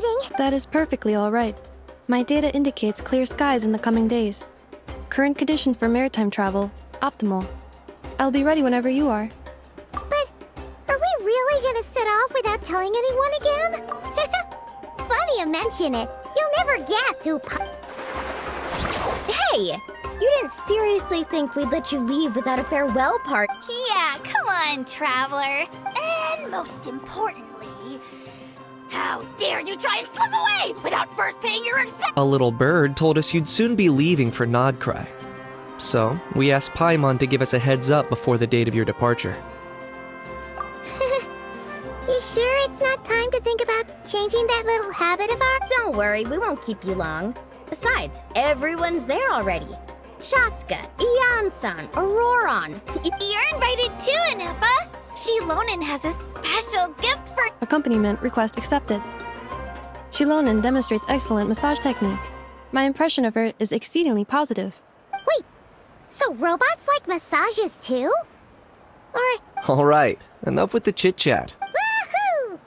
exciting. That is perfectly alright. My data indicates clear skies in the coming days. Current conditions for maritime travel, optimal. I'll be ready whenever you are. But are we really gonna set off without telling anyone again? Funny you mention it. You'll never guess who Hey! You didn't seriously think we'd let you leave without a farewell party? Yeah, come on, Traveler. And most importantly, how dare you try and slip away without first paying your respect? A little bird told us you'd soon be leaving for Nod-Krai. So, we asked Paimon to give us a heads up before the date of your departure. You sure it's not time to think about changing that little habit of ours? Don't worry, we won't keep you long. Besides, everyone's there already. Shaska, Ian-san, Auroron. You're invited too, Anefa. Shilonen has a special gift for... Accompaniment request accepted. Shilonen demonstrates excellent massage technique. My impression of her is exceedingly positive. Wait, so robots like massages too? Or... Alright, enough with the chit-chat. Woohoo!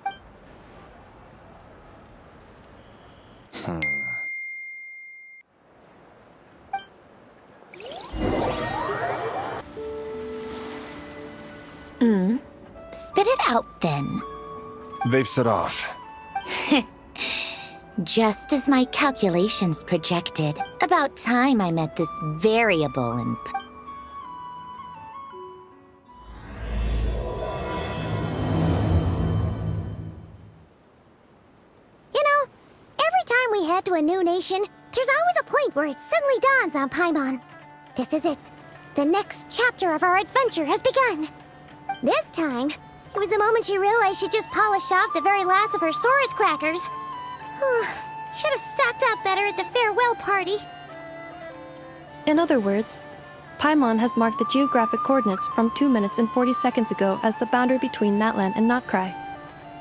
Spit it out, then. They've set off. Just as my calculations projected. About time I met this variable and... You know, every time we head to a new nation, there's always a point where it suddenly dawns on Paimon. This is it. The next chapter of our adventure has begun. This time, it was the moment she realized she just polished off the very last of her Saurus crackers. Should have stocked up better at the farewell party. In other words, Paimon has marked the geographic coordinates from 2 minutes and 40 seconds ago as the boundary between Natlan and Nod-Krai.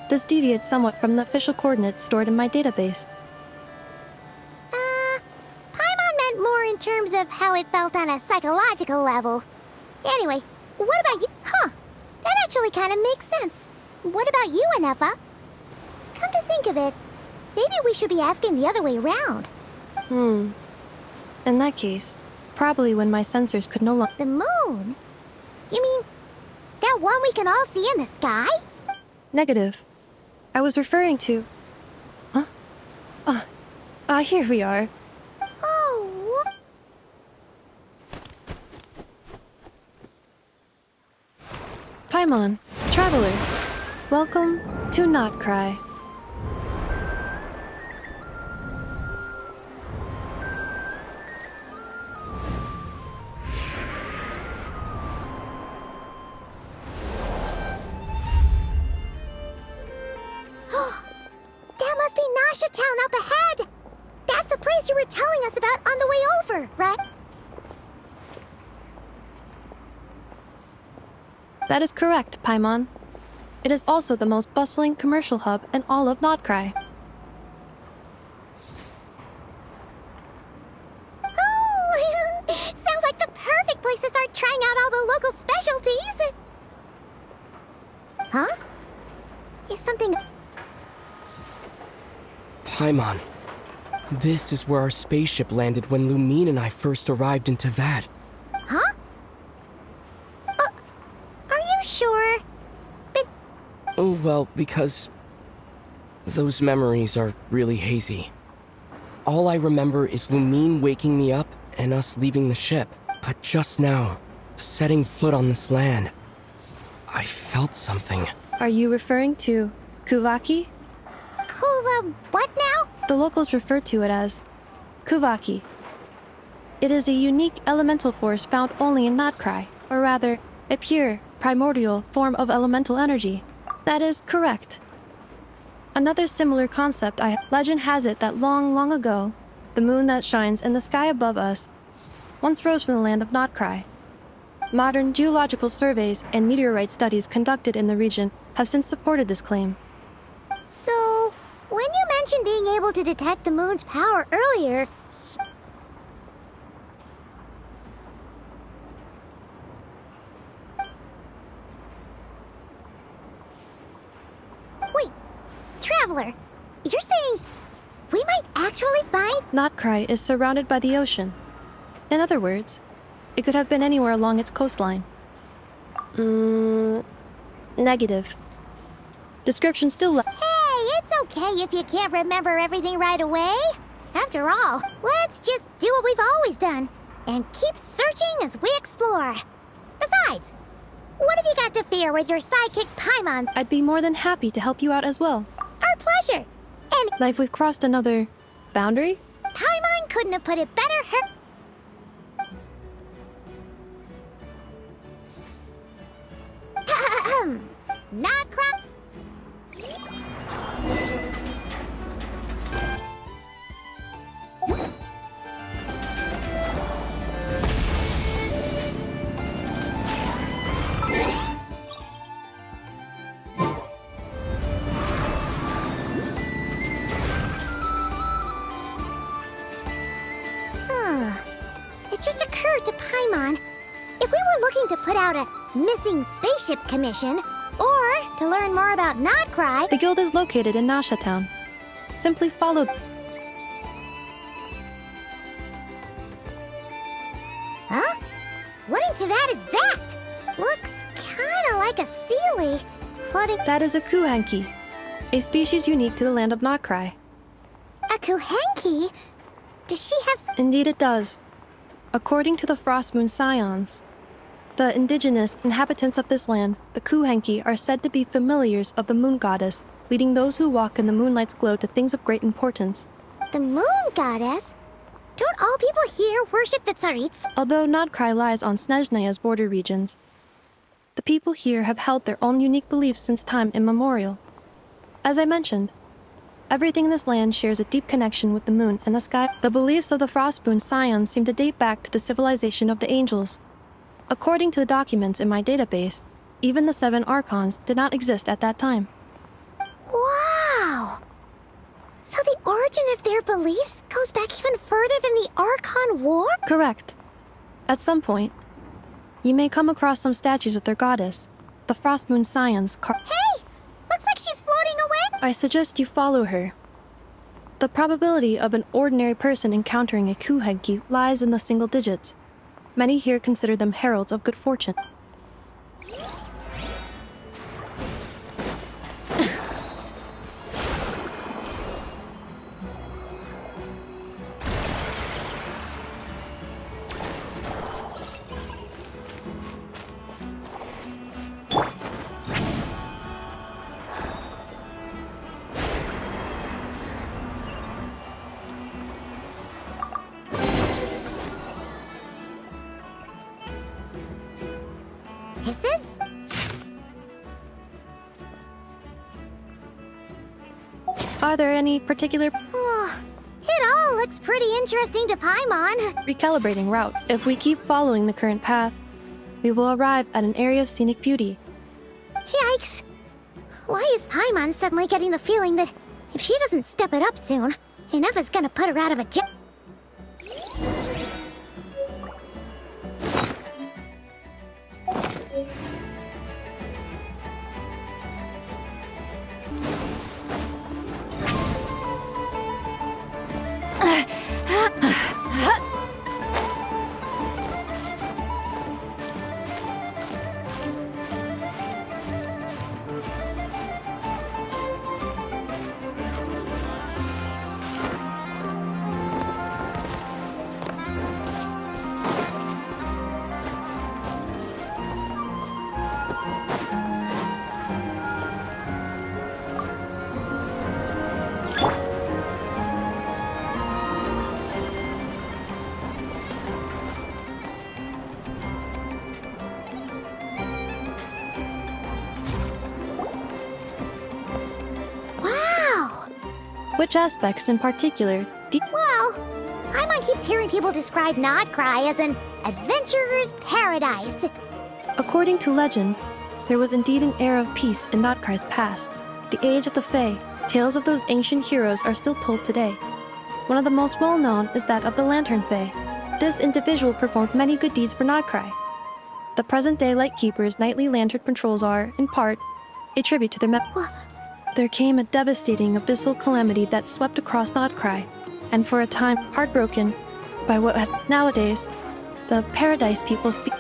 This deviates somewhat from the official coordinates stored in my database. Paimon meant more in terms of how it felt on a psychological level. Anyway, what about you? That actually kind of makes sense. What about you, Anefa? Come to think of it, maybe we should be asking the other way around. In that case, probably when my sensors could no longer... The moon? You mean, that one we can all see in the sky? Negative. I was referring to... Here we are. Oh, Paimon, Traveler. Welcome to Nod-Krai. that must be Nasha Town up ahead! That's the place you were telling us about on the way over, right? That is correct, Paimon. It is also the most bustling commercial hub in all of Nod-Krai. Oh, sounds like the perfect place to start trying out all the local specialties. Huh? Is something... Paimon, this is where our spaceship landed when Lumine and I first arrived in Teyvat. Huh? Are you sure? But... Oh, well, because those memories are really hazy. All I remember is Lumine waking me up and us leaving the ship. But just now, setting foot on this land, I felt something. Are you referring to Kuuvahki? What now? The locals refer to it as Kuuvahki. It is a unique elemental force found only in Nod-Krai, or rather, a pure, primordial form of elemental energy. That is correct. Another similar concept legend has it that long, long ago, the moon that shines in the sky above us once rose from the land of Nod-Krai. Modern geological surveys and meteorite studies conducted in the region have since supported this claim. So, when you mentioned being able to detect the moon's power earlier... Wait, Traveler, You're saying we might actually find... Nod-Krai is surrounded by the ocean. In other words, it could have been anywhere along its coastline. Negative. Description still Hey, it's okay if you can't remember everything right away. After all, let's just do what we've always done and keep searching as we explore. Besides, what have you got to fear with your sidekick Paimon? I'd be more than happy to help you out as well. Our pleasure. And Like we've crossed another boundary? Paimon couldn't have put it better. Nod-Krai. It just occurred to Paimon, if we were looking to put out a missing spaceship commission, or to learn more about Nod-Krai, The guild is located in Nasha Town. Simply follow... Huh? What into that is that? Looks kinda like a sealy floating... That is a Kuuvahki, a species unique to the land of Nod-Krai. A Kuuvahki? Does she have... Indeed it does. According to the Frost Moon Scions, the indigenous inhabitants of this land, the Kuuvahki, are said to be familiars of the moon goddess, leading those who walk in the moonlight's glow to things of great importance. The moon goddess? Don't all people here worship the Tsarits? Although Nod-Krai lies on Snezhnaya's border regions, the people here have held their own unique beliefs since time immemorial. As I mentioned, everything in this land shares a deep connection with the moon and the sky. The beliefs of the Frost Moon Scions seem to date back to the civilization of the angels. According to the documents in my database, even the 7 Archons did not exist at that time. Wow! So the origin of their beliefs goes back even further than the Archon War? Correct. At some point, you may come across some statues of their goddess, the Frost Moon Scions. Hey! Looks like she's floating away! I suggest you follow her. The probability of an ordinary person encountering a Kuuvahki lies in the single digits. Many here consider them heralds of good fortune. Is this... Are there any particular Oh, it all looks pretty interesting to Paimon. recalibrating route? If we keep following the current path, we will arrive at an area of scenic beauty. Yikes! Why is Paimon suddenly getting the feeling that if she doesn't step it up soon, enough is gonna put her out of a job? Which aspects in particular Well, Paimon keeps hearing people describe Nod-Krai as an adventurer's paradise. According to legend, there was indeed an era of peace in Nod-Krai's past, the age of the Fae. Tales of those ancient heroes are still told today. One of the most well-known is that of the Lantern Fae. This individual performed many good deeds for Nod-Krai. The present-day Lightkeeper's nightly lantern patrols are, in part, a tribute to their there came a devastating abyssal calamity that swept across Nod-Krai, and for a time, heartbroken by what nowadays the Paradise people speak.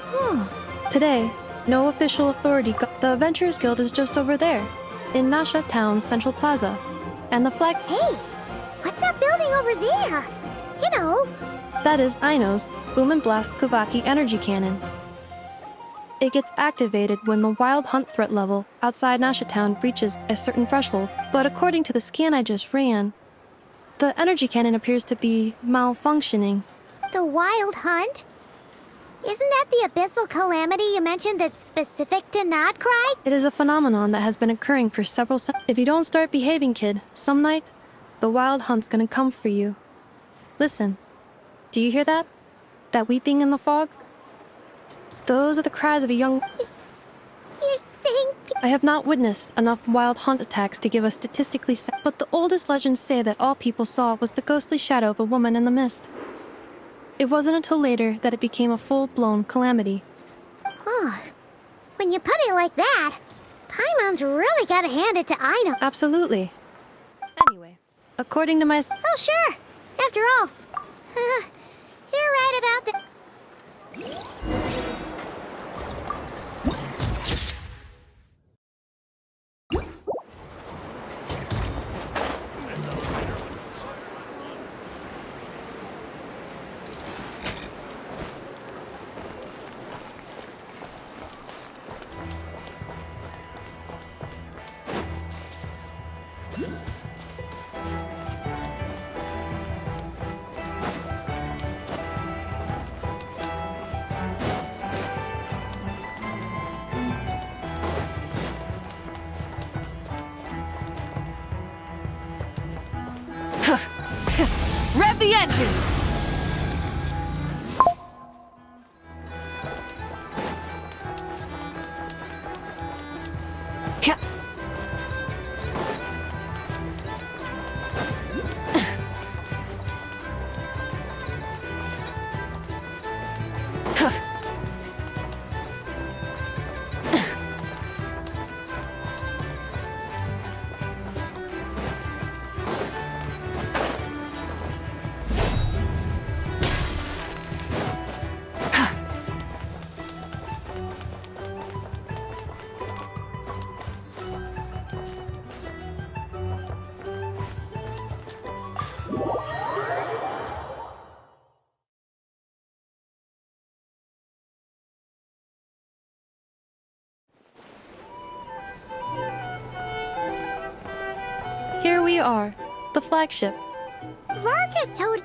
Today, no official authority. The Adventurers Guild is just over there, in Nasha Town's central plaza, and the flag. Hey, what's that building over there? You know. That is Aino's Boom and Blast Kuuvahki energy cannon. It gets activated when the wild hunt threat level outside Nasha Town reaches a certain threshold, but according to the scan I just ran, the energy cannon appears to be malfunctioning. The wild hunt? Isn't that the abyssal calamity you mentioned that's specific to Nod-Krai? It is a phenomenon that has been occurring for several If you don't start behaving, kid, some night, the wild hunt's gonna come for you. Listen, do you hear that? That weeping in the fog? Those are the cries of a young... You're saying... I have not witnessed enough wild hunt attacks to give a statistically... But the oldest legends say that all people saw was the ghostly shadow of a woman in the mist. It wasn't until later that it became a full-blown calamity. Oh, when you put it like that, Paimon's really gotta hand it to Aino. Absolutely. Anyway, according to my... Oh, sure. After all, you're right about the... Rev the engines! Here we are, the flagship. Varka told...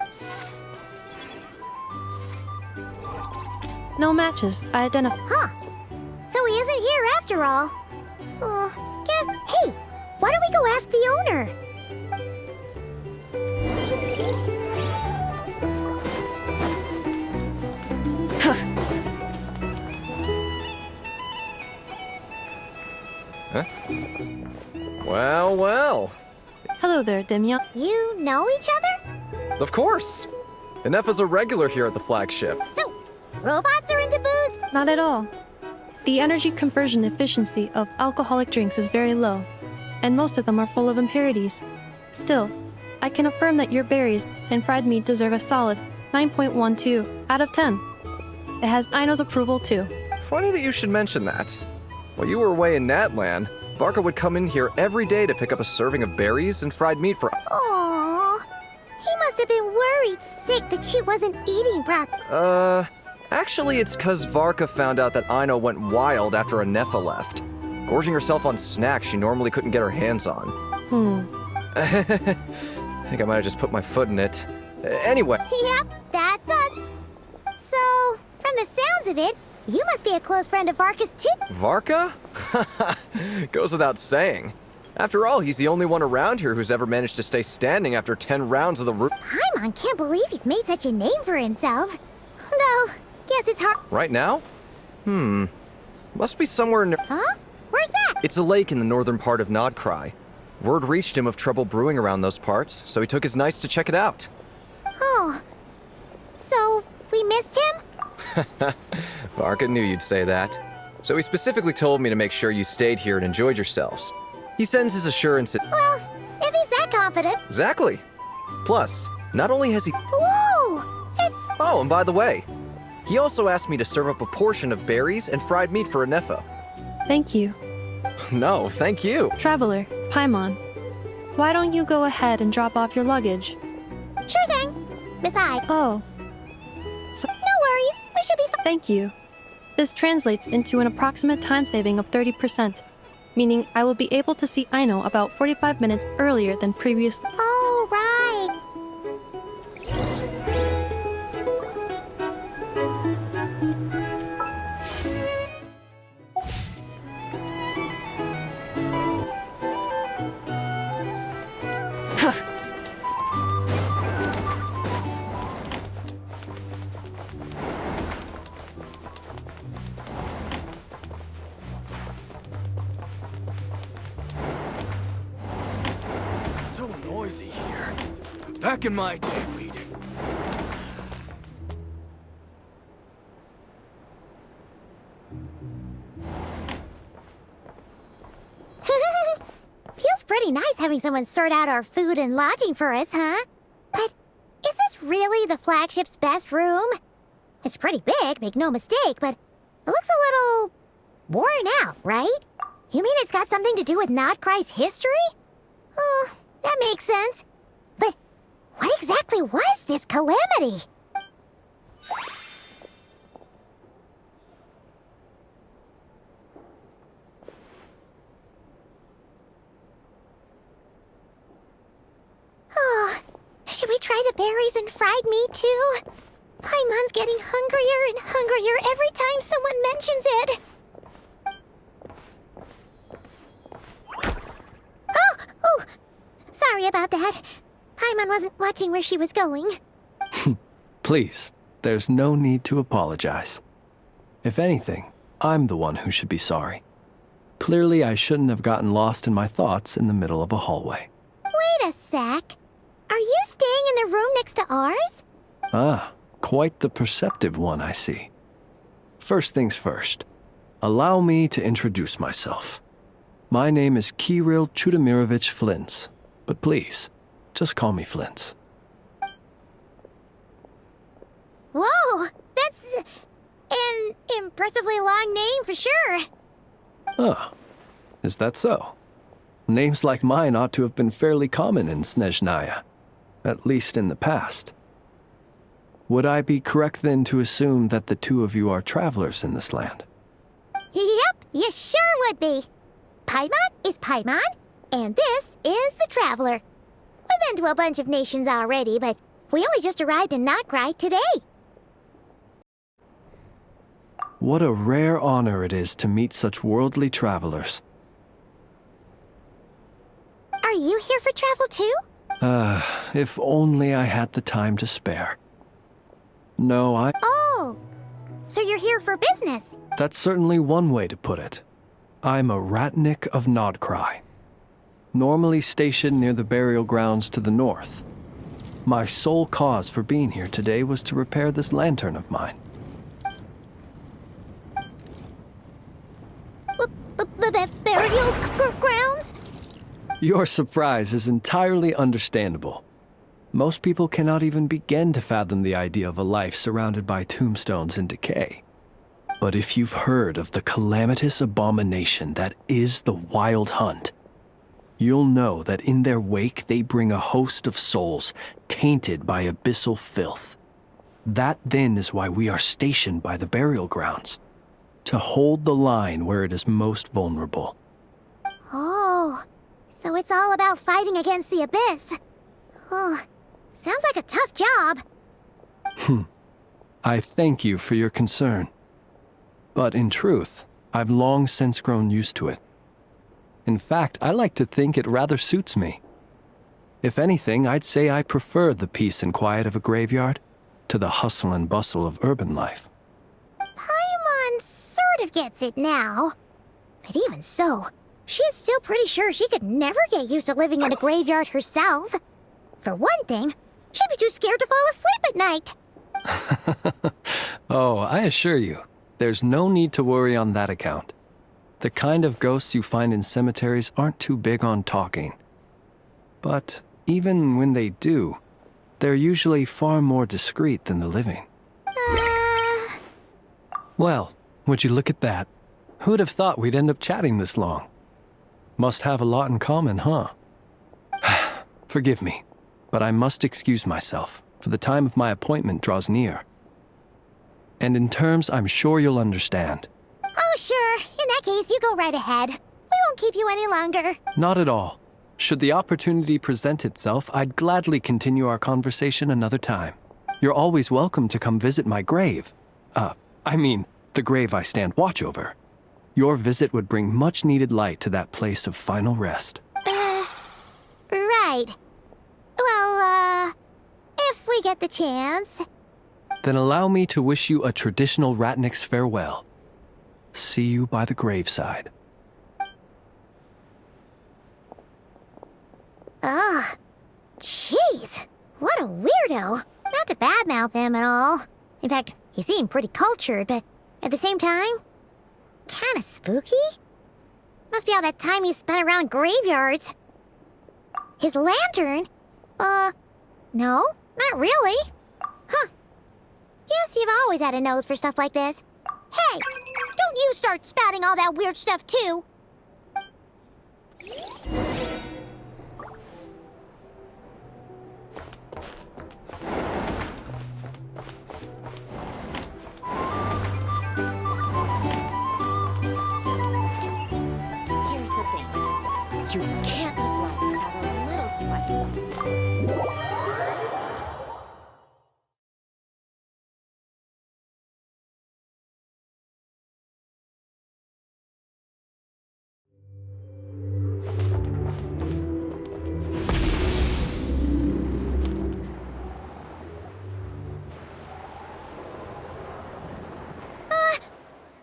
No matches, I identify. Huh. So he isn't here after all. Oh, guess... Hey, why don't we go ask the owner? Huh? Well, well. Hello there, Demyon. You know each other? Of course. Inefa's a regular here at the flagship. So, robots are into booze? Not at all. The energy conversion efficiency of alcoholic drinks is very low, and most of them are full of impurities. Still, I can affirm that your berries and fried meat deserve a solid 9.12 out of 10. It has Aino's approval too. Funny that you should mention that. While you were away in Natland, Varka would come in here every day to pick up a serving of berries and fried meat for... Aww. He must have been worried sick that she wasn't eating properly. Actually, it's 'cause Varka found out that Aino went wild after Inefa left, gorging herself on snacks she normally couldn't get her hands on. I think I might have just put my foot in it. Anyway. Yep, that's us. So, from the sounds of it, you must be a close friend of Varka's too. Varka? Goes without saying. After all, he's the only one around here who's ever managed to stay standing after 10 rounds of the Paimon can't believe he's made such a name for himself. Though, guess it's hard. Right now? Must be somewhere near... Huh? Where's that? It's a lake in the northern part of Nod-Krai. Word reached him of trouble brewing around those parts, so he took his knights to check it out. Oh. So, we missed him? Varka knew you'd say that. So he specifically told me to make sure you stayed here and enjoyed yourselves. He sends his assurances. Well, if he's that confident. Exactly. Plus, not only has he. Whoa! It's. Oh, and by the way, he also asked me to serve up a portion of berries and fried meat for Anefa. Thank you. No, thank you. Traveler, Paimon, why don't you go ahead and drop off your luggage? Sure thing. Besides, Oh, no worries. We should be fine. thank you. This translates into an approximate time saving of 30%, meaning I will be able to see Aino about 45 minutes earlier than previously. Oh, right. So noisy here. Back in my day, we'd. Feels pretty nice having someone sort out our food and lodging for us, huh? But is this really the flagship's best room? It's pretty big, make no mistake, but it looks a little worn out, right? You mean it's got something to do with Nod-Krai's history? Oh, that makes sense. But what exactly was this calamity? Oh, should we try the berries and fried meat too? Paimon's getting hungrier and hungrier every time someone mentions it. Oh, sorry about that. Paimon wasn't watching where she was going. Please, there's no need to apologize. If anything, I'm the one who should be sorry. Clearly, I shouldn't have gotten lost in my thoughts in the middle of a hallway. Wait a sec. Are you staying in the room next to ours? Ah, quite the perceptive one, I see. First things first, allow me to introduce myself. My name is Kirill Chudamirovich Flintz, but please, just call me Flintz. Whoa, that's an impressively long name for sure. Ah, is that so? Names like mine ought to have been fairly common in Snezhnaya, at least in the past. Would I be correct then to assume that the two of you are travelers in this land? Yep, you sure would be. Paimon is Paimon, and this is the Traveler. We've been to a bunch of nations already, but we only just arrived in Nod-Krai today. What a rare honor it is to meet such worldly travelers. Are you here for travel too? If only I had the time to spare. No, Oh, so you're here for business. That's certainly one way to put it. I'm a ratnik of Nod-Krai, normally stationed near the burial grounds to the north. My sole cause for being here today was to repair this lantern of mine. Burial grounds? Your surprise is entirely understandable. Most people cannot even begin to fathom the idea of a life surrounded by tombstones and decay. But if you've heard of the calamitous abomination that is the Wild Hunt, you'll know that in their wake they bring a host of souls tainted by abyssal filth. That then is why we are stationed by the burial grounds, to hold the line where it is most vulnerable. Oh, so it's all about fighting against the abyss. Oh, sounds like a tough job. I thank you for your concern. But in truth, I've long since grown used to it. In fact, I like to think it rather suits me. If anything, I'd say I prefer the peace and quiet of a graveyard to the hustle and bustle of urban life. Paimon sort of gets it now. But even so, she's still pretty sure she could never get used to living in a graveyard herself. For one thing, she'd be too scared to fall asleep at night. Oh, I assure you, there's no need to worry on that account. The kind of ghosts you find in cemeteries aren't too big on talking. But even when they do, they're usually far more discreet than the living. Well, would you look at that? Who'd have thought we'd end up chatting this long? Must have a lot in common, huh? Forgive me, but I must excuse myself, for the time of my appointment draws near. And in terms I'm sure you'll understand. Oh, sure. In that case, you go right ahead. We won't keep you any longer. Not at all. Should the opportunity present itself, I'd gladly continue our conversation another time. You're always welcome to come visit my grave. The grave I stand watch over. Your visit would bring much needed light to that place of final rest. Right. Well, if we get the chance. Then allow me to wish you a traditional Ratnik's farewell. See you by the graveside. Ugh. Jeez. What a weirdo. Not to badmouth him at all. In fact, he seemed pretty cultured, but at the same time, kinda spooky? Must be all that time he spent around graveyards. His lantern? No, not really. Huh. Guess you've always had a nose for stuff like this. Hey, don't you start spouting all that weird stuff too. Here's the thing. You can't live life without a little spice.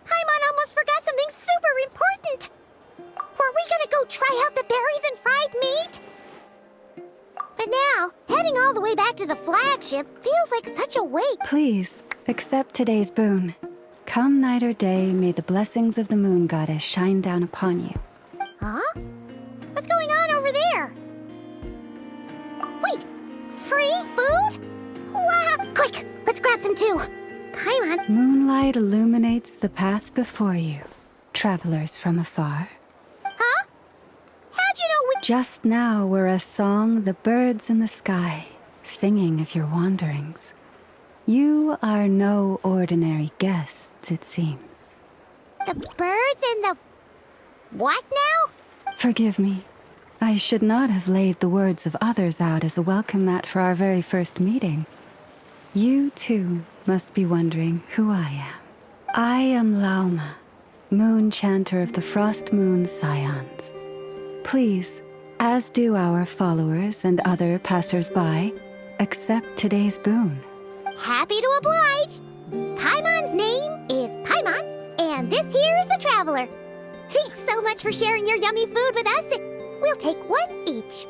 Paimon almost forgot something super important. Were we gonna go try out the berries and fried meat? But now, heading all the way back to the flagship feels like such a wait. Please, accept today's boon. Come night or day, may the blessings of the moon goddess shine down upon you. Huh? What's going on over there? Wait, free food? Wow! Quick, let's grab some too. Paimon. Moonlight illuminates the path before you, travelers from afar. Huh? How'd you know we— Just now were a song the birds in the sky, singing of your wanderings. You are no ordinary guests, it seems. The birds and the— what now? Forgive me. I should not have laid the words of others out as a welcome mat for our very first meeting. You, too, must be wondering who I am. I am Lauma, moon chanter of the Frost Moon Scions. Please, as do our followers and other passers-by, accept today's boon. Happy to oblige. Paimon's name is Paimon, and this here is the Traveler. Thanks so much for sharing your yummy food with us. We'll take one each.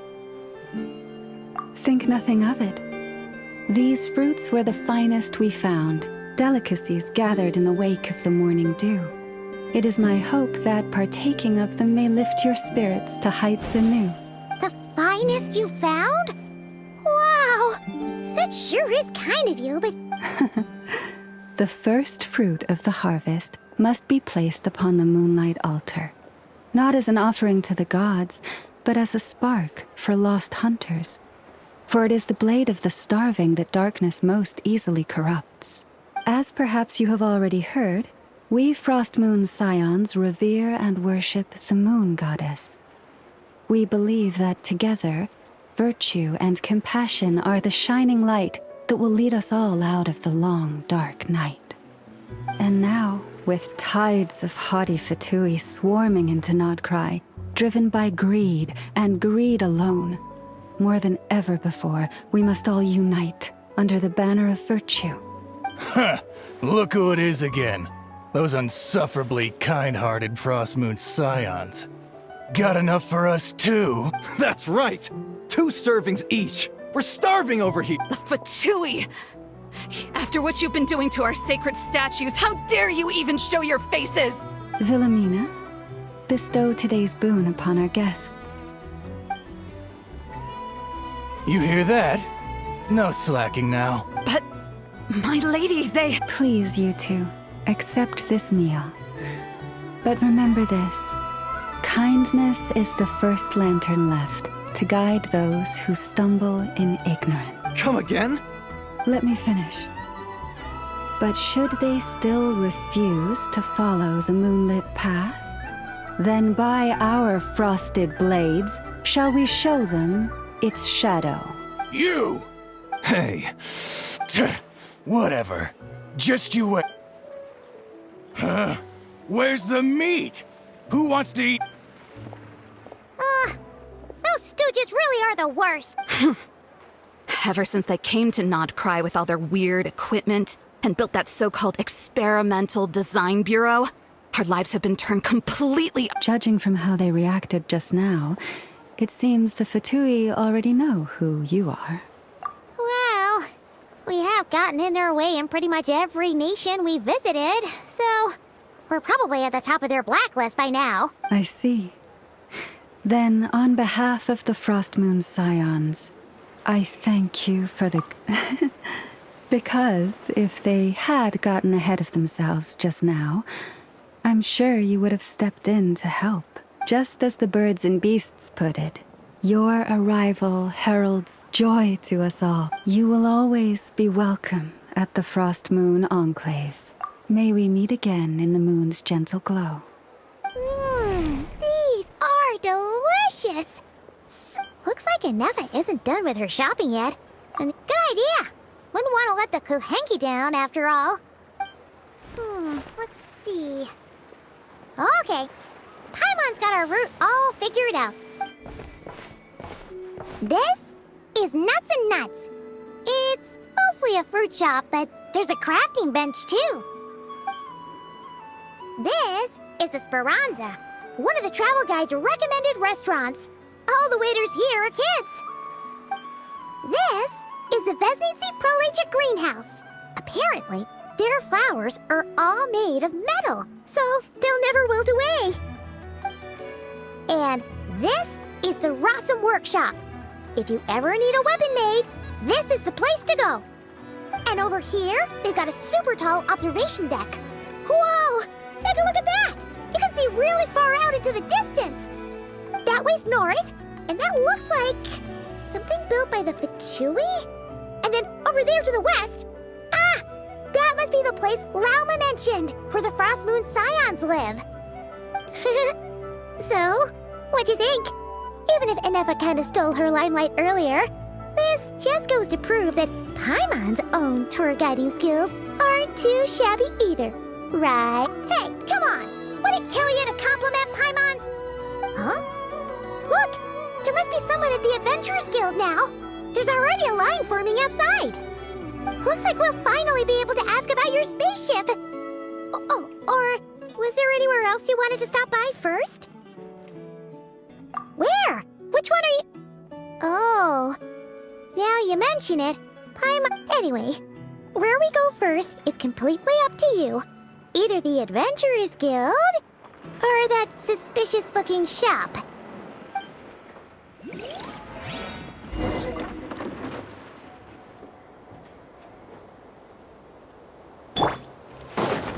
Think nothing of it. These fruits were the finest we found, delicacies gathered in the wake of the morning dew. It is my hope that partaking of them may lift your spirits to heights anew. The finest you found? Wow! That sure is kind of you, but— The first fruit of the harvest must be placed upon the moonlight altar, not as an offering to the gods, but as a spark for lost hunters. For it is the blade of the starving that darkness most easily corrupts. As perhaps you have already heard, we Frost Moon Scions revere and worship the moon goddess. We believe that together, virtue and compassion are the shining light that will lead us all out of the long, dark night. And now, with tides of haughty Fatui swarming into Nod-Krai, driven by greed and greed alone, more than ever before, we must all unite under the banner of virtue. Huh, look who it is again. Those unsufferably kind-hearted Frost Moon Scions. Got enough for us too? That's right! 2 servings each! We're starving over here! The Fatui! After what you've been doing to our sacred statues, how dare you even show your faces? Wilhelmina, bestow today's boon upon our guests. You hear that? No slacking now. But, my lady, they... Please, you two, accept this meal. But remember this. Kindness is the first lantern left to guide those who stumble in ignorance. Come again? Let me finish. But should they still refuse to follow the moonlit path, then by our frosted blades shall we show them its shadow. You! Hey. Whatever. Just you wait. Huh? Where's the meat? Who wants to eat? Those stooges really are the worst. Ever since they came to Nod-Krai with all their weird equipment and built that so-called experimental design bureau, our lives have been turned completely... Judging from how they reacted just now, it seems the Fatui already know who you are. Well, we have gotten in their way in pretty much every nation we visited, so we're probably at the top of their blacklist by now. I see. Then, on behalf of the Frost Moon Scions, I thank you for the... Because if they had gotten ahead of themselves just now, I'm sure you would have stepped in to help. Just as the birds and beasts put it, your arrival heralds joy to us all. You will always be welcome at the Frost Moon Enclave. May we meet again in the moon's gentle glow. These are delicious! Looks like Inefa isn't done with her shopping yet. And good idea! Wouldn't want to let the Kuuvahki down, after all. Let's see... Okay. Paimon's got our route all figured out. This is Nuts and Nuts. It's mostly a fruit shop, but there's a crafting bench, too. This is the Speranza, one of the travel guide's recommended restaurants. All the waiters here are kids. This is the Vesnici Prolicha greenhouse. Apparently, their flowers are all made of metal, so they'll never wilt away. And this is the Rossum Workshop. If you ever need a weapon made, this is the place to go. And over here, they've got a super tall observation deck. Whoa! Take a look at that! You can see really far out into the distance. That way's north, and that looks like something built by the Fatui? And then over there to the west, that must be the place Lauma mentioned, where the Frost Moon Scions live. So, what'd you think? Even if Inefa kinda stole her limelight earlier, this just goes to prove that Paimon's own tour guiding skills aren't too shabby either, right? Hey, come on! Would it kill you to compliment Paimon? Huh? Look! There must be someone at the Adventurers Guild now! There's already a line forming outside! Looks like we'll finally be able to ask about your spaceship! Oh, or was there anywhere else you wanted to stop by first? Where? Which one are you... Oh, now you mention it, Anyway, where we go first is completely up to you. Either the Adventurers Guild, or that suspicious-looking shop.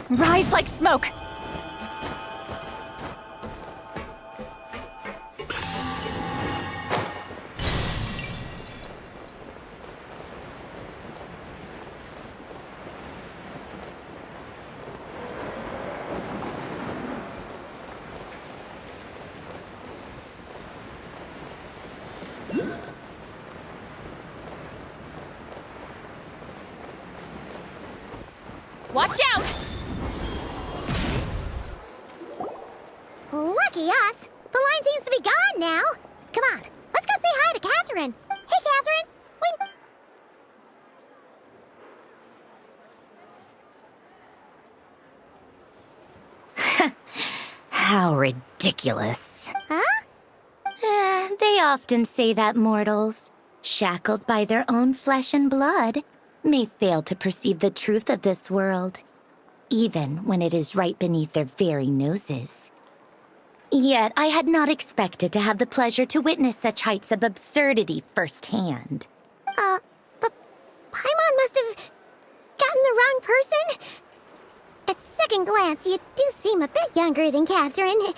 Rise like smoke! Watch out! Lucky us! The line seems to be gone now! Come on, let's go say hi to Catherine! Hey, Catherine! How ridiculous. Huh? They often say that mortals, shackled by their own flesh and blood, may fail to perceive the truth of this world, even when it is right beneath their very noses. Yet I had not expected to have the pleasure to witness such heights of absurdity firsthand. But Paimon must have gotten the wrong person? At second glance, you do seem a bit younger than Catherine.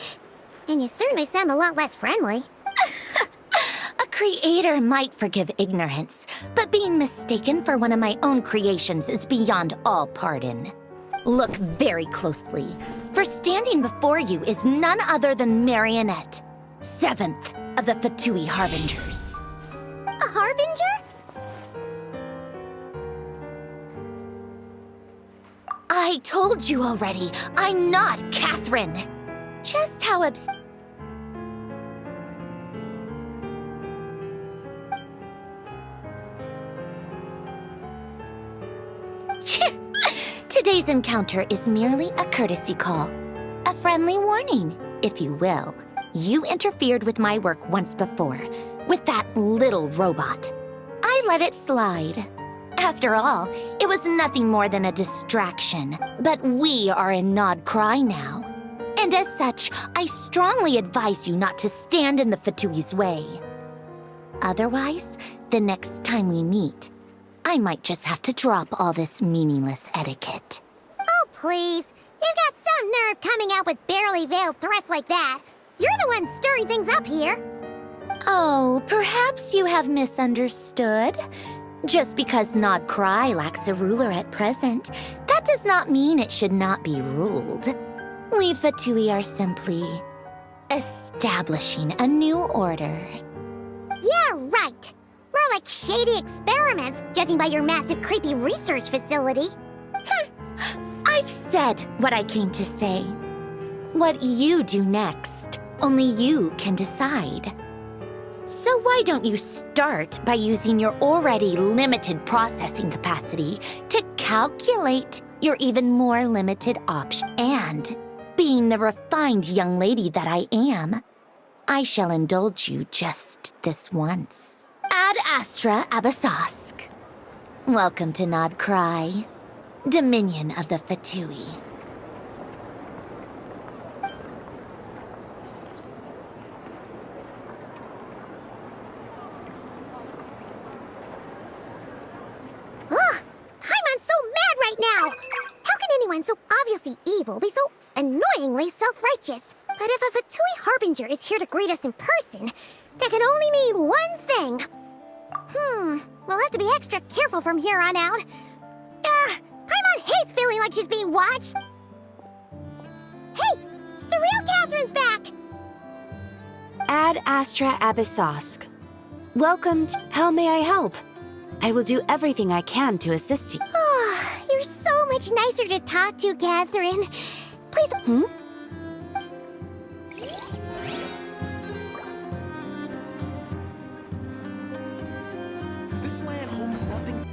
And you certainly sound a lot less friendly. A creator might forgive ignorance, but being mistaken for one of my own creations is beyond all pardon. Look very closely, for standing before you is none other than Marionette, 7th of the Fatui Harbingers. A harbinger? I told you already, I'm not Catherine. Just how Today's encounter is merely a courtesy call. A friendly warning, if you will. You interfered with my work once before, with that little robot. I let it slide. After all, it was nothing more than a distraction. But we are in Nod-Krai now. And as such, I strongly advise you not to stand in the Fatui's way. Otherwise, the next time we meet, I might just have to drop all this meaningless etiquette. Oh, please. You've got some nerve coming out with barely veiled threats like that. You're the one stirring things up here. Oh, perhaps you have misunderstood. Just because Nod-Krai lacks a ruler at present, that does not mean it should not be ruled. We Fatui are simply establishing a new order. Yeah, right. More like shady experiments, judging by your massive, creepy research facility. I've said what I came to say. What you do next, only you can decide. So why don't you start by using your already limited processing capacity to calculate your even more limited options? And, being the refined young lady that I am, I shall indulge you just this once. Ad Astra Abyssosque. Welcome to Nod-Krai, Dominion of the Fatui. Ugh! Paimon's so mad right now! How can anyone so obviously evil be so annoyingly self-righteous? But if a Fatui Harbinger is here to greet us in person, that can only mean one thing. We'll have to be extra careful from here on out. Paimon hates feeling like she's being watched. Hey! The real Catherine's back! Ad Astra Abyssosque. Welcome. How may I help? I will do everything I can to assist you. Oh, you're so much nicer to talk to, Catherine. Please... This land holds nothing.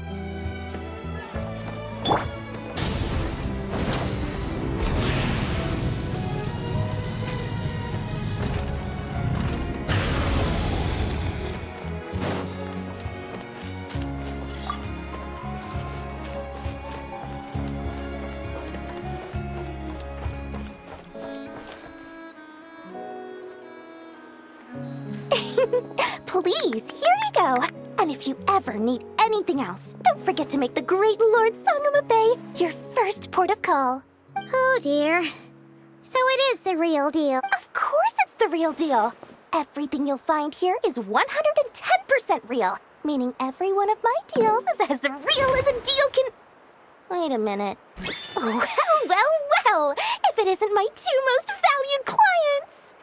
Please, here you go. And if you ever need anything else, don't forget to make the great Lord Sangama Bay your first port of call. Oh dear. So it is the real deal. Of course it's the real deal. Everything you'll find here is 110% real, meaning every one of my deals is as real as a deal can... Wait a minute. Well, if it isn't my two most valued clients.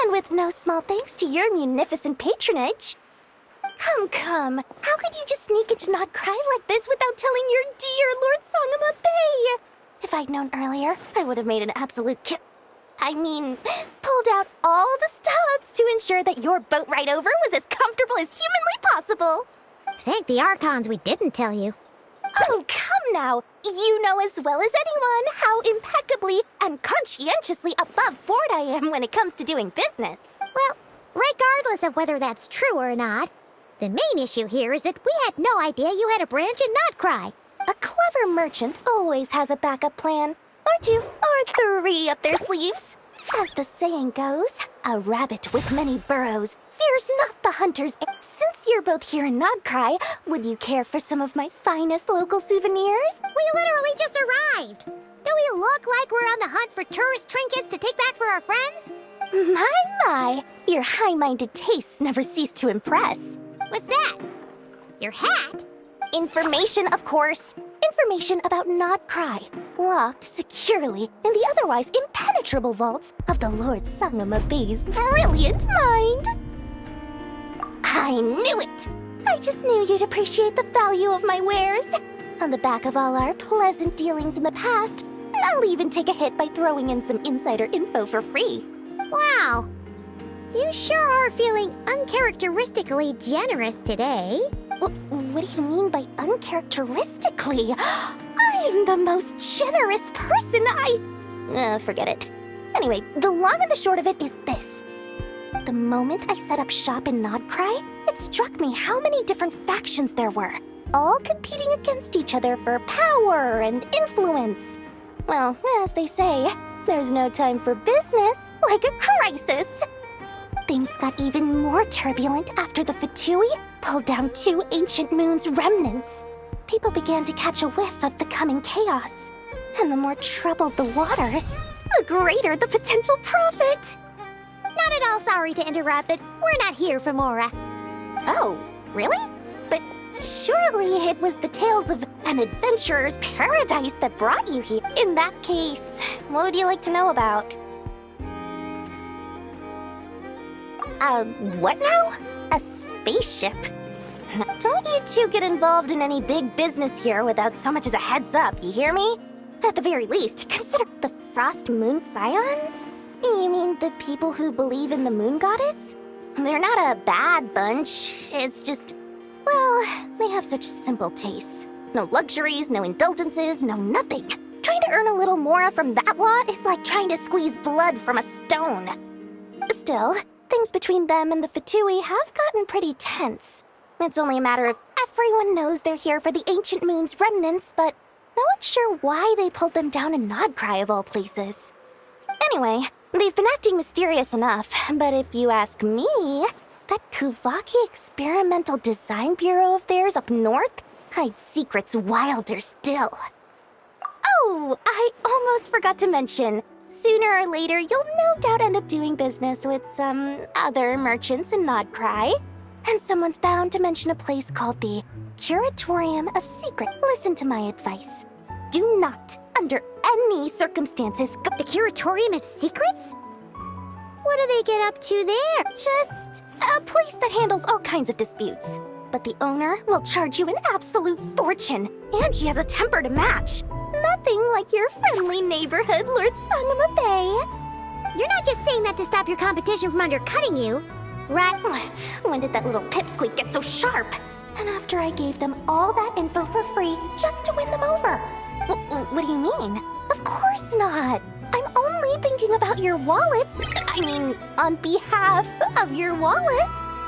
And with no small thanks to your munificent patronage. Come. How could you just sneak into Nod-Krai like this without telling your dear Lord Sangama Bay? If I'd known earlier, I would have made an absolute pulled out all the stops to ensure that your boat ride over was as comfortable as humanly possible. Thank the Archons we didn't tell you. Oh, come now. You know as well as anyone how impeccably and conscientiously above board I am when it comes to doing business. Well, regardless of whether that's true or not, the main issue here is that we had no idea you had a branch in Nod-Krai. A clever merchant always has a backup plan. Or two, or three up their sleeves. As the saying goes, a rabbit with many burrows fears not the hunters. Since you're both here in Nod-Krai, would you care for some of my finest local souvenirs? We literally just arrived. Do we look like we're on the hunt for tourist trinkets to take back for our friends? My, your high-minded tastes never cease to impress. What's that? Your hat? Information, of course. Information about Nod-Krai, locked securely in the otherwise impenetrable vaults of the Lord Sangama Bey's brilliant mind. I knew it! I just knew you'd appreciate the value of my wares. On the back of all our pleasant dealings in the past, I'll even take a hit by throwing in some insider info for free. Wow. You sure are feeling uncharacteristically generous today. What do you mean by uncharacteristically? I'm the most generous person forget it. Anyway, the long and the short of it is this. The moment I set up shop in Nod-Krai, it struck me how many different factions there were, all competing against each other for power and influence. Well, as they say, there's no time for business like a crisis. Things got even more turbulent after the Fatui pulled down 2 ancient moon's remnants. People began to catch a whiff of the coming chaos. And the more troubled the waters, the greater the potential profit. Not at all sorry to interrupt, but we're not here for Mora. Oh, really? But surely it was the tales of an adventurer's paradise that brought you here. In that case, what would you like to know about? What now? A spaceship? Don't you two get involved in any big business here without so much as a heads up, you hear me? At the very least, consider the Frost Moon Scions? You mean the people who believe in the moon goddess? They're not a bad bunch, it's just, well, they have such simple tastes. No luxuries, no indulgences, no nothing. Trying to earn a little more from that lot is like trying to squeeze blood from a stone. Still, things between them and the Fatui have gotten pretty tense. It's only a matter of everyone knows they're here for the ancient moon's remnants, but no one's sure why they pulled them down in Nod-Krai of all places. Anyway, they've been acting mysterious enough, but if you ask me, that Kuuvahki experimental design bureau of theirs up north hides secrets wilder still. Oh, I almost forgot to mention. Sooner or later, you'll no doubt end up doing business with some other merchants in Nod-Krai. And someone's bound to mention a place called the Curatorium of Secret. Listen to my advice. Do not, under any circumstances, go— The Curatorium of Secrets? What do they get up to there? Just a place that handles all kinds of disputes. But the owner will charge you an absolute fortune, and she has a temper to match. Nothing like your friendly neighborhood, Lord Sangama Bey. You're not just saying that to stop your competition from undercutting you, right? When did that little pipsqueak get so sharp? And after I gave them all that info for free just to win them over. What do you mean? Of course not. I'm only thinking about your wallets. I mean, on behalf of your wallets.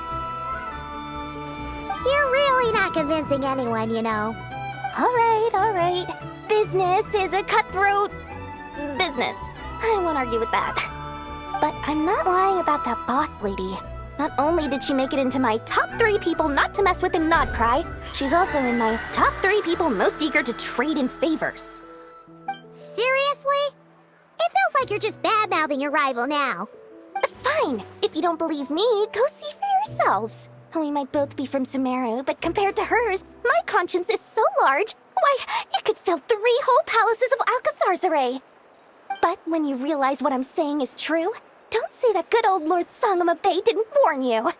You're really not convincing anyone, you know. All right. Business is a cutthroat business. I won't argue with that. But I'm not lying about that boss lady. Not only did she make it into my top 3 people not to mess with in Nod-Krai, she's also in my top 3 people most eager to trade in favors. Seriously? It feels like you're just bad-mouthing your rival now. Fine. If you don't believe me, go see for yourselves. We might both be from Sumeru, but compared to hers, my conscience is so large, why, you could fill 3 whole palaces of Alcazar's array. But when you realize what I'm saying is true, don't say that good old Lord Sangama Bey didn't warn you.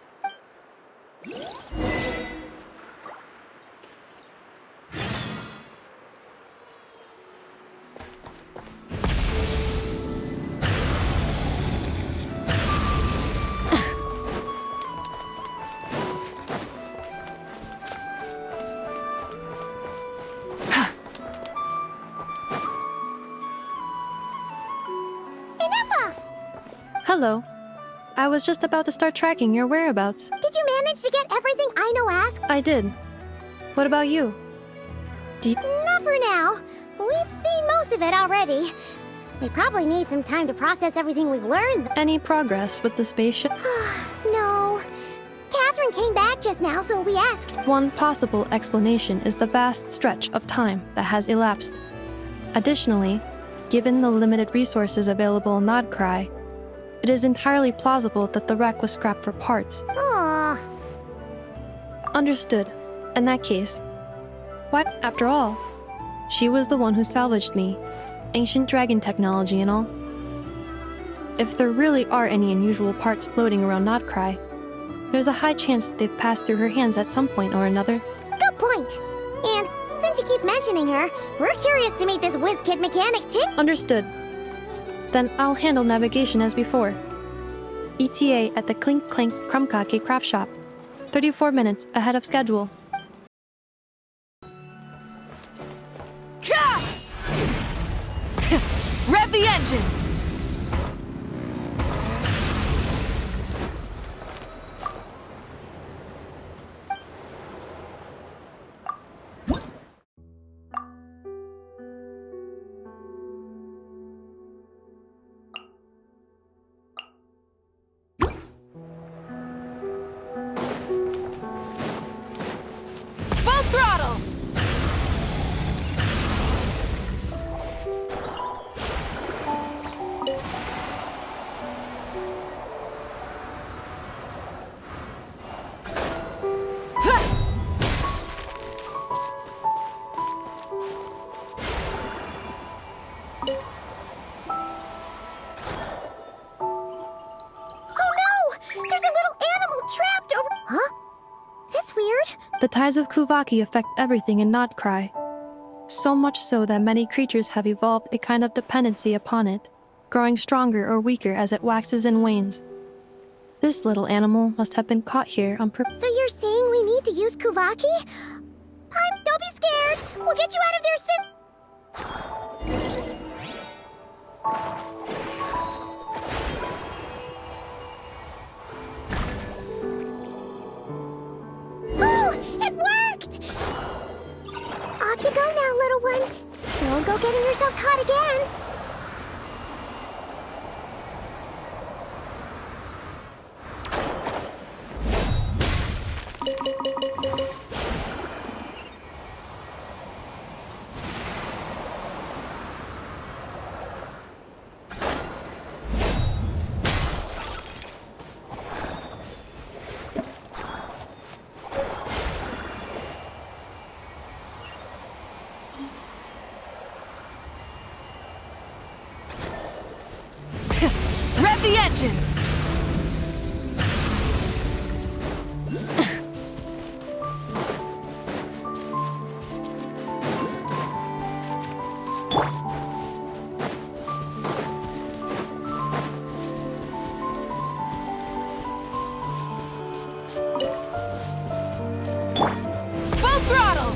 Hello. I was just about to start tracking your whereabouts. Did you manage to get everything Aino asked? I did. What about you? Not for now. We've seen most of it already. We probably need some time to process everything we've learned. Any progress with the spaceship? No. Catherine came back just now, so we asked. One possible explanation is the vast stretch of time that has elapsed. Additionally, given the limited resources available in Nod-Krai, it is entirely plausible that the wreck was scrapped for parts. Aw. Understood. In that case, what, after all? She was the one who salvaged me. Ancient dragon technology and all. If there really are any unusual parts floating around Nod-Krai, there's a high chance they've passed through her hands at some point or another. Good point. And since you keep mentioning her, we're curious to meet this whiz-kid mechanic too. Understood. Then I'll handle navigation as before. ETA at the Clink Clink Kuuvahki craft shop. 34 minutes ahead of schedule. Rev the engines! Full throttle! The tides of Kuuvahki affect everything in Nod-Krai. So much so that many creatures have evolved a kind of dependency upon it, growing stronger or weaker as it waxes and wanes. This little animal must have been caught here on purpose. So you're saying we need to use Kuuvahki? Don't be scared. We'll get you out of there soon. It worked! Off you go now, little one. Don't go getting yourself caught again. Rev the engines! Full throttle!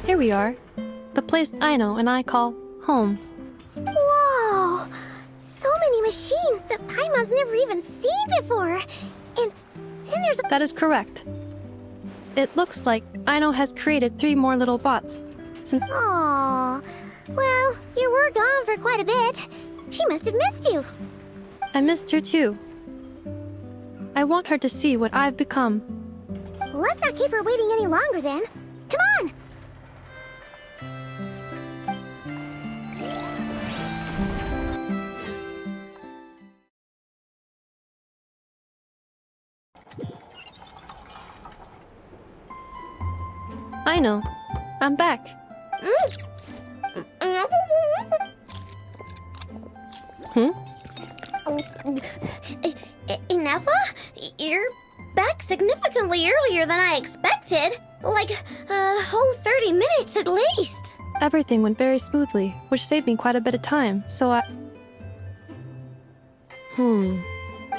Here we are. The place Aino and I call home. Whoa! So many machines that Paimon's never even seen before. And then there's That is correct. It looks like Aino has created 3 more little bots. Aww. Well, you were gone for quite a bit. She must have missed you. I missed her too. I want her to see what I've become. Let's not keep her waiting any longer then. Come on! Aino, I'm back. Ineffa? You're back significantly earlier than I expected. Like a whole 30 minutes at least. Everything went very smoothly, which saved me quite a bit of time, so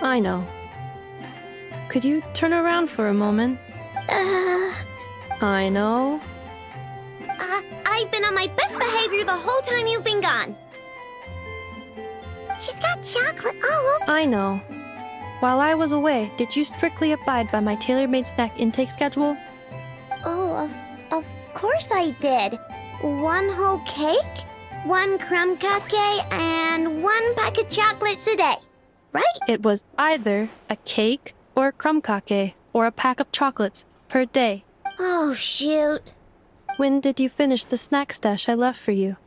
I know. Could you turn around for a moment? I know. I've been on my best behavior the whole time you've been gone. She's got chocolate all over. I know. While I was away, did you strictly abide by my tailor-made snack intake schedule? Oh, of course I did. 1 whole cake, 1 crumb cupcake, and 1 pack of chocolates a day, right? It was either a cake or a crumb cake or a pack of chocolates per day. Oh, shoot. When did you finish the snack stash I left for you?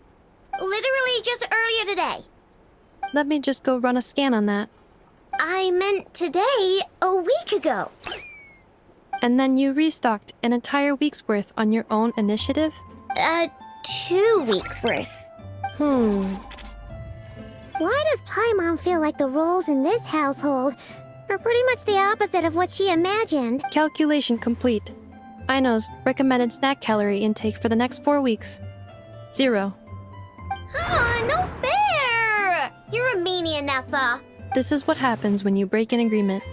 Literally just earlier today. Let me just go run a scan on that. I meant today, a week ago. And then you restocked an entire week's worth on your own initiative? 2 weeks worth. Why does Paimon feel like the roles in this household are pretty much the opposite of what she imagined? Calculation complete. Aino's recommended snack calorie intake for the next 4 weeks. 0. No fair! You're a meanie, Nefa. This is what happens when you break an agreement.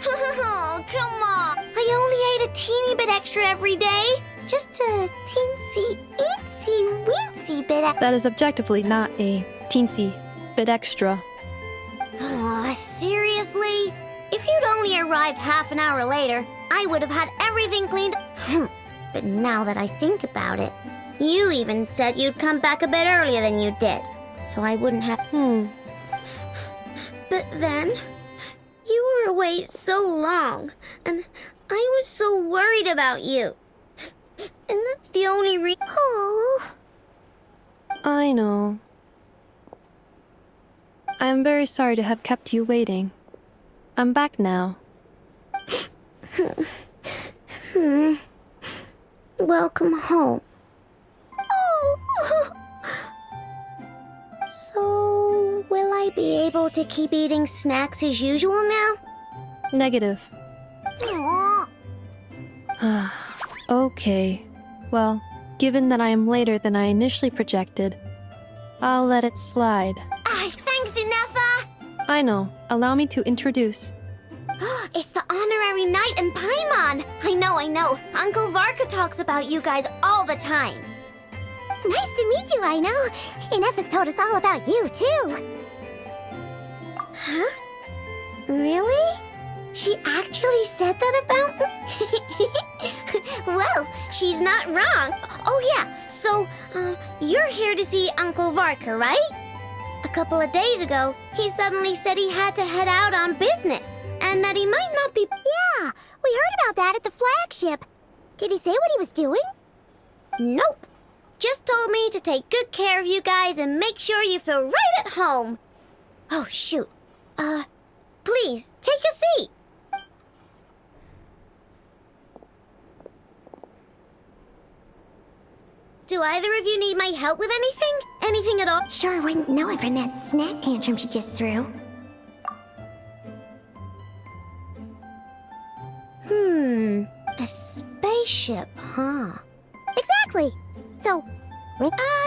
Oh, come on. I only ate a teeny bit extra every day. Just a teensy bit. That is objectively not a teensy bit extra. Oh, seriously? If you'd only arrived half an hour later, I would have had everything cleaned. But now that I think about it, you even said you'd come back a bit earlier than you did, so I wouldn't have. But then, you were away so long, and I was so worried about you. And that's the only reason. Oh. I know. I am very sorry to have kept you waiting. I'm back now. Welcome home. Oh. So, will I be able to keep eating snacks as usual now? Negative. Aww. Okay. Well, given that I am later than I initially projected, I'll let it slide. Thanks, Nefa! I know. Allow me to introduce. It's the honorary knight and Paimon! I know. Uncle Varka talks about you guys all the time. Nice to meet you, I know. Nefa's told us all about you, too. Huh? Really? She actually said that about me? Well, she's not wrong. Oh yeah, so, you're here to see Uncle Varka, right? A couple of days ago, he suddenly said he had to head out on business, and that he might not be... Yeah, we heard about that at the flagship. Did he say what he was doing? Nope. Just told me to take good care of you guys and make sure you feel right at home. Oh, shoot. Please, take a seat. Do either of you need my help with anything? Anything at all? Sure wouldn't know it from that snack tantrum she just threw. A spaceship, huh? Exactly. So,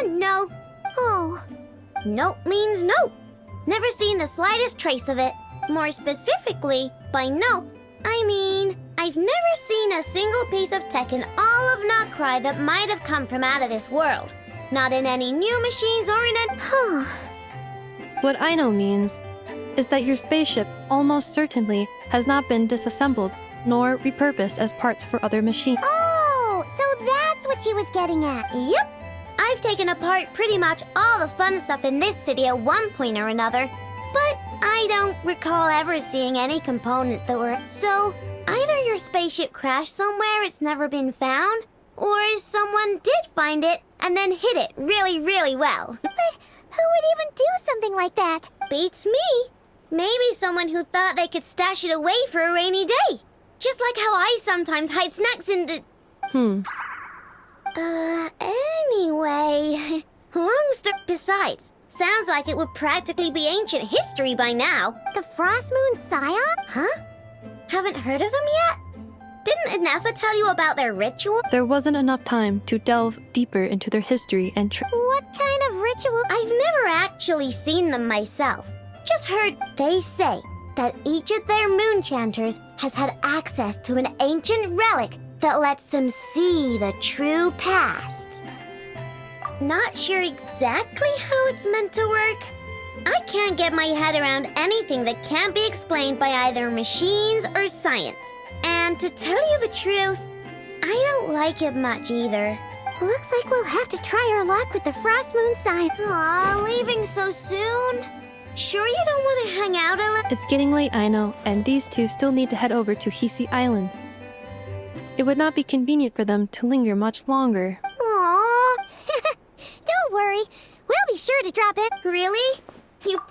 no. Oh. Nope means nope. Never seen the slightest trace of it. More specifically, by nope, I mean, I've never seen a single piece of tech in all of Nod-Krai that might have come from out of this world. Not in any new machines or in a... What Aino means is that your spaceship almost certainly has not been disassembled nor repurposed as parts for other machines. Oh, so that's what she was getting at. Yep. I've taken apart pretty much all the fun stuff in this city at one point or another, but I don't recall ever seeing any components that were... So, either your spaceship crashed somewhere it's never been found, or someone did find it and then hid it really, really well. But who would even do something like that? Beats me. Maybe someone who thought they could stash it away for a rainy day. Just like how I sometimes hide snacks in the... Anyway... Long story. Besides, sounds like it would practically be ancient history by now. The Frost Moon Scion? Huh? Haven't heard of them yet? Didn't Inefa tell you about their ritual? There wasn't enough time to delve deeper into their history and What kind of ritual? I've never actually seen them myself. Just heard they say that each of their moon chanters has had access to an ancient relic that lets them see the true past. Not sure exactly how it's meant to work. I can't get my head around anything that can't be explained by either machines or science. And to tell you the truth, I don't like it much either. Looks like we'll have to try our luck with the Frost Moon sign. Aw, leaving so soon? Sure you don't want to hang out a little? It's getting late, I know, and these two still need to head over to Hisi Island. It would not be convenient for them to linger much longer. Aww. Don't worry. We'll be sure to drop in. Really? You...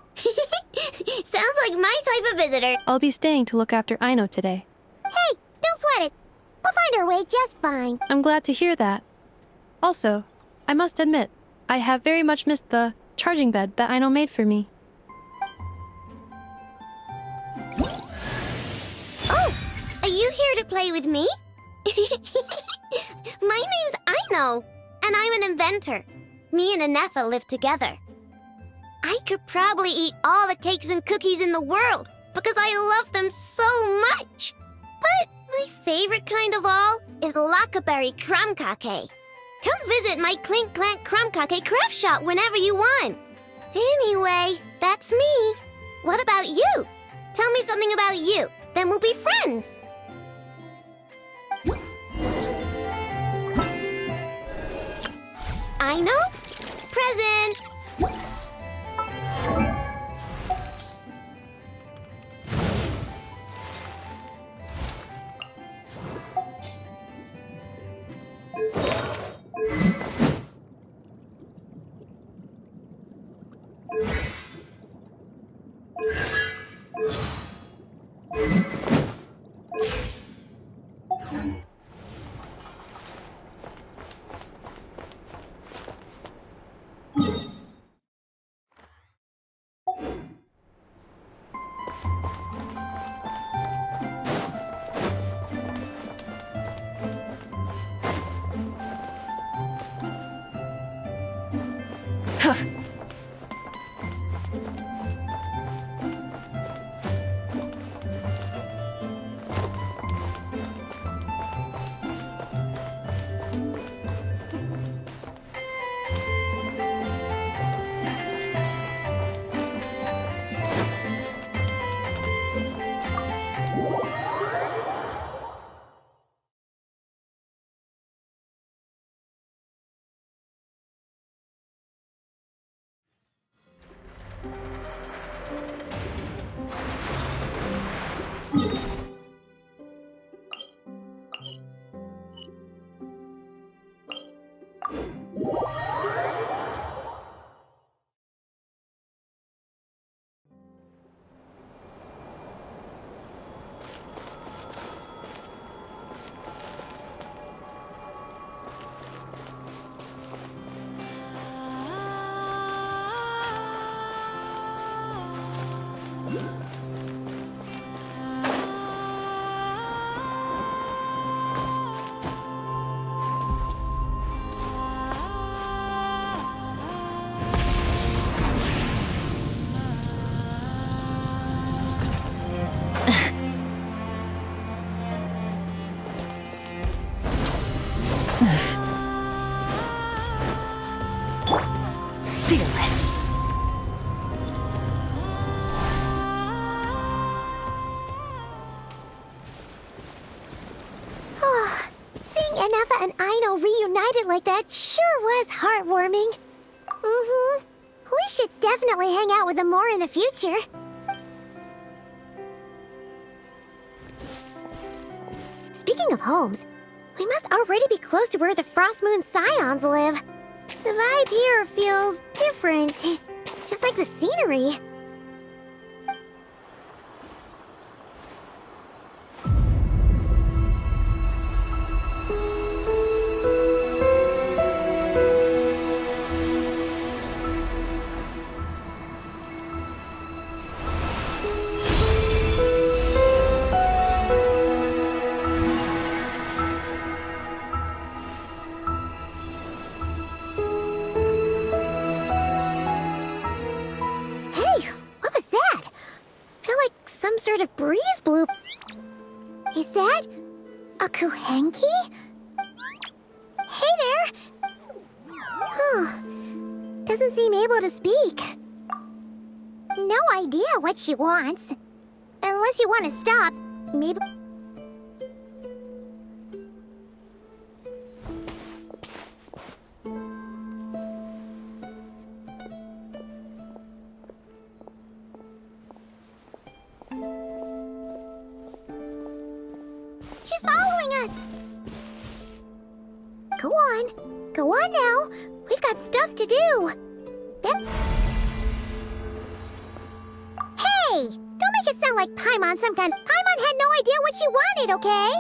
Sounds like my type of visitor. I'll be staying to look after Aino today. Hey, don't sweat it. We'll find our way just fine. I'm glad to hear that. Also, I must admit, I have very much missed the charging bed that Aino made for me. Oh, are you here to play with me? My name's Aino, and I'm an inventor. Me and Inefa live together. I could probably eat all the cakes and cookies in the world because I love them so much. But my favorite kind of all is lacquerberry crumb cake. Come visit my Clink Clank crumb cake craft shop whenever you want. Anyway, that's me. What about you? Tell me something about you, then we'll be friends. Aino? Present! Inefa and Aino reunited like that sure was heartwarming. We should definitely hang out with them more in the future. Speaking of homes, we must already be close to where the Frost Moon Scions live. The vibe here feels different, just like the scenery. sort of breeze blew. Is that a Kuuvahki? Hey there! Huh. Doesn't seem able to speak. No idea what she wants. Unless you want to stop, maybe... She's following us! Go on. Go on now. We've got stuff to do. Hey! Don't make it sound like Paimon some kind. Paimon had no idea what she wanted, okay?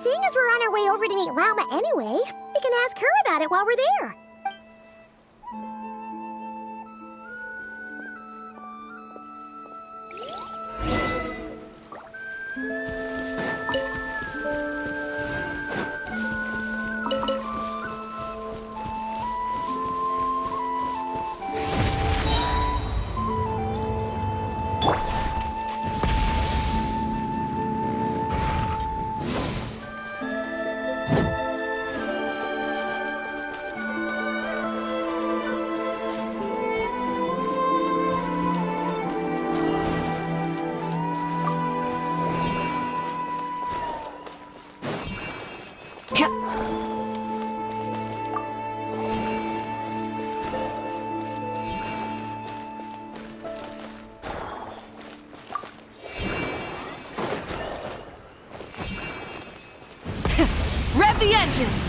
Seeing as we're on our way over to meet Lauma anyway, we can ask her about it while we're there. Rev the engines!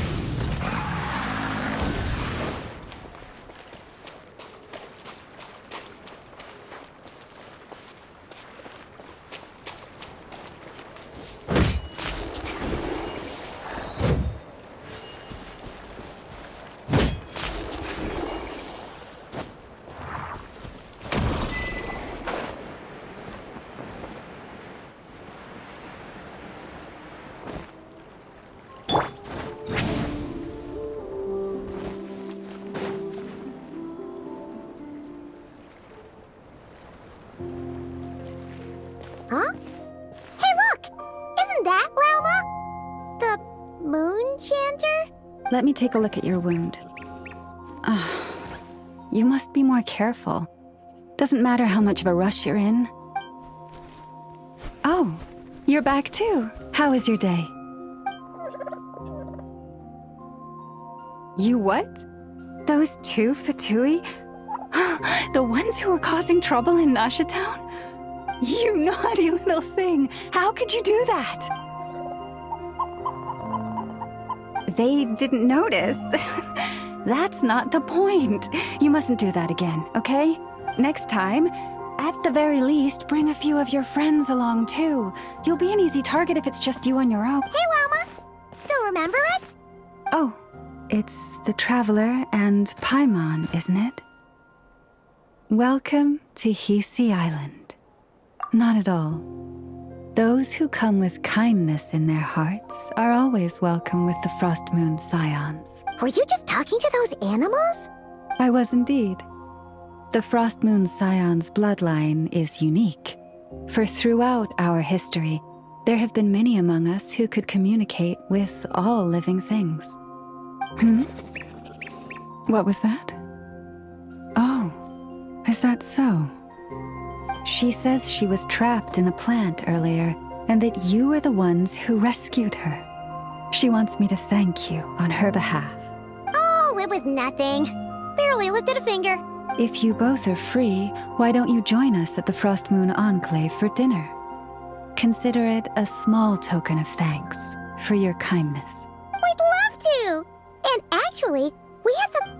Huh? Hey, look! Isn't that Lauma? The moon chanter? Let me take a look at your wound. You must be more careful. Doesn't matter how much of a rush you're in. Oh, you're back too. How was your day? You what? Those two Fatui? The ones who were causing trouble in Nasha Town? You naughty little thing! How could you do that? They didn't notice. That's not the point. You mustn't do that again, okay? Next time, at the very least, bring a few of your friends along too. You'll be an easy target if it's just you on your own. Hey, Lauma! Still remember us? Oh, it's the Traveler and Paimon, isn't it? Welcome to Hisi Island. Not at all. Those who come with kindness in their hearts are always welcome with the Frost Moon Scions. Were you just talking to those animals? I was indeed. The Frost Moon Scions bloodline is unique, for throughout our history, there have been many among us who could communicate with all living things. What was that? Oh, is that so? She says she was trapped in a plant earlier, and that you were the ones who rescued her. She wants me to thank you on her behalf. Oh, it was nothing. Barely lifted a finger. If you both are free, why don't you join us at the Frost Moon Enclave for dinner? Consider it a small token of thanks for your kindness. We'd love to! And actually, we had some...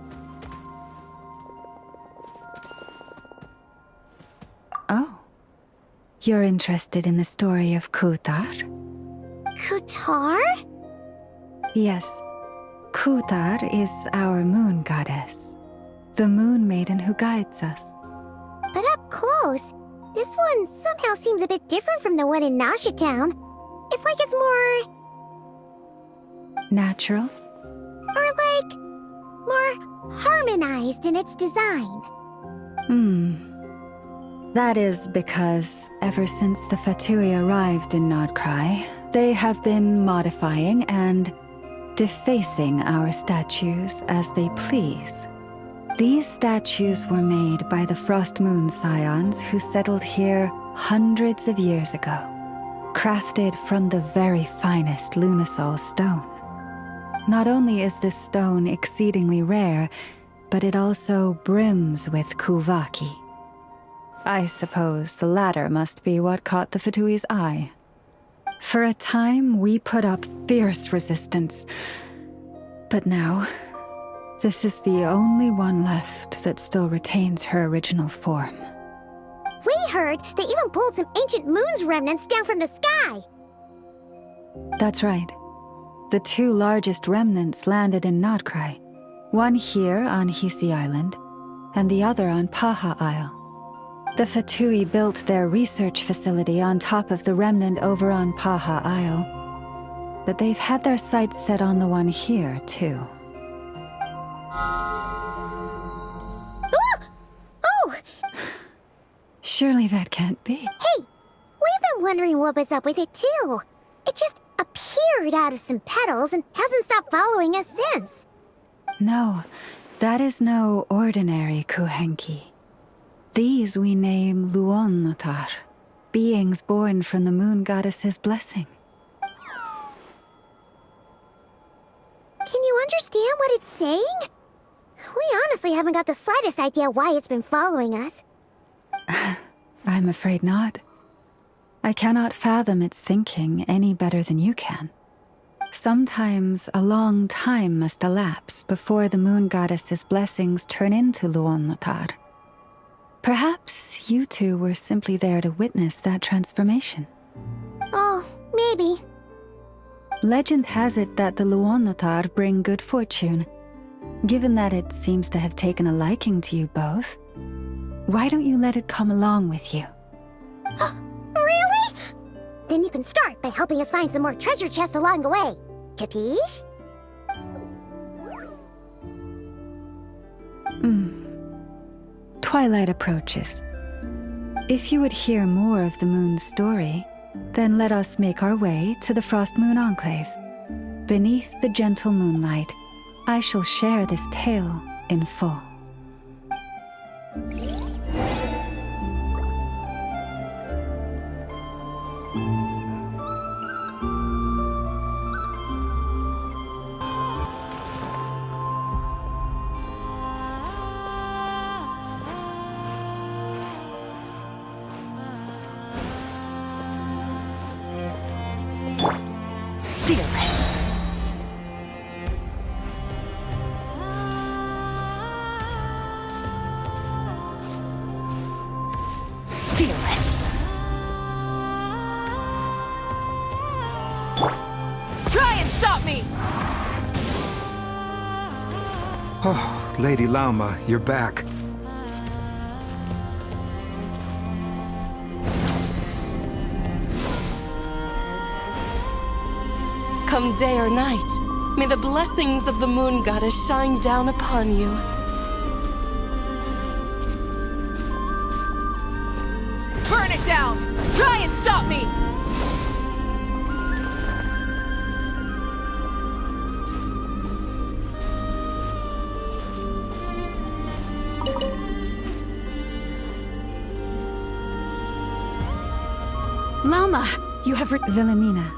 Oh. You're interested in the story of Kutar? Kutar? Yes. Kutar is our moon goddess. The moon maiden who guides us. But up close, this one somehow seems a bit different from the one in Nasha Town. It's like it's more... Natural? Or like... more harmonized in its design. That is because ever since the Fatui arrived in Nod-Krai, they have been modifying and defacing our statues as they please. These statues were made by the Frost Moon Scions who settled here hundreds of years ago, crafted from the very finest Lunasol stone. Not only is this stone exceedingly rare, but it also brims with Kuuvahki. I suppose the latter must be what caught the Fatui's eye. For a time, we put up fierce resistance, but now, this is the only one left that still retains her original form. We heard they even pulled some ancient moon's remnants down from the sky. That's right. The two largest remnants landed in Nod-Krai. One here on Hisi Island, and the other on Paha Isle. The Fatui built their research facility on top of the remnant over on Paha Isle, but they've had their sights set on the one here, too. Oh! Surely that can't be. Hey, we've been wondering what was up with it, too. It just appeared out of some petals and hasn't stopped following us since. No, that is no ordinary Kuuvahki. These we name Luon-Notar, beings born from the moon goddess's blessing. Can you understand what it's saying? We honestly haven't got the slightest idea why it's been following us. I'm afraid not. I cannot fathom its thinking any better than you can. Sometimes a long time must elapse before the moon goddess's blessings turn into Luon-Notar. Perhaps you two were simply there to witness that transformation. Oh, maybe. Legend has it that the Luon-Notar bring good fortune. Given that it seems to have taken a liking to you both, why don't you let it come along with you? Really? Then you can start by helping us find some more treasure chests along the way. Capiche? Twilight approaches. If you would hear more of the moon's story, then let us make our way to the Frost Moon Enclave. Beneath the gentle moonlight, I shall share this tale in full. Oh, Lady Lauma, you're back. Come day or night, may the blessings of the moon goddess shine down upon you. Burn it down! Try and stop me! Lauma, you have Wilhelmina,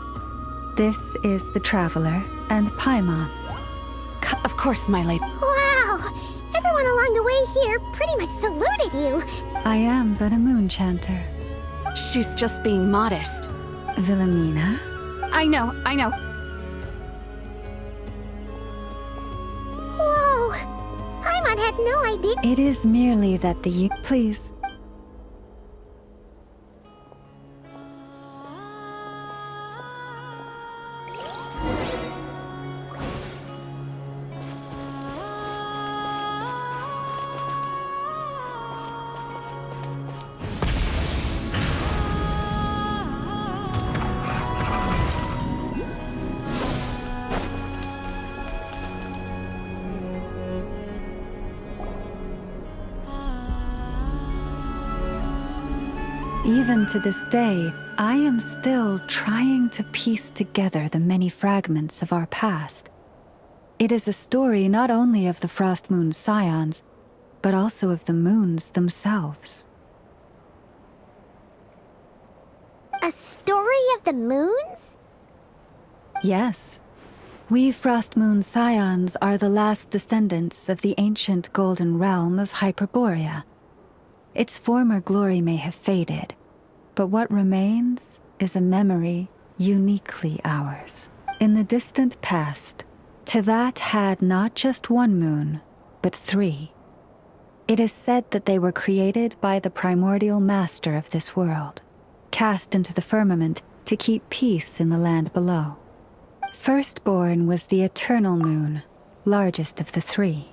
this is the Traveler and Paimon. Of course, my lady. Wow! Everyone along the way here pretty much saluted you. I am but a moon chanter. She's just being modest. Wilhelmina? I know. Whoa! Paimon had no idea. It is merely that Please. Even to this day, I am still trying to piece together the many fragments of our past. It is a story not only of the Frost Moon's scions, but also of the moons themselves. A story of the moons? Yes. We Frost Moon scions are the last descendants of the ancient golden realm of Hyperborea. Its former glory may have faded, but what remains is a memory uniquely ours. In the distant past, Teyvat had not just one moon, but 3. It is said that they were created by the primordial master of this world, cast into the firmament to keep peace in the land below. Firstborn was the eternal moon, largest of the 3.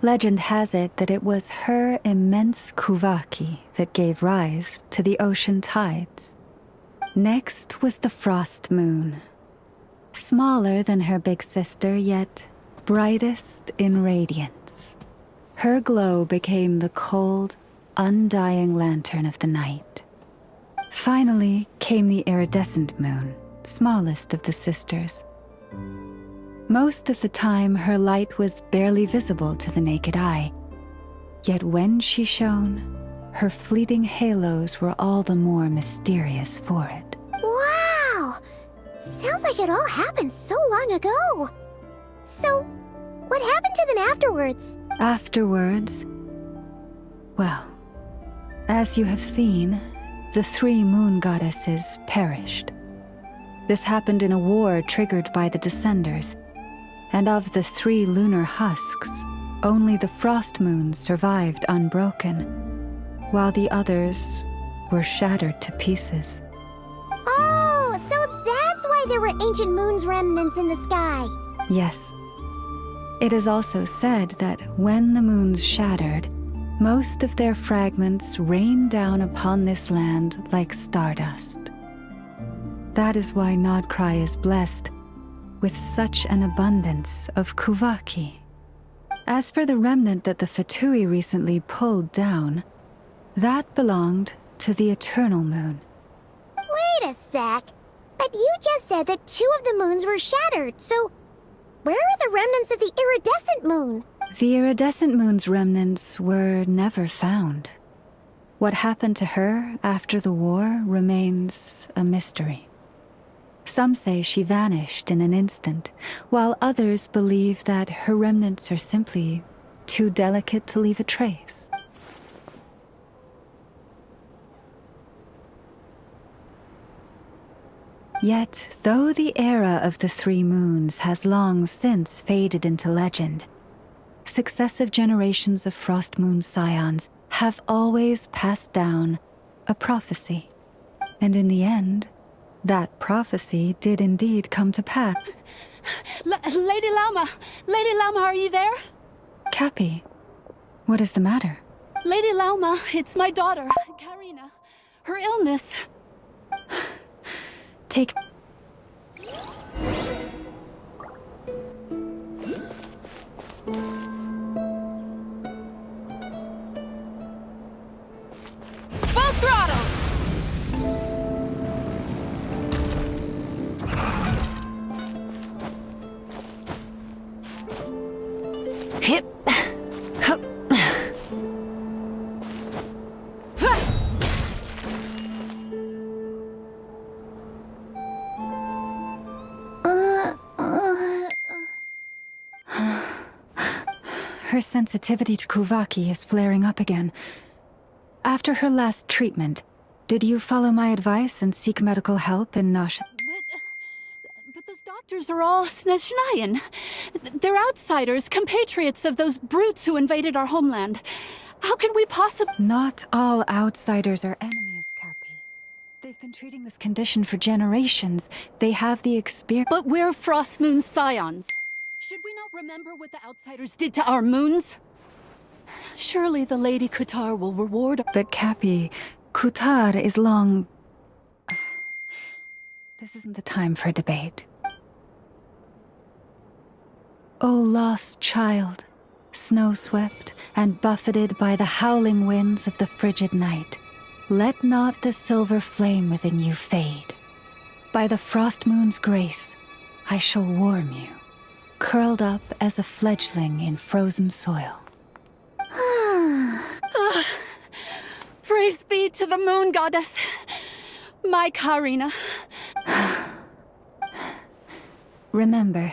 Legend has it that it was her immense Kuuvahki that gave rise to the ocean tides. Next was the frost moon. Smaller than her big sister, yet brightest in radiance. Her glow became the cold, undying lantern of the night. Finally came the iridescent moon, smallest of the sisters. Most of the time, her light was barely visible to the naked eye. Yet when she shone, her fleeting halos were all the more mysterious for it. Wow! Sounds like it all happened so long ago. So, what happened to them afterwards? Afterwards, well, as you have seen, the 3 moon goddesses perished. This happened in a war triggered by the Descenders, and of the 3 lunar husks, only the frost moons survived unbroken, while the others were shattered to pieces. Oh, so that's why there were ancient moon's remnants in the sky. Yes. It is also said that when the moons shattered, most of their fragments rained down upon this land like stardust. That is why Nod-Krai is blessed with such an abundance of Kuuvahki. As for the remnant that the Fatui recently pulled down, that belonged to the Eternal Moon. Wait a sec. But you just said that 2 of the moons were shattered, so where are the remnants of the iridescent moon? The iridescent moon's remnants were never found. What happened to her after the war remains a mystery. Some say she vanished in an instant, while others believe that her remnants are simply too delicate to leave a trace. Yet, though the era of the 3 moons has long since faded into legend, successive generations of Frost Moon scions have always passed down a prophecy. And in the end, that prophecy did indeed come to pass. Lady Lauma! Lady Lauma, are you there? Cappy, what is the matter? Lady Lauma, it's my daughter, Karina. Her illness. Take... Full throttle! Hip. Hup. Her sensitivity to Kuuvahki is flaring up again. After her last treatment, did you follow my advice and seek medical help in Nash? But those doctors are all Snezhnayan. They're outsiders, compatriots of those brutes who invaded our homeland. How can we possibly— Not all outsiders are enemies, Cappy. They've been treating this condition for generations. They have the experience— But we're Frost Moon scions. Should we not remember what the outsiders did to our moons? Surely the Lady Kutar will reward— But Cappy, Kutar is long— This isn't the time for debate. O lost child, snow-swept and buffeted by the howling winds of the frigid night, Let not the silver flame within you fade. By the frost moon's grace, I shall warm you, curled up as a fledgling in frozen soil. Praise be to the moon goddess, my Karina. Remember,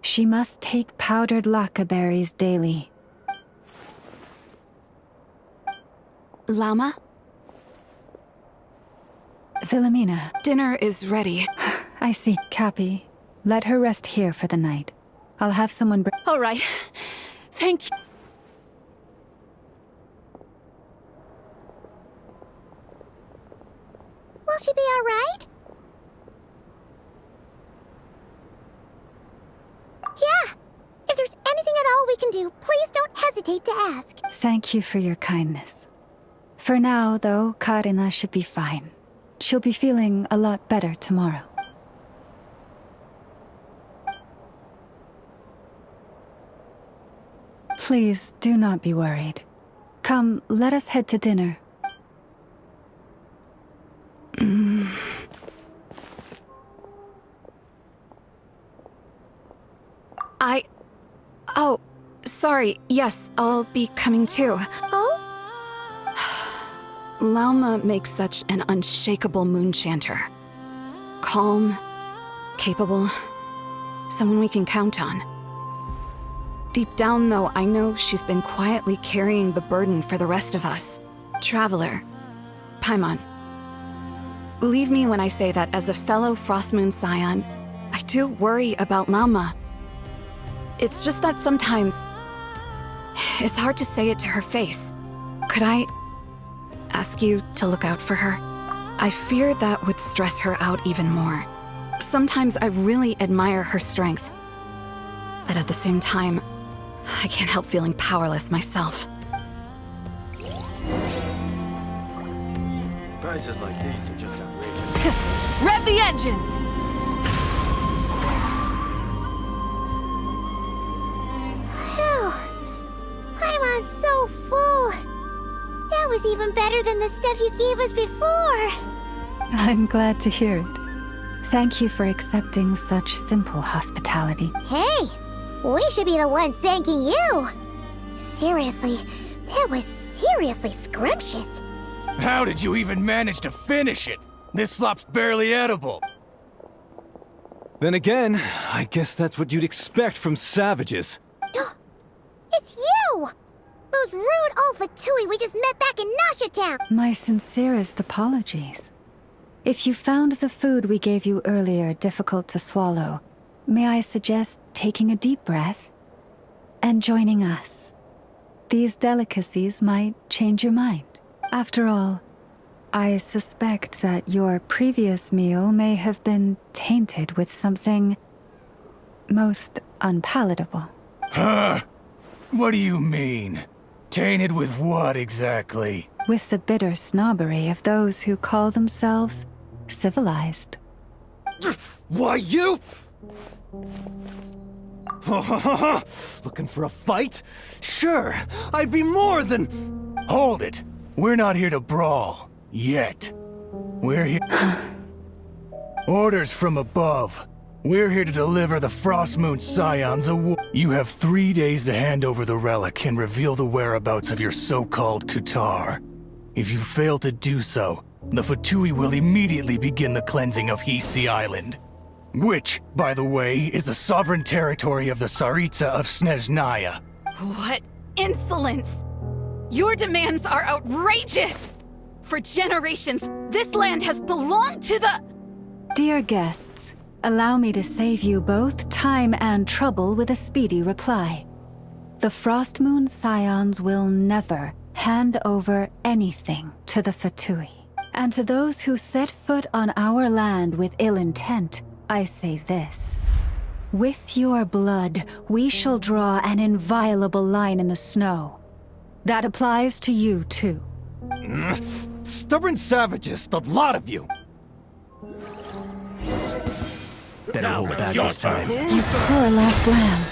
she must take powdered laka berries daily. Llama? Philomena. Dinner is ready. I see. Cappy, let her rest here for the night. I'll have someone bring... All right. Thank you. Will she be all right? Yeah. If there's anything at all we can do, please don't hesitate to ask. Thank you for your kindness. For now, though, Karina should be fine. She'll be feeling a lot better tomorrow. Please, do not be worried. Come, let us head to dinner. Oh, sorry. Yes, I'll be coming too. Oh? Lauma makes such an unshakable moon chanter. Calm, capable, someone we can count on. Deep down, though, I know she's been quietly carrying the burden for the rest of us. Traveler, Paimon. Believe me when I say that as a fellow Frostmoon Scion, I do worry about Lauma. It's just that sometimes it's hard to say it to her face. Could I ask you to look out for her? I fear that would stress her out even more. Sometimes I really admire her strength, but at the same time, I can't help feeling powerless myself. Prices like these are just outrageous. Rev the engines! Phew. Paimon's so full. That was even better than the stuff you gave us before. I'm glad to hear it. Thank you for accepting such simple hospitality. Hey, we should be the ones thanking you. Seriously, that was seriously scrumptious. How did you even manage to finish it? This slop's barely edible. Then again, I guess that's what you'd expect from savages. It's you! Those rude old Fatui we just met back in Nasha Town! My sincerest apologies. If you found the food we gave you earlier difficult to swallow, may I suggest taking a deep breath and joining us? These delicacies might change your mind. After all, I suspect that your previous meal may have been tainted with something most unpalatable. Huh? What do you mean? Tainted with what exactly? With the bitter snobbery of those who call themselves civilized. Why, you? Looking for a fight? Sure, I'd be more than... Hold it. We're not here to brawl. Yet. We're here... Orders from above. We're here to deliver the Frostmoon Scions a You have 3 days to hand over the relic and reveal the whereabouts of your so-called Kutar. If you fail to do so, the Fatui will immediately begin the cleansing of Hisi Island. Which, by the way, is the sovereign territory of the Tsaritsa of Snezhnaya. What insolence! Your demands are outrageous! For generations, this land has belonged to the... Dear guests, allow me to save you both time and trouble with a speedy reply. The Frostmoon Scions will never hand over anything to the Fatui. And to those who set foot on our land with ill intent, I say this. With your blood, we shall draw an inviolable line in the snow. That applies to you, too. Stubborn savages, the lot of you! Better hold back this time. You poor lost lamb.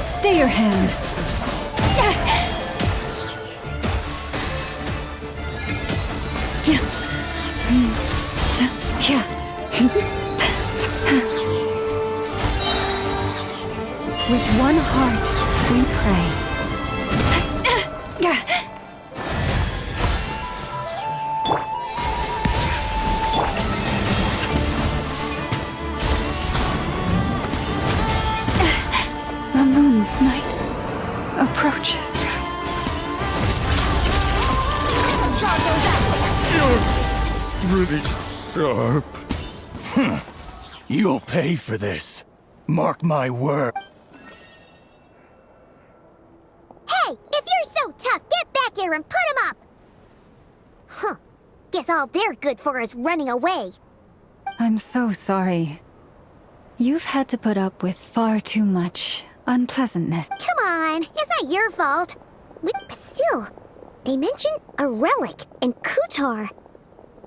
Stay your hand. With one heart, we pray. The moon's night approaches. Pretty sharp. You'll pay for this. Mark my word. Hey, if you're so tough, get back here and put him up! Huh. Guess all they're good for is running away. I'm so sorry. You've had to put up with far too much unpleasantness. Come on, it's not your fault. But still, they mentioned a relic and Kutar.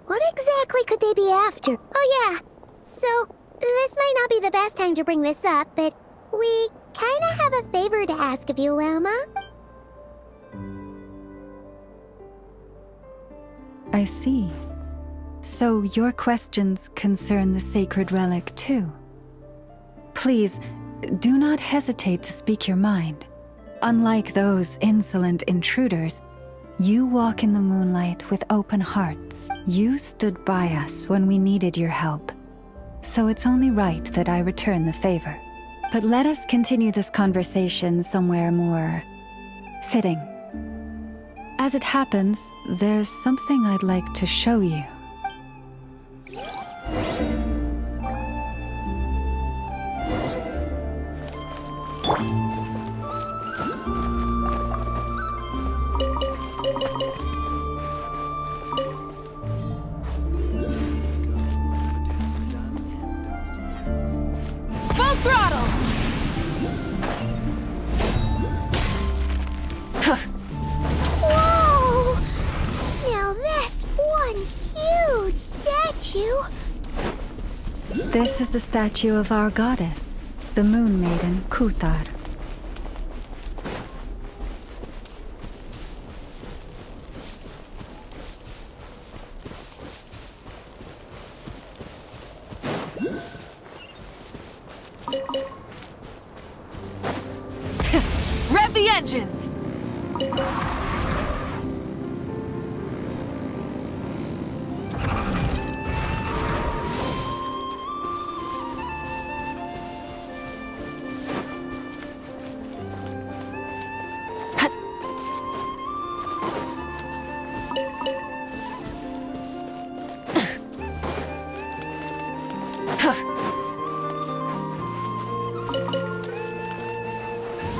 What exactly could they be after? Oh yeah, so this might not be the best time to bring this up, but we kinda have a favor to ask of you, Lama. I see. So your questions concern the sacred relic too. Please, do not hesitate to speak your mind. Unlike those insolent intruders, you walk in the moonlight with open hearts. You stood by us when we needed your help. So it's only right that I return the favor. But let us continue this conversation somewhere more fitting. As it happens, there's something I'd like to show you. Full throttle! Whoa! Now that's one huge statue. This is the statue of our goddess, the Moon Maiden Kutar. Rev the engines!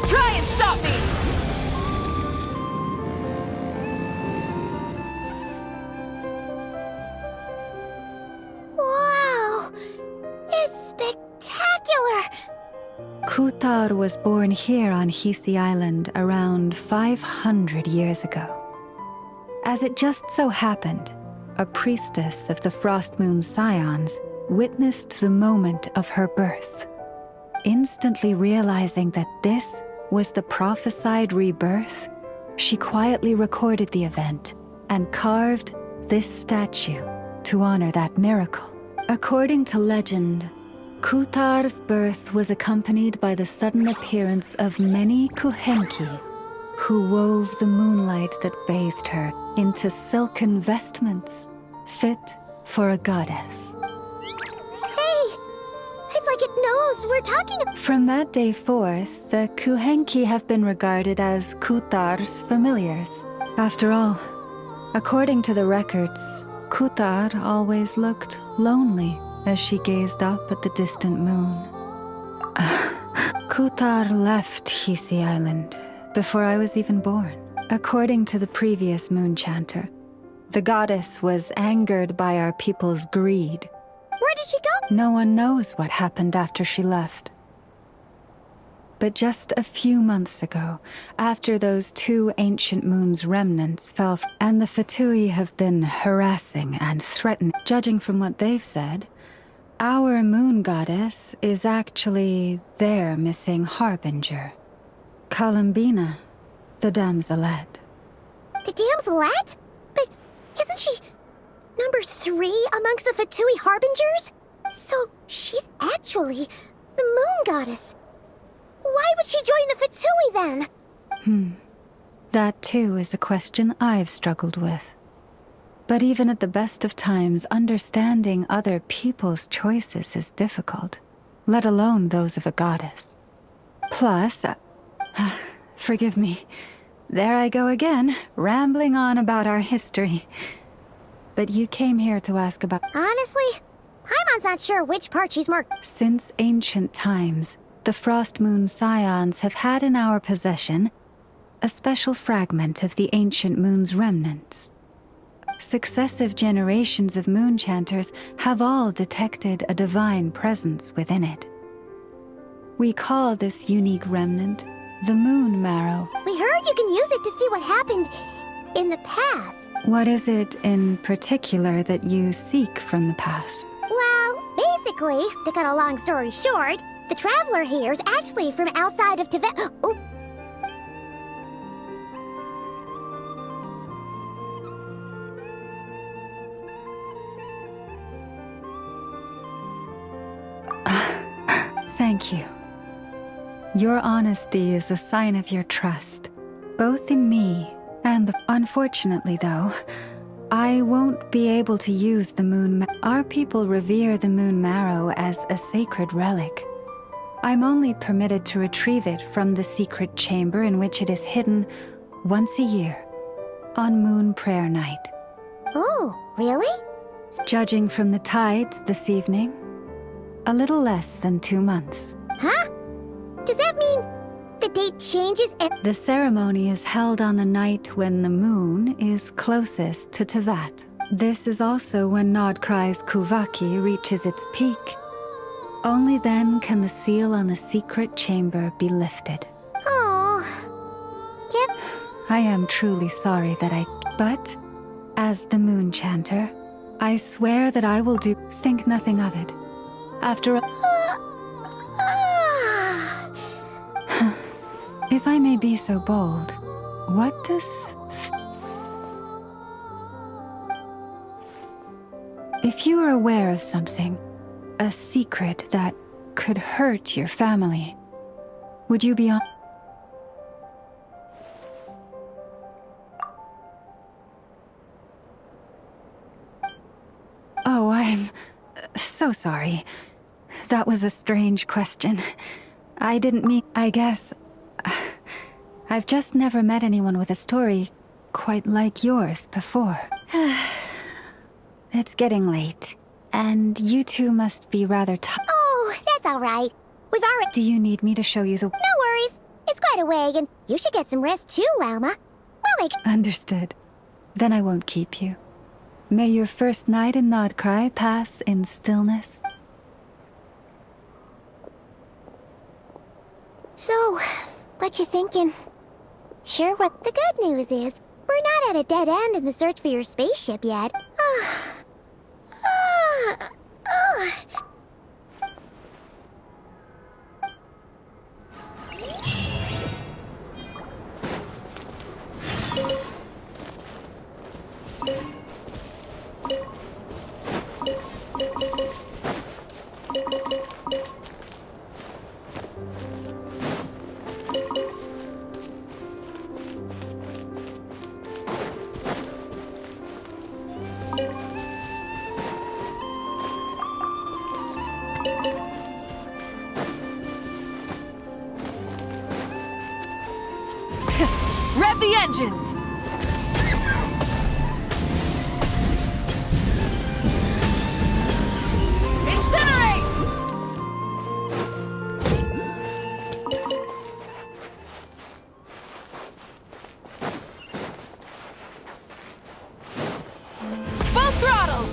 Try and stop me! Wow! It's spectacular! Kutar was born here on Hisi Island around 500 years ago. As it just so happened, a priestess of the Frost Moon Scions witnessed the moment of her birth. Instantly realizing that this was the prophesied rebirth, she quietly recorded the event and carved this statue to honor that miracle. According to legend, Kutar's birth was accompanied by the sudden appearance of many Kuuvahki, who wove the moonlight that bathed her into silken vestments fit for a goddess. Hey! It's like it knows we're talking about. From that day forth, the Kuuvahki have been regarded as Kutar's familiars. After all, according to the records, Kutar always looked lonely as she gazed up at the distant moon. Kutar left Hisi Island before I was even born. According to the previous moon chanter, the goddess was angered by our people's greed. Where did she go? No one knows what happened after she left. But just a few months ago, after those two ancient moon's remnants fell, and the Fatui have been harassing and threatening, judging from what they've said, Our moon goddess is actually their missing harbinger. Columbina, the damselette. The damselette? But isn't she number 3 amongst the Fatui harbingers? So she's actually the moon goddess. Why would she join the Fatui then? That too is a question I've struggled with. But even at the best of times, understanding other people's choices is difficult, let alone those of a goddess. Plus, forgive me, there I go again, rambling on about our history. But you came here to ask about... Honestly, Paimon's not sure which part she's more... Since ancient times, the Frost Moon Scions have had in our possession a special fragment of the ancient moon's remnants. Successive generations of moon chanters have all detected a divine presence within it. We call this unique remnant the Moon Marrow. We heard you can use it to see what happened in the past. What is it in particular that you seek from the past? Well, basically, to cut a long story short, the Traveler here is actually from outside of Tibet. Oh. Thank you. Your honesty is a sign of your trust, both in me and the... Unfortunately, though, I won't be able to use the moon... Our people revere the moon marrow as a sacred relic. I'm only permitted to retrieve it from the secret chamber in which it is hidden once a year, on Moon Prayer Night. Oh, really? Judging from the tides this evening, a little less than 2 months. Huh? Does that mean the date changes The ceremony is held on the night when the moon is closest to Tevat. This is also when Nod-Krai's Kuuvahki reaches its peak. Only then can the seal on the secret chamber be lifted. Oh. Yep. I am truly sorry that But, as the moon chanter, I swear that I will think nothing of it. After all... If I may be so bold, what does... If you are aware of something, a secret that could hurt your family, would you be on... Oh, I'm so sorry. That was a strange question. I didn't mean... I guess... I've just never met anyone with a story quite like yours before. It's getting late, and you two must be rather tired. Oh, that's all right. We've already... Do you need me to show you the... No worries. It's quite a way, and you should get some rest too, Lauma. We'll make... Understood. Then I won't keep you. May your first night in Nod-Krai pass in stillness. So, what you thinking? Sure, what the good news is, we're not at a dead end in the search for your spaceship yet. Rev the engines! Incinerate! Full throttle!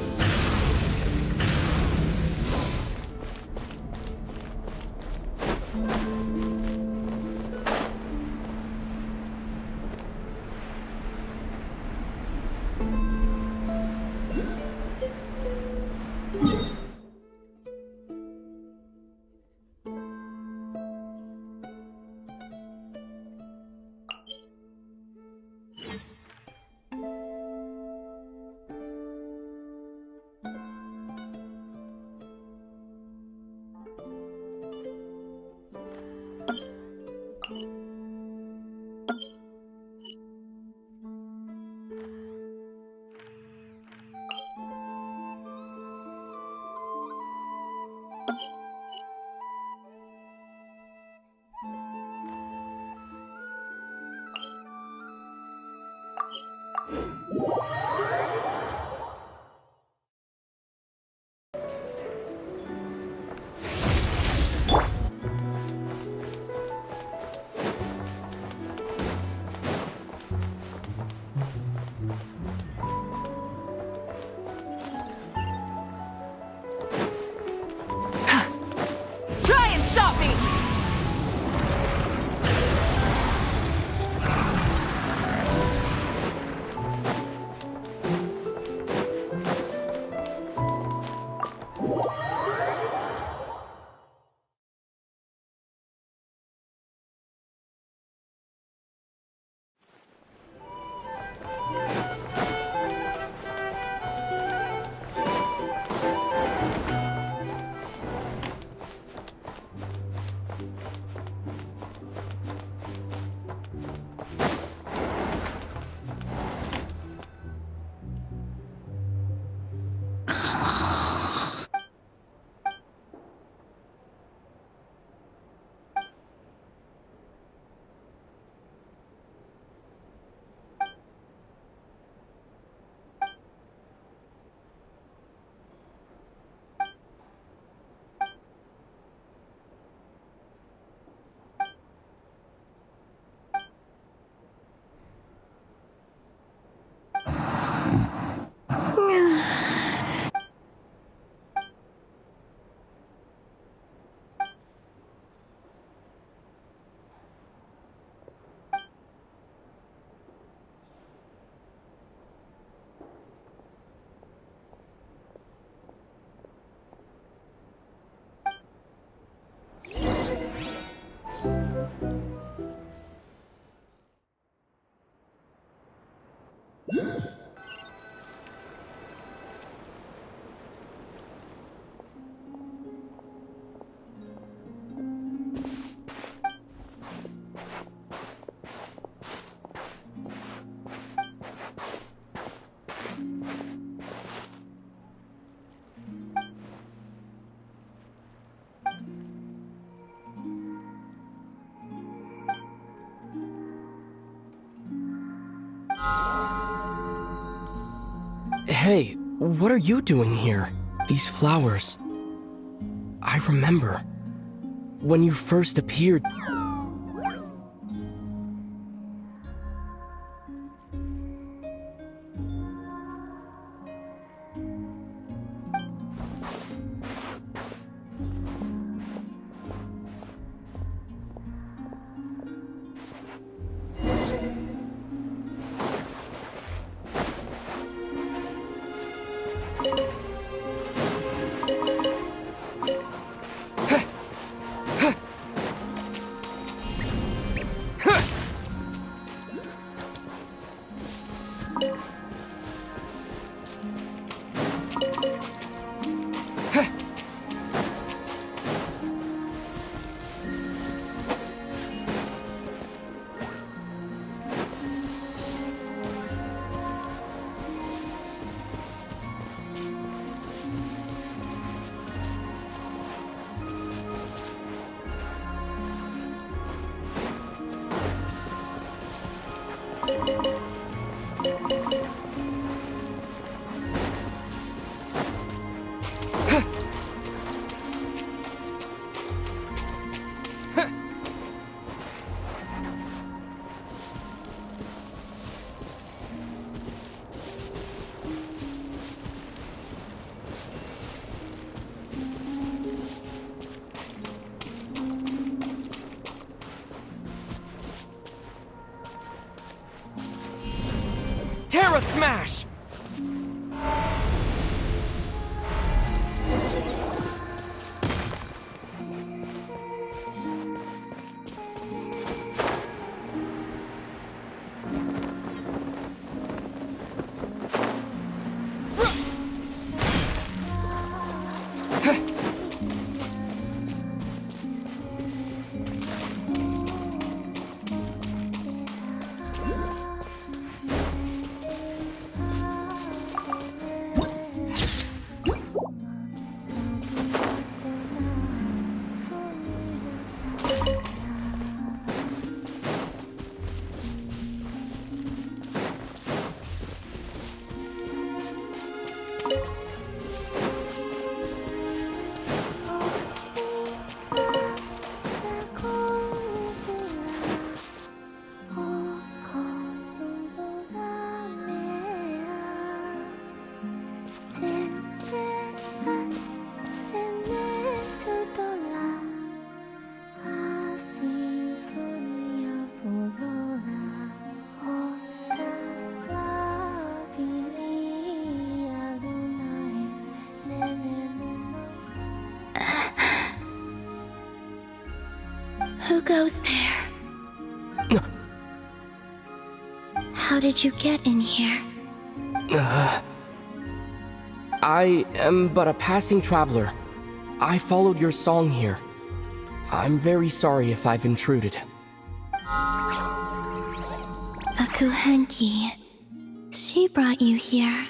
Hey, what are you doing here? These flowers. I remember. When you first appeared... Terra Smash! Who goes there? How did you get in here? I am but a passing traveler. I followed your song here. I'm very sorry if I've intruded. The Kuuvahki. She brought you here.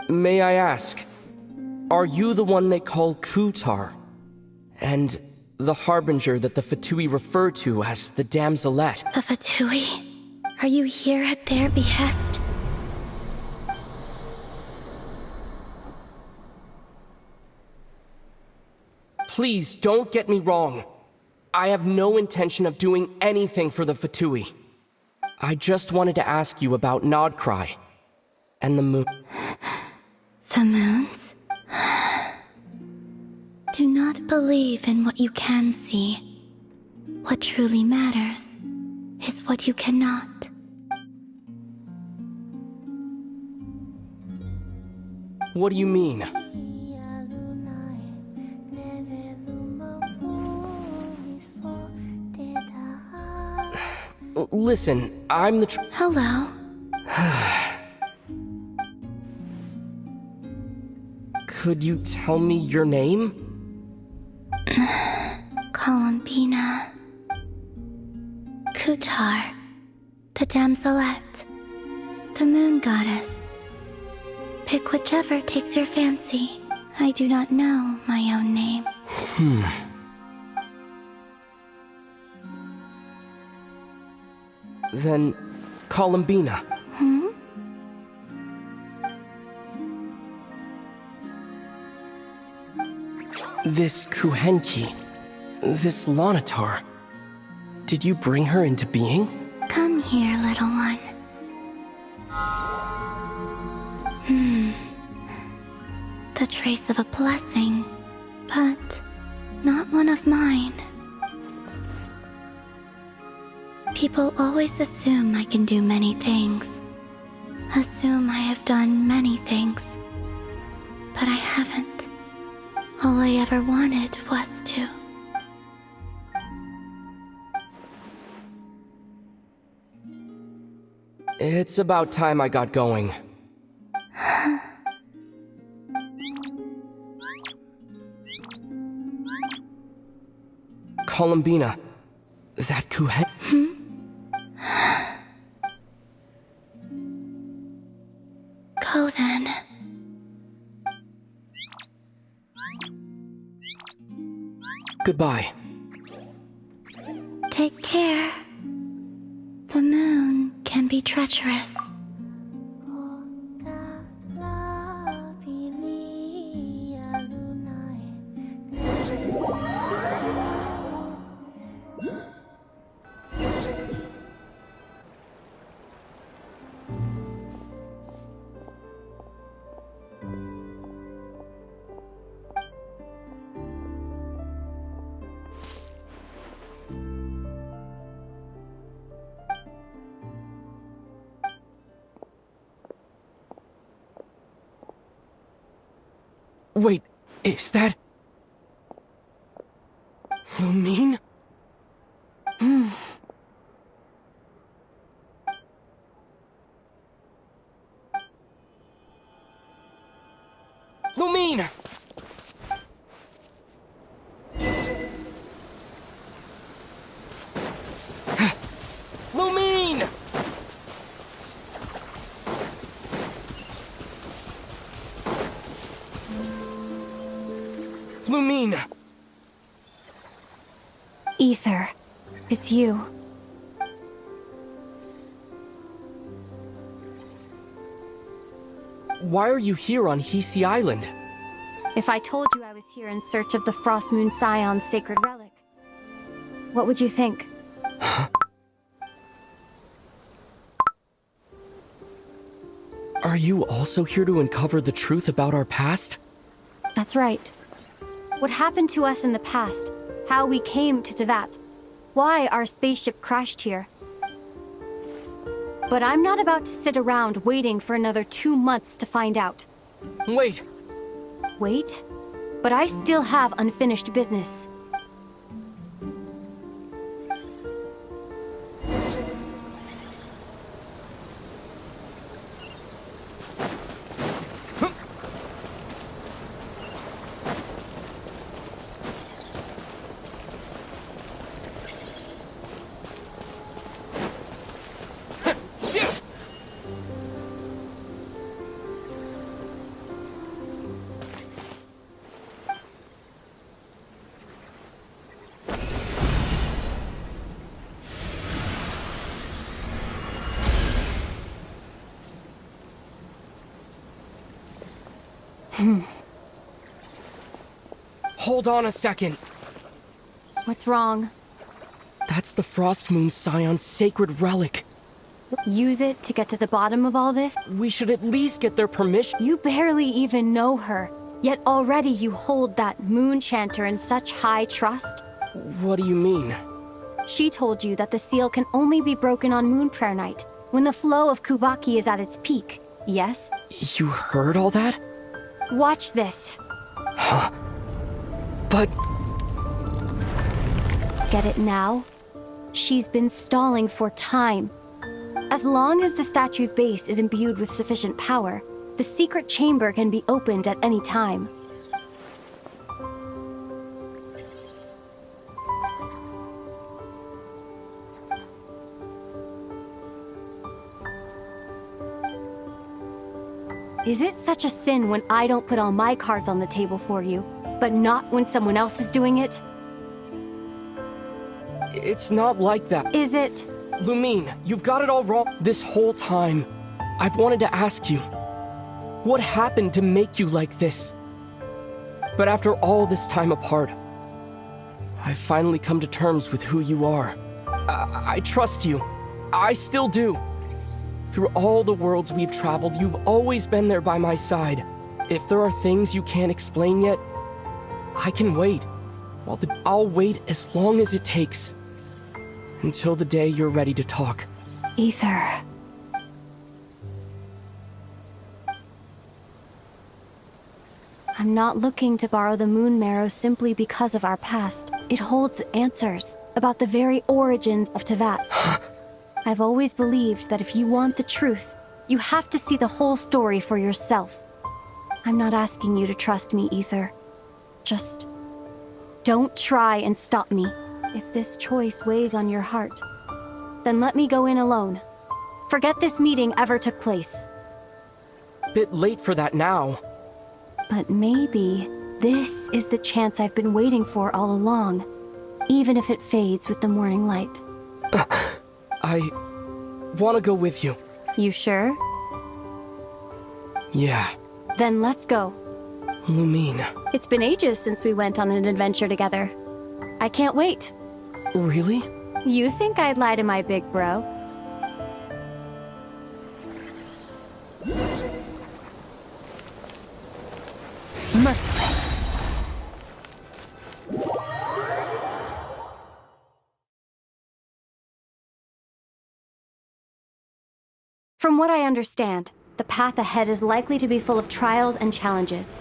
May I ask, are you the one they call Kutar? And the harbinger that the Fatui refer to as the Damselette? The Fatui? Are you here at their behest? Please, don't get me wrong. I have no intention of doing anything for the Fatui. I just wanted to ask you about Nod-Krai and the moon. The moons? Do not believe in what you can see. What truly matters is what you cannot. What do you mean? Listen, I'm the Hello. Could you tell me your name? Columbina. Kutar. The Damselette. The moon goddess. Pick whichever takes your fancy. I do not know my own name. Then, Columbina. Hmm? This Kuuvahki, this Lanatar. Did you bring her into being? Come here, little one. The trace of a blessing, but not one of mine. People always assume I can do many things. Assume I have done many things. But I haven't. All I ever wanted was to. It's about time I got going. Columbina, that Kuuvahki. Go then. Goodbye. Take care. The moon can be treacherous. Wait, is that... Lumine? Lumine! Lumine! Lumine! Ether, it's you. Why are you here on Hisi Island? If I told you I was here in search of the Frost Moon Scion's sacred relic, what would you think? Are you also here to uncover the truth about our past? That's right. What happened to us in the past, how we came to Teyvat, why our spaceship crashed here. But I'm not about to sit around waiting for another 2 months to find out. Wait! Wait? But I still have unfinished business. Hold on a second. What's wrong? That's the Frost Moon Scion's sacred relic. Use it to get to the bottom of all this? We should at least get their permission. You barely even know her, yet already you hold that moon chanter in such high trust? What do you mean? She told you that the seal can only be broken on Moon Prayer Night, when the flow of Kuuvahki is at its peak, yes? You heard all that? Watch this. Huh? But... Get it now? She's been stalling for time. As long as the statue's base is imbued with sufficient power, the secret chamber can be opened at any time. Is it such a sin when I don't put all my cards on the table for you, but not when someone else is doing it? It's not like that. Is it? Lumine, you've got it all wrong. This whole time, I've wanted to ask you, what happened to make you like this? But after all this time apart, I've finally come to terms with who you are. I trust you. I still do. Through all the worlds we've traveled, you've always been there by my side. If there are things you can't explain yet, I can wait. I'll wait as long as it takes. Until the day you're ready to talk. Ether. I'm not looking to borrow the moon marrow simply because of our past. It holds answers about the very origins of Teyvat. I've always believed that if you want the truth, you have to see the whole story for yourself. I'm not asking you to trust me, Ether. Just don't try and stop me. If this choice weighs on your heart, then let me go in alone. Forget this meeting ever took place. Bit late for that now. But maybe this is the chance I've been waiting for all along, even if it fades with the morning light. I want to go with you. You sure? Yeah. Then let's go. Lumine. It's been ages since we went on an adventure together. I can't wait. Really? You think I'd lie to my big bro? Merciless. From what I understand, the path ahead is likely to be full of trials and challenges.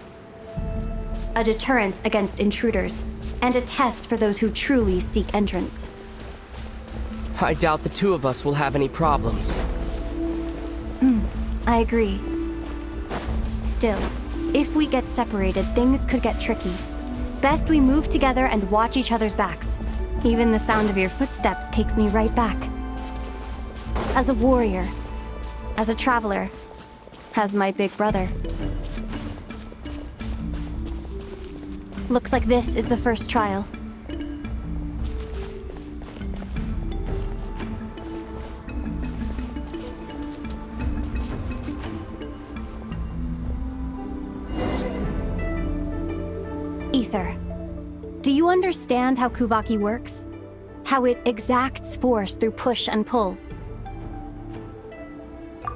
A deterrence against intruders, and a test for those who truly seek entrance. I doubt the two of us will have any problems. I agree. Still, if we get separated, things could get tricky. Best we move together and watch each other's backs. Even the sound of your footsteps takes me right back. As a warrior, as a traveler, as my big brother. Looks like this is the first trial. Ether, do you understand how Kuuvahki works? How it exacts force through push and pull?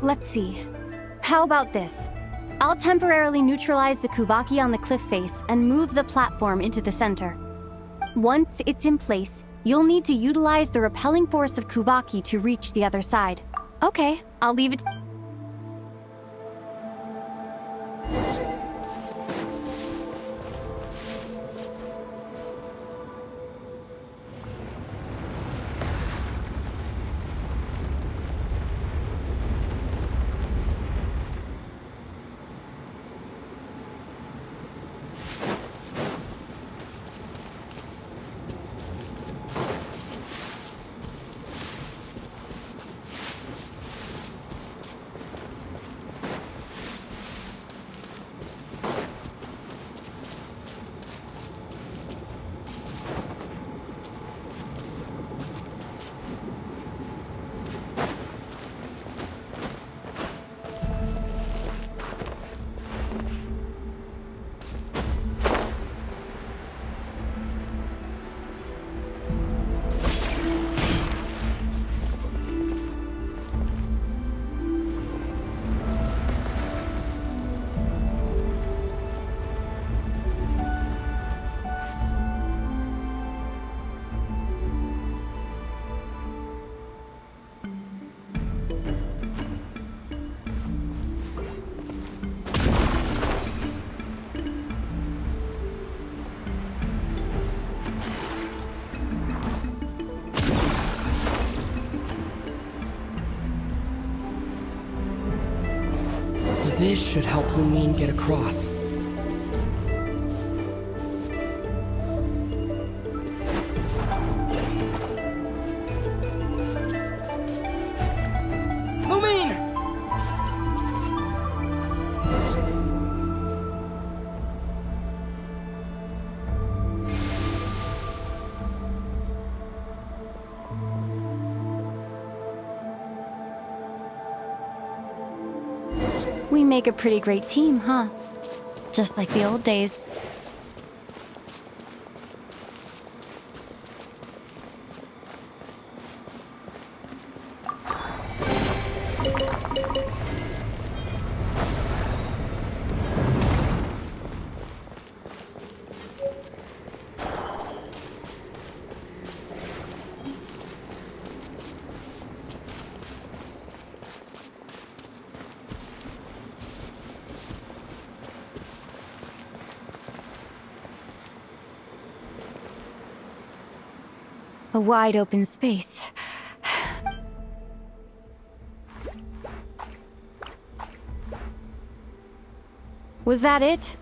Let's see. How about this? I'll temporarily neutralize the Kuuvahki on the cliff face and move the platform into the center. Once it's in place, you'll need to utilize the repelling force of Kuuvahki to reach the other side. Okay, I'll leave it. This should help Lumine get across. Lumine! We make a pretty great team, huh? Just like the old days. A wide open space. Was that it?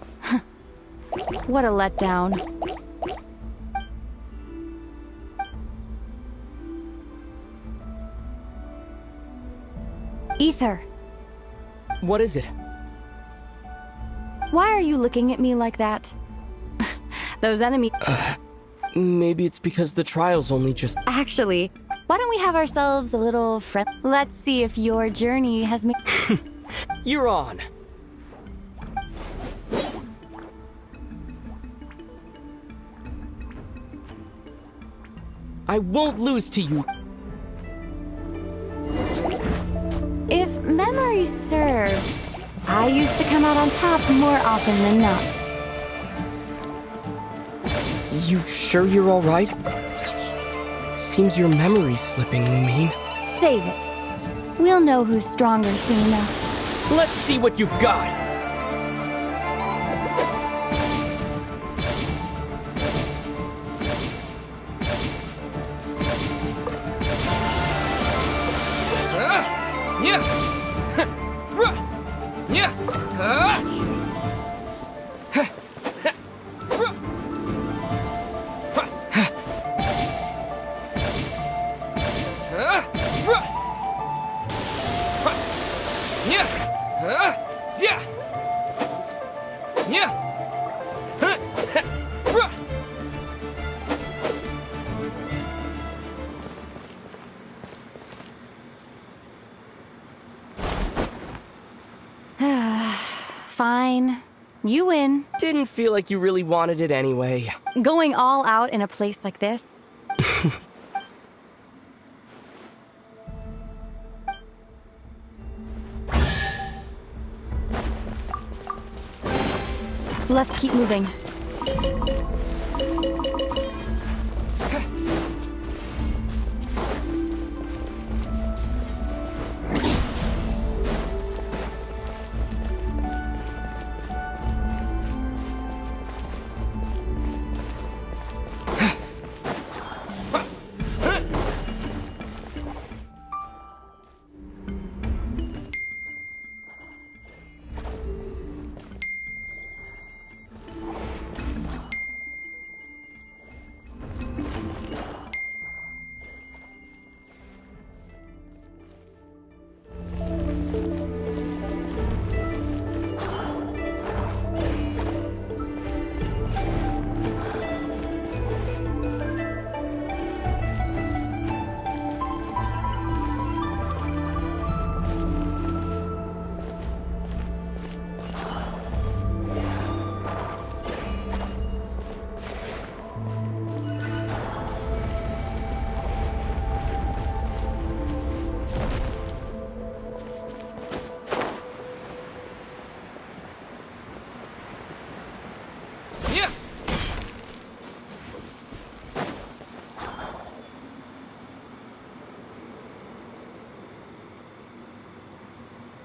What a letdown. Ether, What is it? why are you looking at me like that? Those enemies. Maybe it's because the trial's only just... Actually, why don't we have ourselves a little friend? Let's see if your journey has made. You're on. I won't lose to you. If memory serves, I used to come out on top more often than not. You sure you're alright? Seems your memory's slipping, Lumine. Save it. We'll know who's stronger soon enough. Let's see what you've got! Fine. You win. Didn't feel like you really wanted it anyway. Going all out in a place like this? Let's keep moving.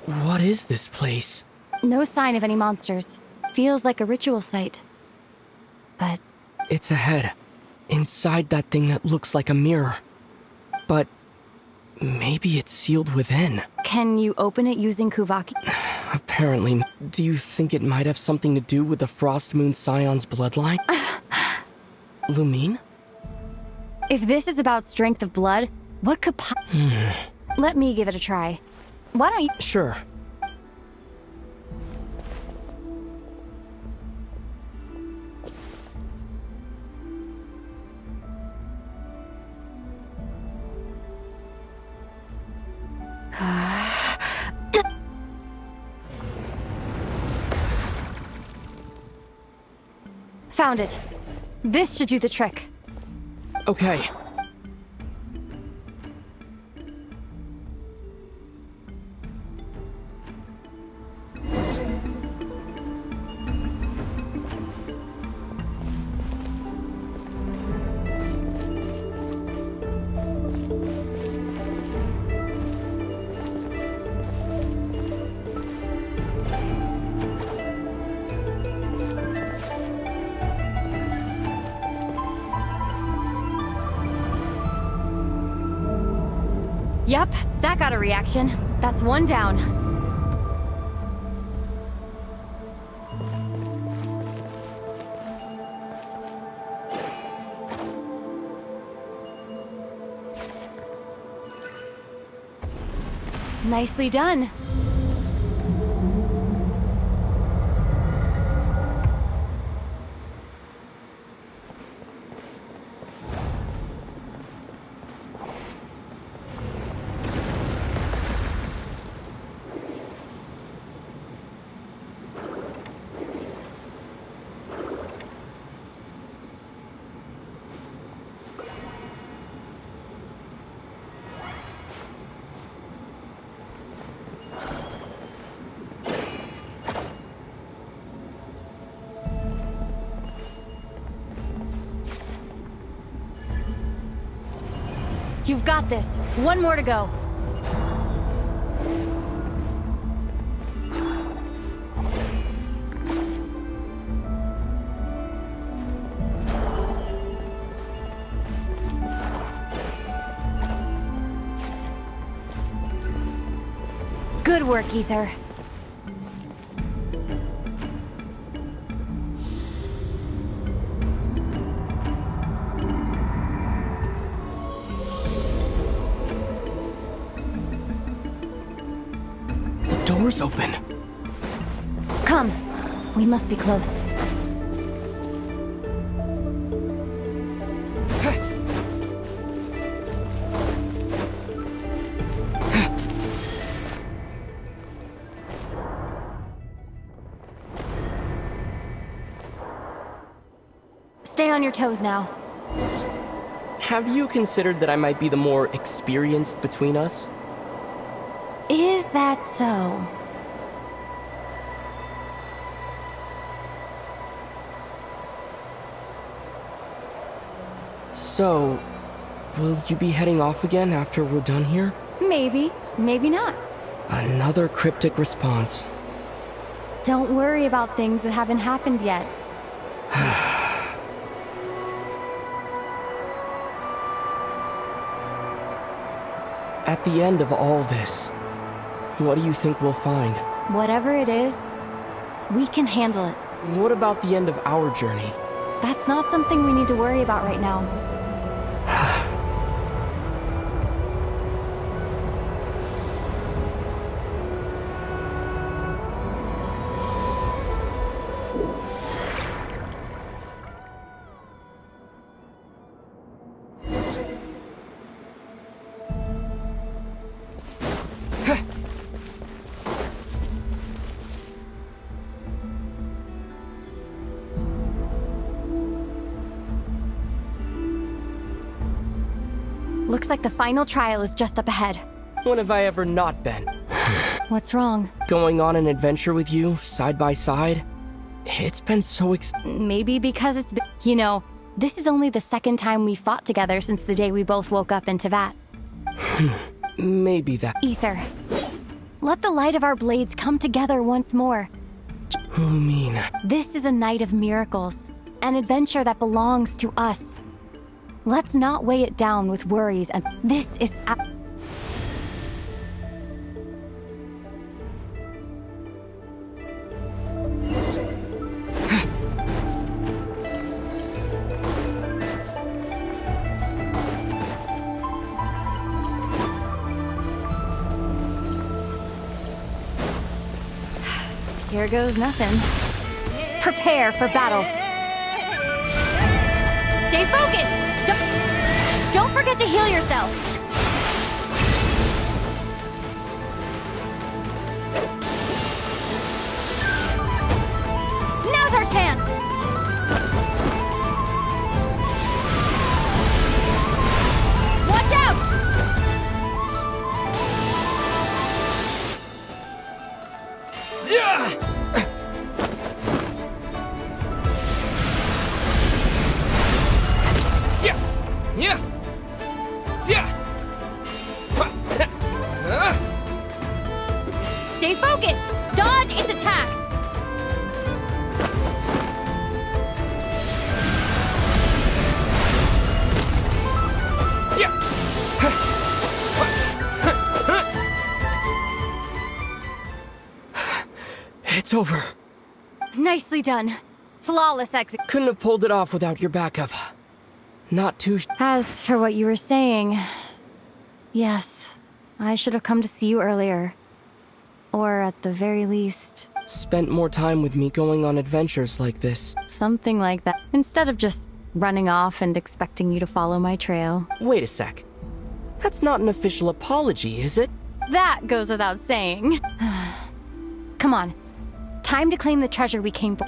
What is this place? No sign of any monsters. Feels like a ritual site. But It's ahead. Inside that thing that looks like a mirror. But maybe it's sealed within. can you open it using Kuuvahki? Apparently. Do you think it might have something to do with the Frost Moon Scion's bloodline? Lumine? If this is about strength of blood, what could Let me give it a try. Why don't you- Sure. Found it. This should do the trick. Okay. Yep, that got a reaction. That's one down. Nicely done. You've got this. One more to go. Good work, Ether. Door's open. Come. We must be close. Stay on your toes now. Have you considered that I might be the more experienced between us? Is that so? So, will you be heading off again after we're done here? Maybe, maybe not. Another cryptic response. Don't worry about things that haven't happened yet. At the end of all this, what do you think we'll find? Whatever it is, we can handle it. What about the end of our journey? That's not something we need to worry about right now. Looks like the final trial is just up ahead. When have I ever not been? What's wrong? Going on an adventure with you, side by side? It's been so Maybe because it's been... You know, this is only the second time we fought together since the day we both woke up in Teyvat. Maybe that... Ether, let the light of our blades come together once more. Lumine. This is a night of miracles, an adventure that belongs to us. Let's not weigh it down with worries, and this is... Here goes nothing. Prepare for battle. Stay focused! Don't forget to heal yourself! Now's our chance! Stay focused! Dodge its attacks! It's over. Nicely done. Flawless exit. Couldn't have pulled it off without your backup. Not too. As for what you were saying, yes, I should have come to see you earlier. Or at the very least... Spent more time with me going on adventures like this. Something like that. Instead of just running off and expecting you to follow my trail. Wait a sec. That's not an official apology, is it? That goes without saying. Come on. Time to claim the treasure we came for.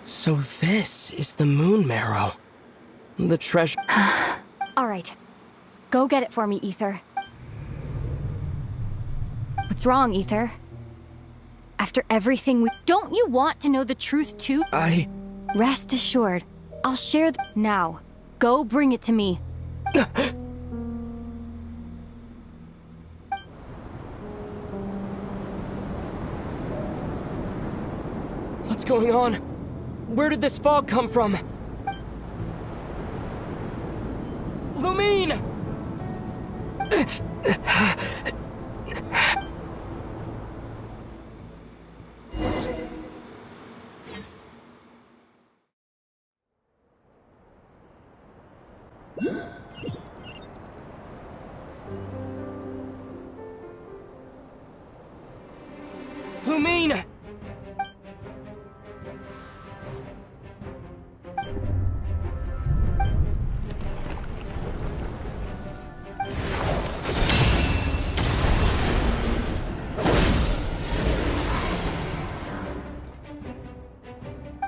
So this is the moon marrow. The treasure... Alright. Go get it for me, Ether. What's wrong, Ether? After everything we... Don't you want to know the truth, too? Rest assured. I'll share now. Go bring it to me. What's going on? Where did this fog come from? Lumine! Lumine!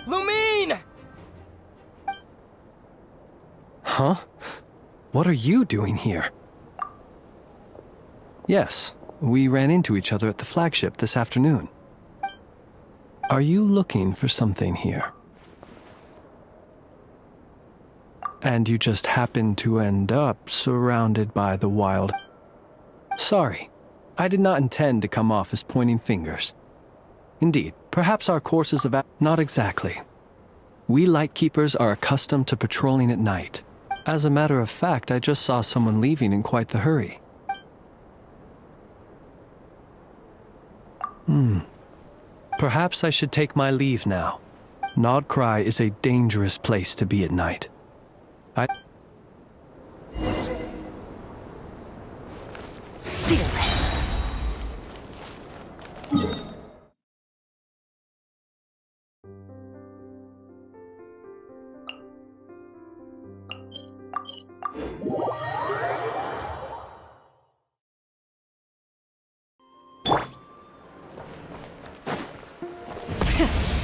Lumine! Huh? What are you doing here? Yes, we ran into each other at the flagship this afternoon. Are you looking for something here? And you just happened to end up surrounded by the wild... Sorry, I did not intend to come off as pointing fingers. Indeed, perhaps our courses of... Not exactly. We Lightkeepers are accustomed to patrolling at night. As a matter of fact, I just saw someone leaving in quite the hurry. Perhaps I should take my leave now. Nod-Krai is a dangerous place to be at night. Fearless.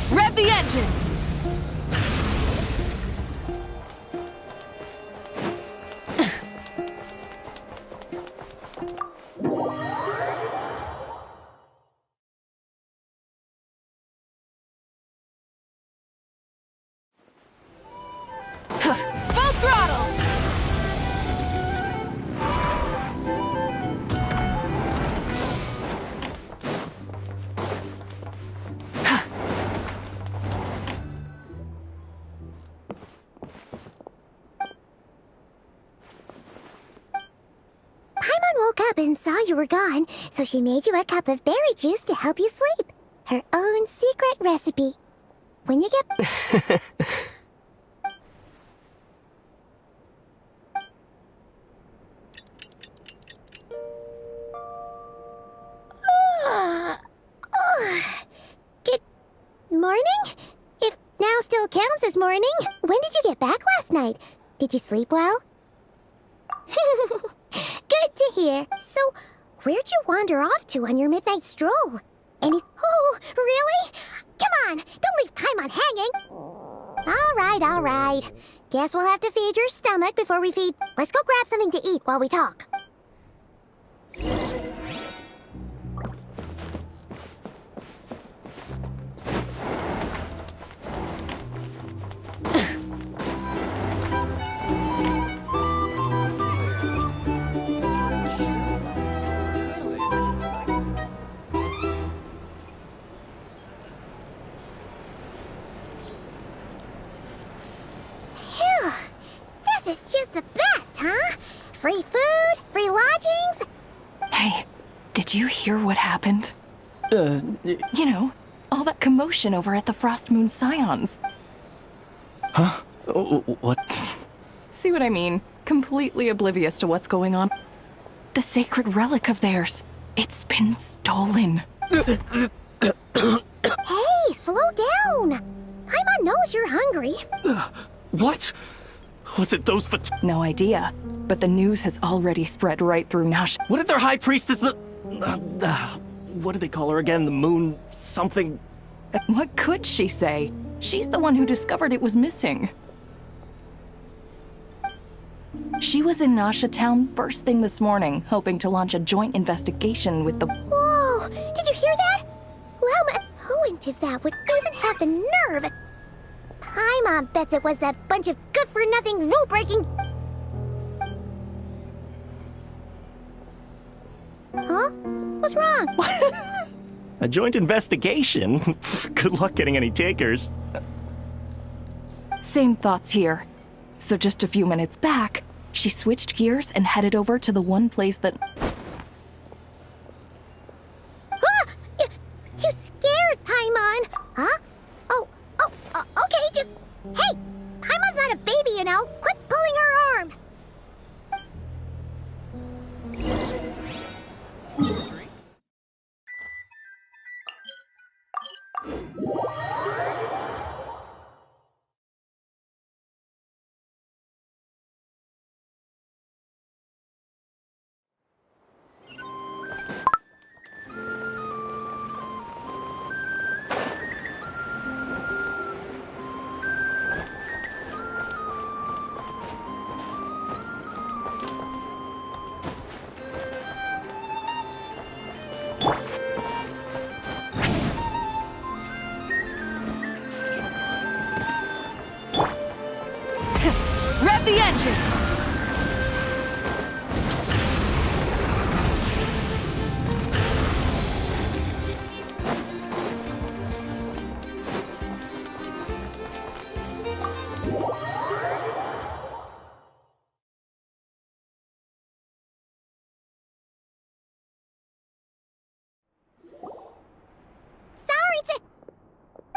Rev the engines! Full throttle! Paimon woke up and saw you were gone, so she made you a cup of berry juice to help you sleep. Her own secret recipe. When you get... morning. When did you get back last night? Did you sleep well? Good to hear. So, where'd you wander off to on your midnight stroll? Oh, really? Come on, don't leave Paimon hanging. All right. Guess we'll have to feed your stomach before we feed. Let's go grab something to eat while we talk. This is just the best, huh? Free food, free lodgings. Hey, did you hear what happened? You know, all that commotion over at the Frost Moon Scions. Huh? What? See what I mean? Completely oblivious to what's going on. The sacred relic of theirs. It's been stolen. Hey, slow down. Paimon knows you're hungry. What? Was it those No idea, but the news has already spread right through Nash. What did their high priestess what do they call her again? The moon something? What could she say? She's the one who discovered it was missing. She was in Nasha Town first thing this morning, hoping to launch a joint investigation with the... Whoa! Did you hear that? Lauma, who in Tivat would even have the nerve? Paimon bets it was that bunch of good-for-nothing rule-breaking... Huh? What's wrong? A joint investigation? Good luck getting any takers. Same thoughts here. So just a few minutes back, she switched gears and headed over to the one place that... Ah! You scared Paimon! Huh? Okay, just... Hey! Paimon's not a baby, you know! Quit pulling her arm! Rev the engines!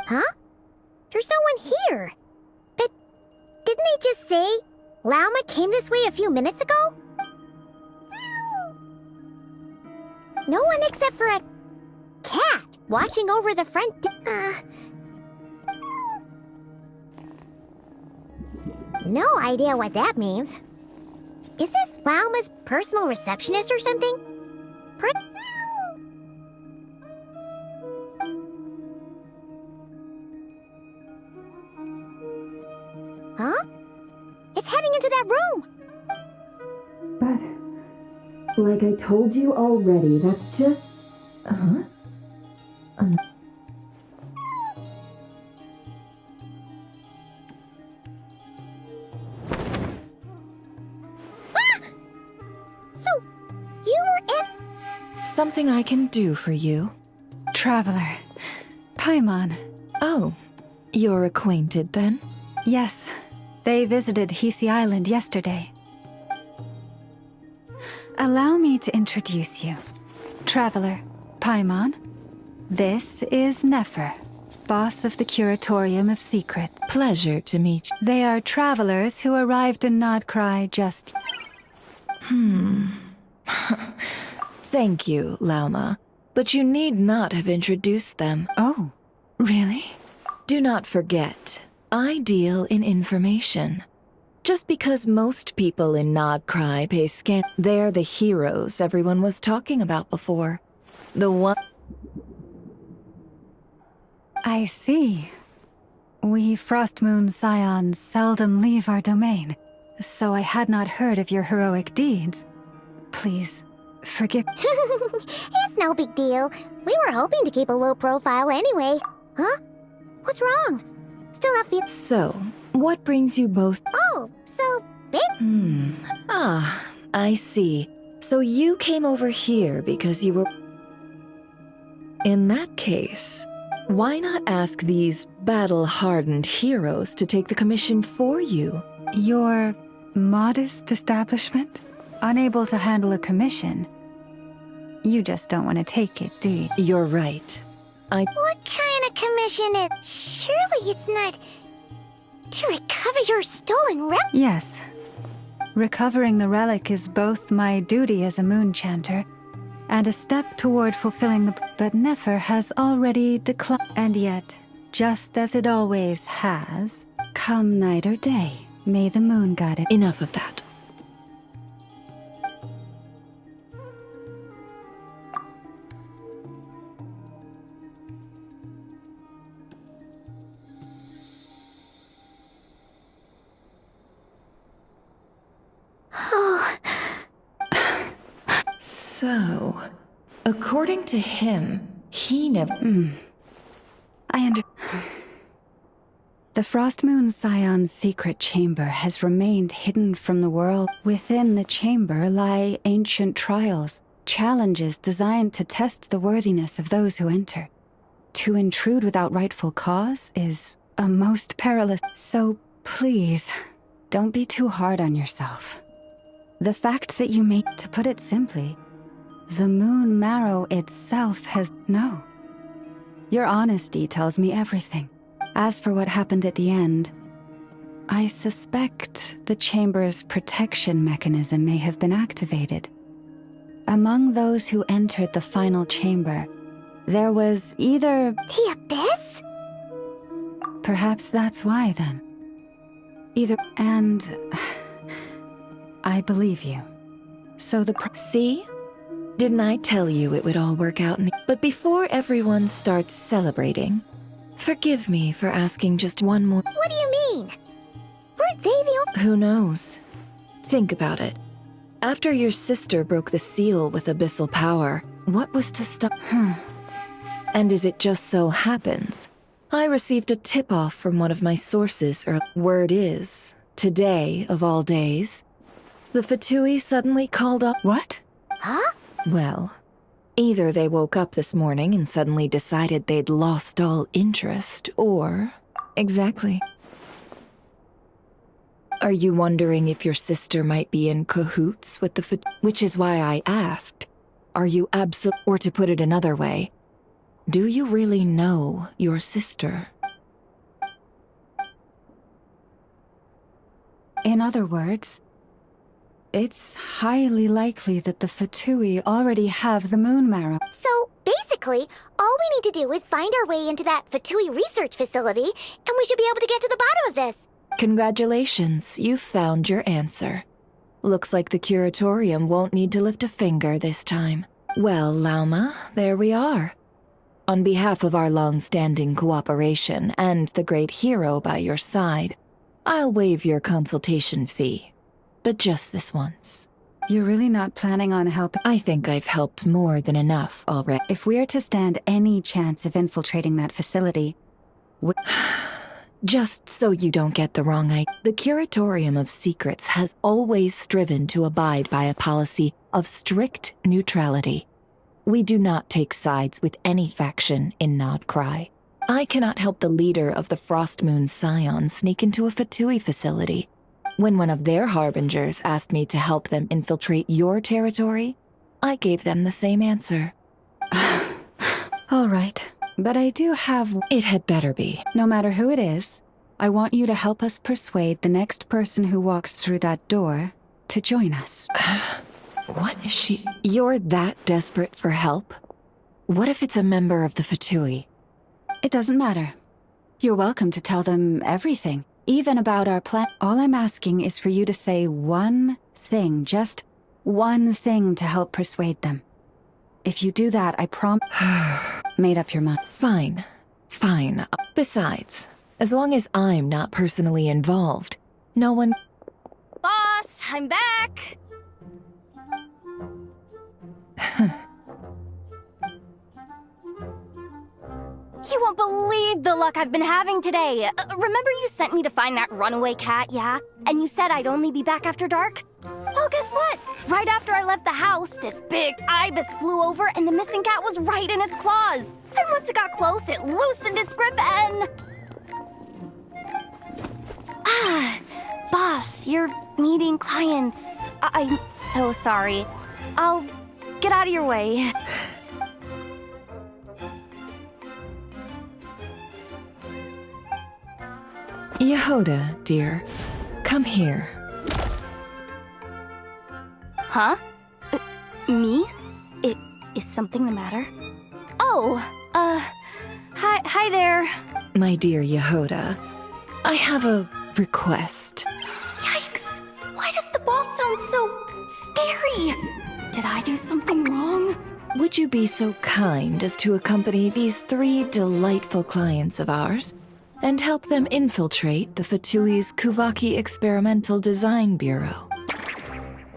Huh? There's no one here. But didn't they just say Lauma came this way a few minutes ago? No one except for a cat watching over the front No idea what that means. Is this Lauma's personal receptionist or something? Huh? It's heading into that room! But, like I told you already, that's just... Huh? Ah! So, you were in... Something I can do for you? Traveler. Paimon. Oh, you're acquainted then? Yes. They visited Hisi Island yesterday. Allow me to introduce you. Traveler, Paimon. This is Nefer, boss of the Curatorium of Secrets. Pleasure to meet you. They are travelers who arrived in Nod-Krai just... Thank you, Lauma. But you need not have introduced them. Oh, really? Do not forget, I deal in information. Just because most people in Nod-Krai pay scant, they're the heroes everyone was talking about before. The one... I see. We Frost Moon Scions seldom leave our domain, so I had not heard of your heroic deeds. Please, forgive... It's no big deal. We were hoping to keep a low profile anyway. Huh? What's wrong? Still have feel... So, what brings you both... Oh, so big? I see. So you came over here because you were... In that case, why not ask these battle-hardened heroes to take the commission for you? Your modest establishment? Unable to handle a commission? You just don't want to take it, do you? You're right. What kind of commission is... Surely it's not... to recover your stolen relic? Yes. Recovering the relic is both my duty as a moon chanter and a step toward fulfilling the... But Nefer has already declined. And yet, just as it always has, come night or day, may the moon guide it. Enough of that. So, according to him, he never... The Frost Moon Scion's secret chamber has remained hidden from the world. Within the chamber lie ancient trials, challenges designed to test the worthiness of those who enter. To intrude without rightful cause is a most perilous... So please, don't be too hard on yourself. The fact that you made... To put it simply, the moon marrow itself has... No. Your honesty tells me everything. As for what happened at the end, I suspect the chamber's protection mechanism may have been activated. Among those who entered the final chamber, there was either... The Abyss? Perhaps that's why, then. Either... And... I believe you. So the... See? Didn't I tell you it would all work out in the... But before everyone starts celebrating, forgive me for asking just one more... What do you mean? Weren't they the only... Who knows? Think about it. After your sister broke the seal with abyssal power, what was to stop... And as it just so happens, I received a tip-off from one of my sources, or word is, today of all days, the Fatui suddenly called up... What? Huh? Well, either they woke up this morning and suddenly decided they'd lost all interest, or... Exactly. Are you wondering if your sister might be in cahoots with the Which is why I asked, are you Or to put it another way, do you really know your sister? In other words... It's highly likely that the Fatui already have the moon marrow. So, basically, all we need to do is find our way into that Fatui research facility, and we should be able to get to the bottom of this. Congratulations, you've found your answer. Looks like the curatorium won't need to lift a finger this time. Well, Lauma, there we are. On behalf of our long-standing cooperation and the great hero by your side, I'll waive your consultation fee. But just this once. You're really not planning on helping? I think I've helped more than enough already. If we're to stand any chance of infiltrating that facility... Just so you don't get the wrong idea, the Curatorium of Secrets has always striven to abide by a policy of strict neutrality. We do not take sides with any faction in Nod-Krai. I cannot help the leader of the Frost Moon Scions sneak into a Fatui facility. When one of their harbingers asked me to help them infiltrate your territory, I gave them the same answer. All right, but I do have... It had better be. No matter who it is, I want you to help us persuade the next person who walks through that door to join us. What is she... You're that desperate for help? What if it's a member of the Fatui? It doesn't matter. You're welcome to tell them everything, even about our plan. All I'm asking is for you to say one thing, just one thing to help persuade them. If you do that, I promise. Made up your mind. Fine. Fine. Besides, as long as I'm not personally involved, no one... Boss, I'm back! You won't believe the luck I've been having today. Remember you sent me to find that runaway cat, yeah? And you said I'd only be back after dark? Well, guess what? Right after I left the house, this big ibis flew over and the missing cat was right in its claws. And once it got close, it loosened its grip and... Boss, you're meeting clients. I'm so sorry. I'll get out of your way. Yehoda, dear, come here. Huh? Me? Is something the matter? Oh, hi there. My dear Yehoda, I have a request. Yikes! Why does the boss sound so scary? Did I do something wrong? Would you be so kind as to accompany these 3 delightful clients of ours and help them infiltrate the Fatui's Kuuvahki Experimental Design Bureau?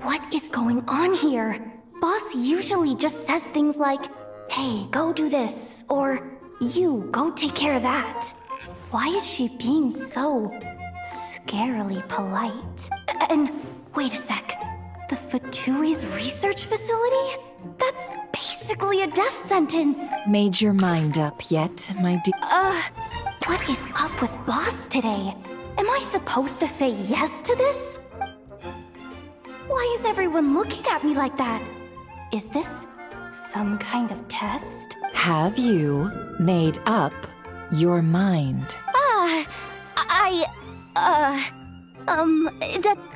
What is going on here? Boss usually just says things like, hey, go do this, or you, go take care of that. Why is she being so scarily polite? And wait a sec, the Fatui's research facility? That's basically a death sentence. Made your mind up yet, my dear? What is up with Boss today? Am I supposed to say yes to this? Why is everyone looking at me like that? Is this some kind of test? Have you made up your mind?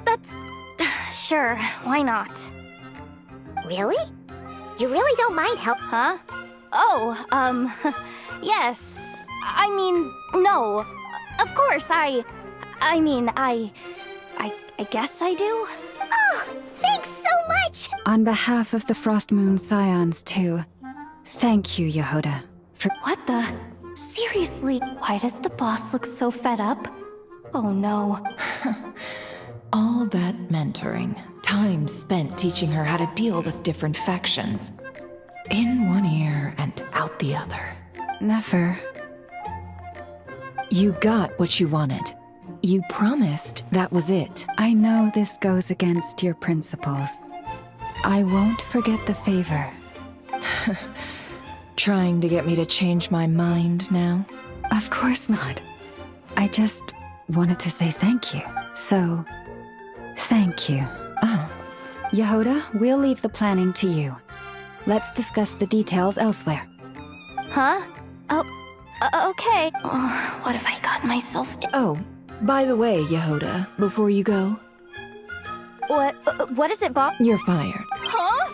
That's... Sure, why not? Really? You really don't mind help? Huh? Oh, yes. I mean, no. Of course, I guess I do. Oh, thanks so much! On behalf of the Frost Moon Scions, too, thank you, Yehoda, for... What the? Seriously, why does the boss look so fed up? Oh no. All that mentoring, time spent teaching her how to deal with different factions. In one ear and out the other. Never. You got what you wanted. You promised that was it. I know this goes against your principles. I won't forget the favor. Trying to get me to change my mind now? Of course not. I just wanted to say thank you. So, thank you. Oh. Yehoda, we'll leave the planning to you. Let's discuss the details elsewhere. Huh? Oh, okay. Oh, what have I gotten myself in? Oh, by the way, Yehoda, before you go... What is it, Bob? You're fired. Huh?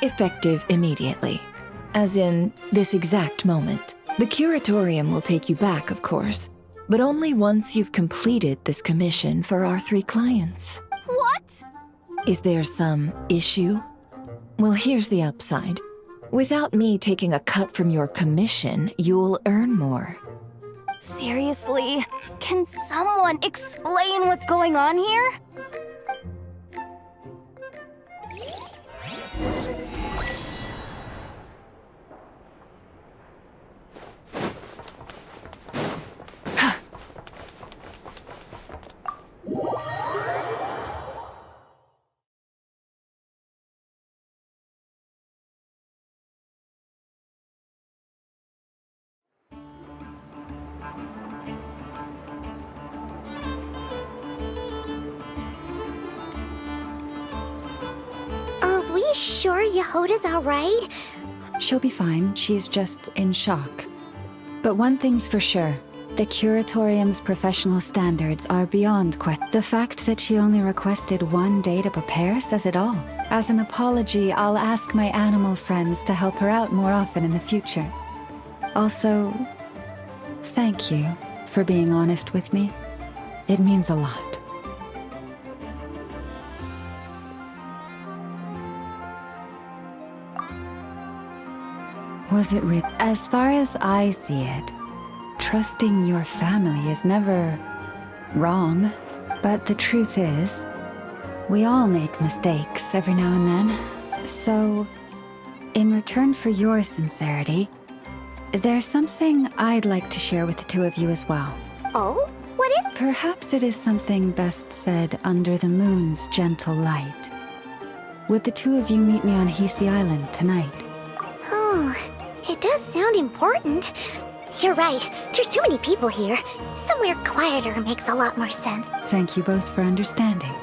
Effective immediately. As in, this exact moment. The curatorium will take you back, of course, but only once you've completed this commission for our 3 clients. What? Is there some issue? Well, here's the upside. Without me taking a cut from your commission, you'll earn more. Seriously? Can someone explain what's going on here? Sure Yehoda's alright? She'll be fine. She's just in shock. But one thing's for sure. The Curatorium's professional standards are beyond question. The fact that she only requested 1 day to prepare says it all. As an apology, I'll ask my animal friends to help her out more often in the future. Also, thank you for being honest with me. It means a lot. Was it real? As far as I see it, trusting your family is never wrong. But the truth is, we all make mistakes every now and then. So, in return for your sincerity, there's something I'd like to share with the two of you as well. Oh? What is? Perhaps it is something best said under the moon's gentle light. Would the two of you meet me on Hisi Island tonight? Oh, it does sound important. You're right. There's too many people here. Somewhere quieter makes a lot more sense. Thank you both for understanding.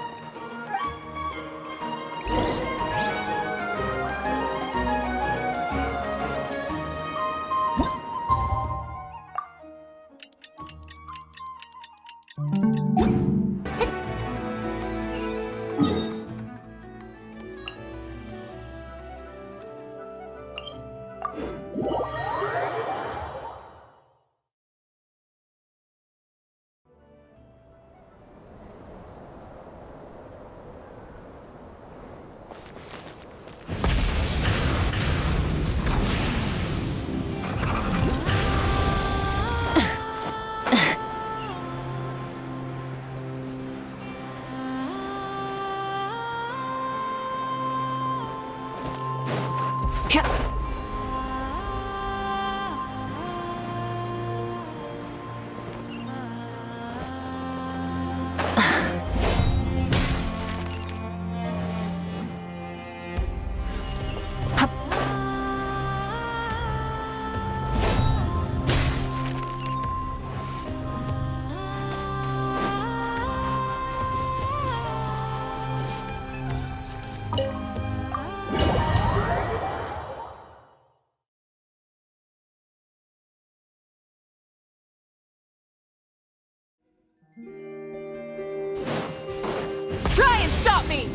Try and stop me!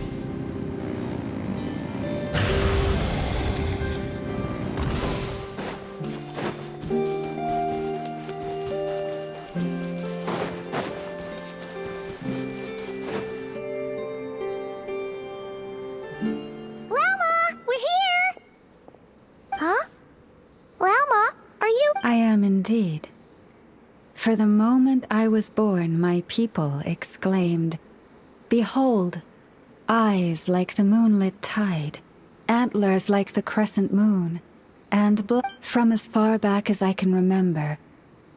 Llama, we're here! Huh? Llama, are you? I am indeed. For the moment I was born, my people exclaimed, "Behold, eyes like the moonlit tide, antlers like the crescent moon, and from as far back as I can remember,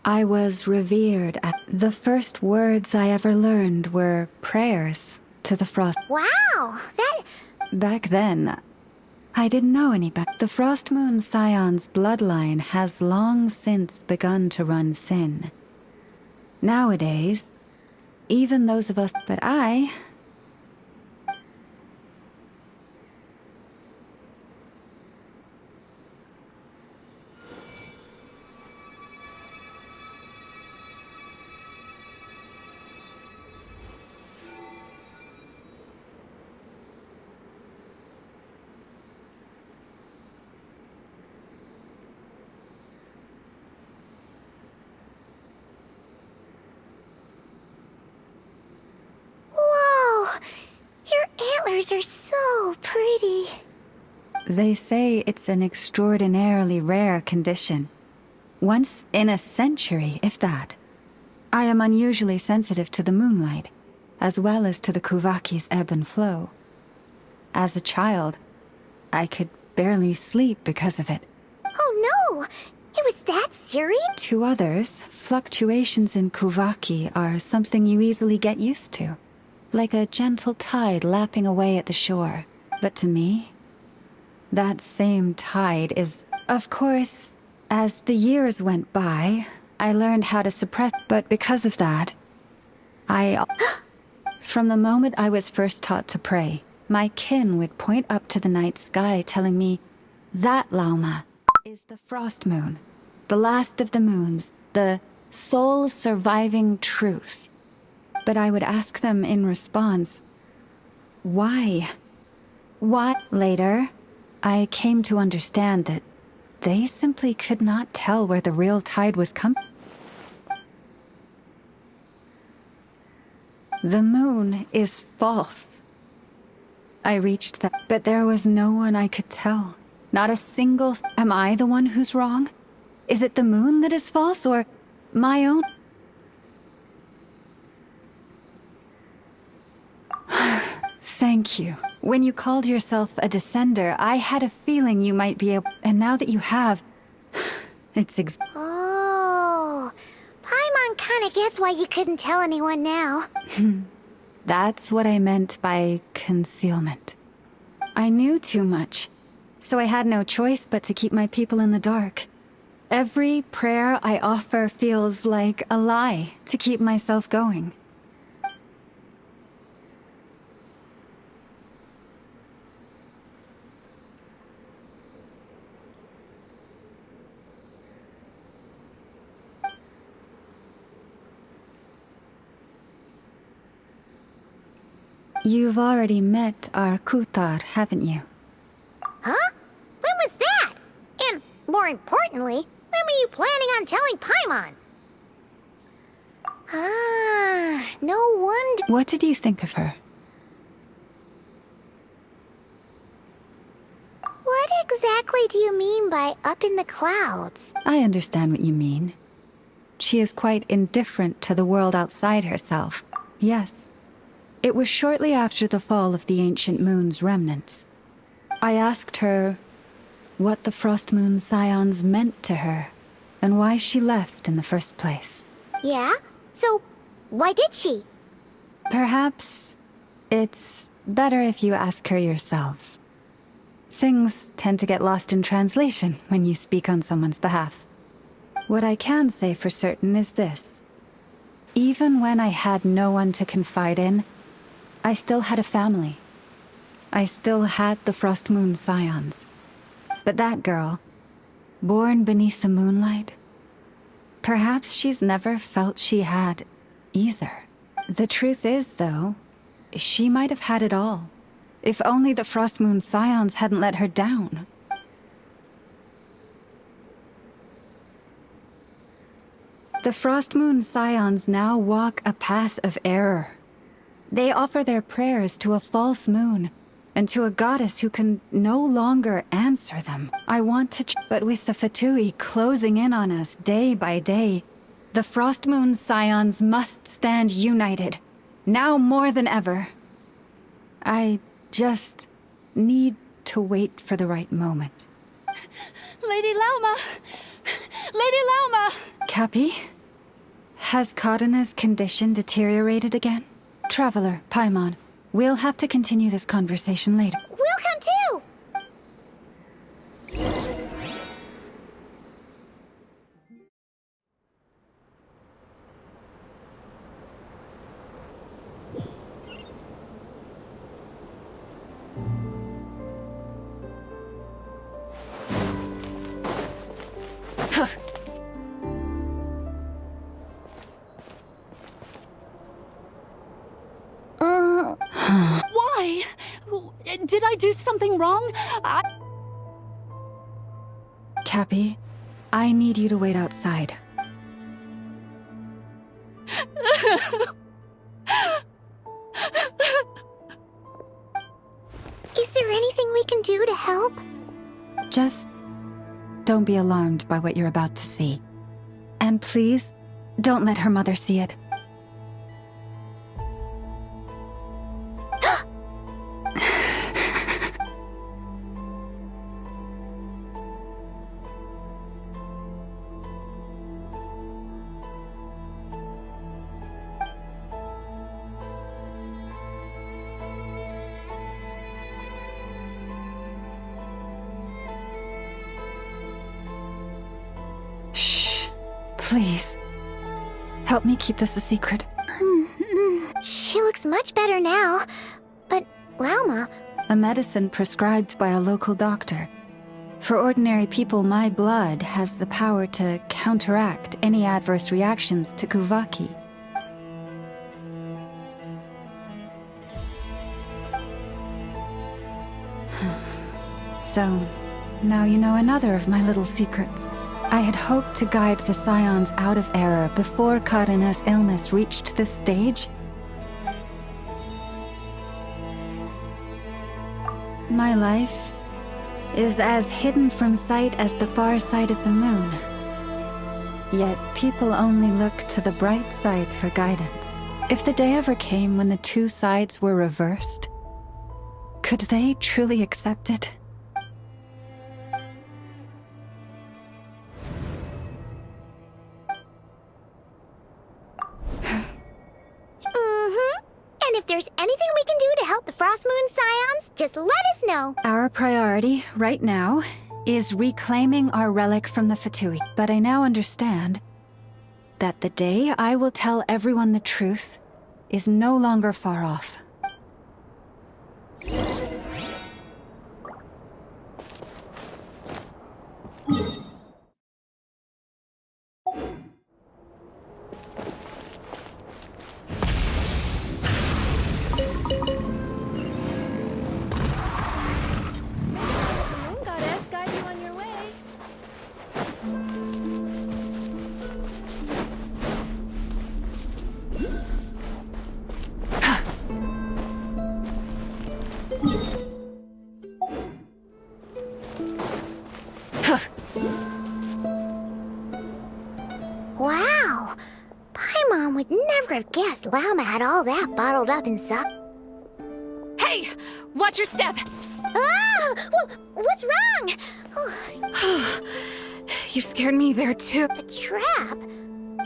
I was revered at the first words I ever learned were prayers to the frost." Wow, that... Back then, I didn't know any better. The Frost Moon Scion's bloodline has long since begun to run thin. Nowadays, even those of us, but I... Antlers are so pretty. They say it's an extraordinarily rare condition. Once in a century, if that. I am unusually sensitive to the moonlight, as well as to the Kuuvahki's ebb and flow. As a child, I could barely sleep because of it. Oh no! It was that serious? To others, fluctuations in Kuuvahki are something you easily get used to. Like a gentle tide lapping away at the shore. But to me, that same tide is... Of course, as the years went by, I learned how to suppress... But because of that, From the moment I was first taught to pray, my kin would point up to the night sky telling me, "That, Lauma, is the Frost Moon, the last of the moons, the sole surviving truth." But I would ask them in response, "Why? Why?" Later, I came to understand that they simply could not tell where the real tide was coming. The moon is false. I reached that, but there was no one I could tell. Not a single... Am I the one who's wrong? Is it the moon that is false, or my own? Thank you. When you called yourself a descender, I had a feeling you might be able... And now that you have... It's Oh, Paimon kinda gets why you couldn't tell anyone now. That's what I meant by concealment. I knew too much, so I had no choice but to keep my people in the dark. Every prayer I offer feels like a lie to keep myself going. You've already met our Kuthar, haven't you? Huh? When was that? And, more importantly, when were you planning on telling Paimon? Ah, no wonder... What did you think of her? What exactly do you mean by up in the clouds? I understand what you mean. She is quite indifferent to the world outside herself. Yes. It was shortly after the fall of the ancient moon's remnants. I asked her what the Frost Moon Scions meant to her, and why she left in the first place. Yeah? So, why did she? Perhaps it's better if you ask her yourselves. Things tend to get lost in translation when you speak on someone's behalf. What I can say for certain is this. Even when I had no one to confide in, I still had a family. I still had the Frost Moon Scions. But that girl, born beneath the moonlight, perhaps she's never felt she had either. The truth is, though, she might have had it all. If only the Frost Moon Scions hadn't let her down. The Frost Moon Scions now walk a path of error. They offer their prayers to a false moon, and to a goddess who can no longer answer them. I want to but with the Fatui closing in on us day by day, the Frost Moon Scions must stand united, now more than ever. I just need to wait for the right moment. Lady Lauma! Lady Lauma! Cappy? Has Kadena's condition deteriorated again? Traveler, Paimon, we'll have to continue this conversation later. We'll come too! Why? Did I do something wrong? Cappy, I need you to wait outside. Is there anything we can do to help? Just don't be alarmed by what you're about to see. And please, don't let her mother see it. Please, help me keep this a secret. She looks much better now. But, Lauma... A medicine prescribed by a local doctor. For ordinary people, my blood has the power to counteract any adverse reactions to Kuuvahki. So, now you know another of my little secrets. I had hoped to guide the Scions out of error before Kadena's illness reached this stage. my life is as hidden from sight as the far side of the moon. Yet people only look to the bright side for guidance. If the day ever came when the two sides were reversed, could they truly accept it? And if there's anything we can do to help the Frost Moon Scions, just let us know. Our priority, right now, is reclaiming our relic from the Fatui. But I now understand that the day I will tell everyone the truth is no longer far off. Wow! Paimon would never have guessed Lauma had all that bottled up inside. Hey! Watch your step! Ah! What's wrong? You scared me there too. A trap?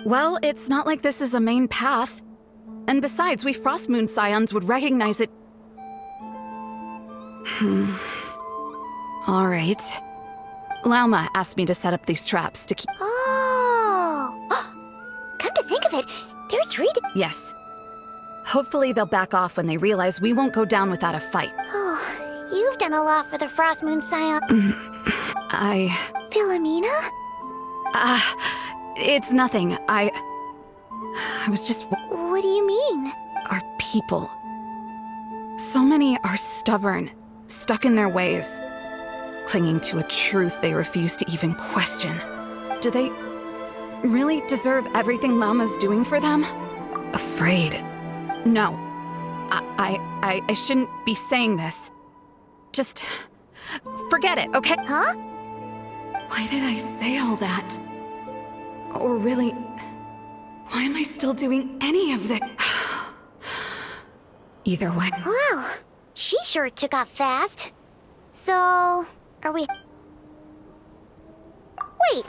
Well, it's not like this is a main path. And besides, we Frost Moon Scions would recognize it. Alright. Lauma asked me to set up these traps to keep... Come to think of it, there are three... Yes. Hopefully they'll back off when they realize we won't go down without a fight. Oh, you've done a lot for the Frost Moon Scion. Philomena? It's nothing. I was just... What do you mean? Our people. So many are stubborn, stuck in their ways, clinging to a truth they refuse to even question. Do they really deserve everything Lauma's doing for them? Afraid. No. I shouldn't be saying this. Just forget it, okay? Huh? Why did I say all that? Or really, why am I still doing any of this? Either way. Wow, she sure took off fast. So, are we... Wait,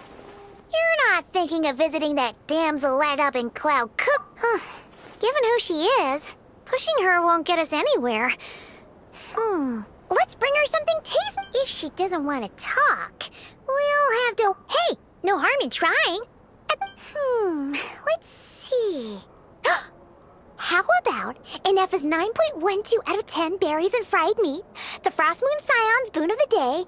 you're not thinking of visiting that damsel light up in Cloud Cook? Huh. Given who she is, pushing her won't get us anywhere. Let's bring her something tasty. If she doesn't want to talk, we'll have to... Hey, no harm in trying. Let's see. How about an F's 9.12 out of 10 berries and fried meat, the Frost Moon Scion's boon of the day,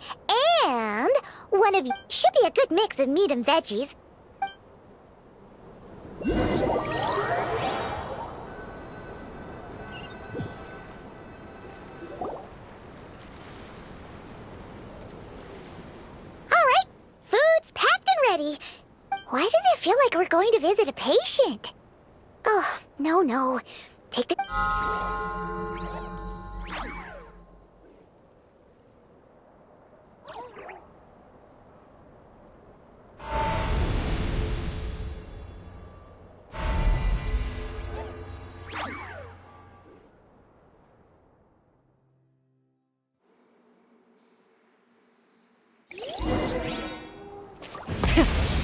and one of you should be a good mix of meat and veggies. Alright, food's packed and ready. Why does it feel like we're going to visit a patient? Oh, no. Take the...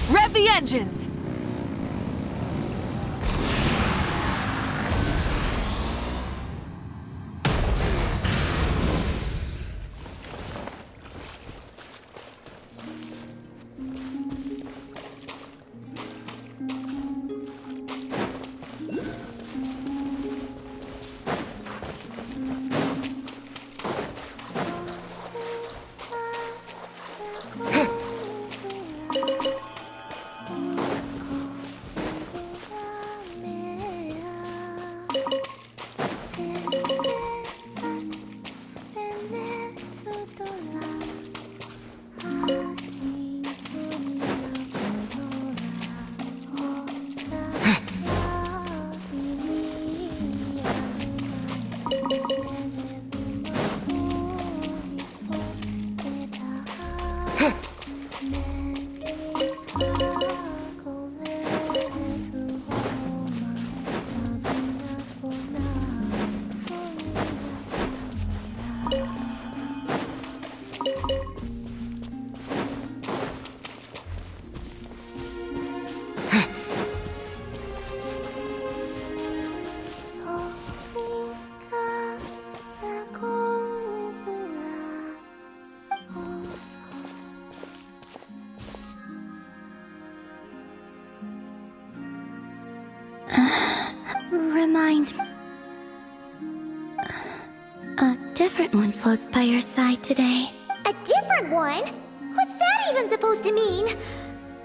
Rev the engines! Remind... A different one floats by your side today. A different one? What's that even supposed to mean?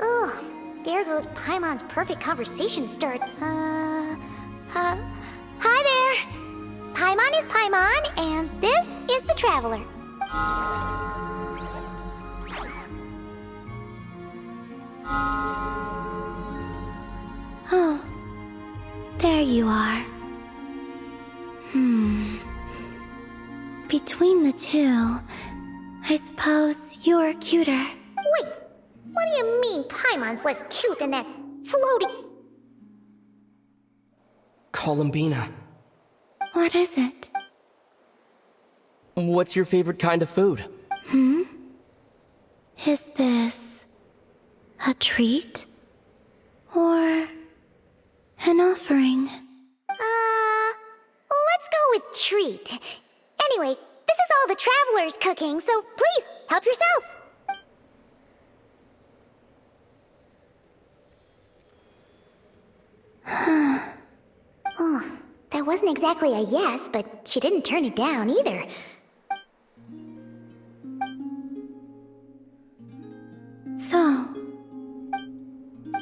Ugh, there goes Paimon's perfect conversation start. Hi there! Paimon is Paimon, and this is the Traveler. Oh, there you are. Between the two, I suppose you're cuter. Wait, what do you mean Paimon's less cute than that floaty... Columbina, What is it? what's your favorite kind of food? Is this a treat? Or an offering? Let's go with treat. Anyway, this is all the Traveler's cooking, so please, help yourself. Oh, that wasn't exactly a yes, but she didn't turn it down either. So,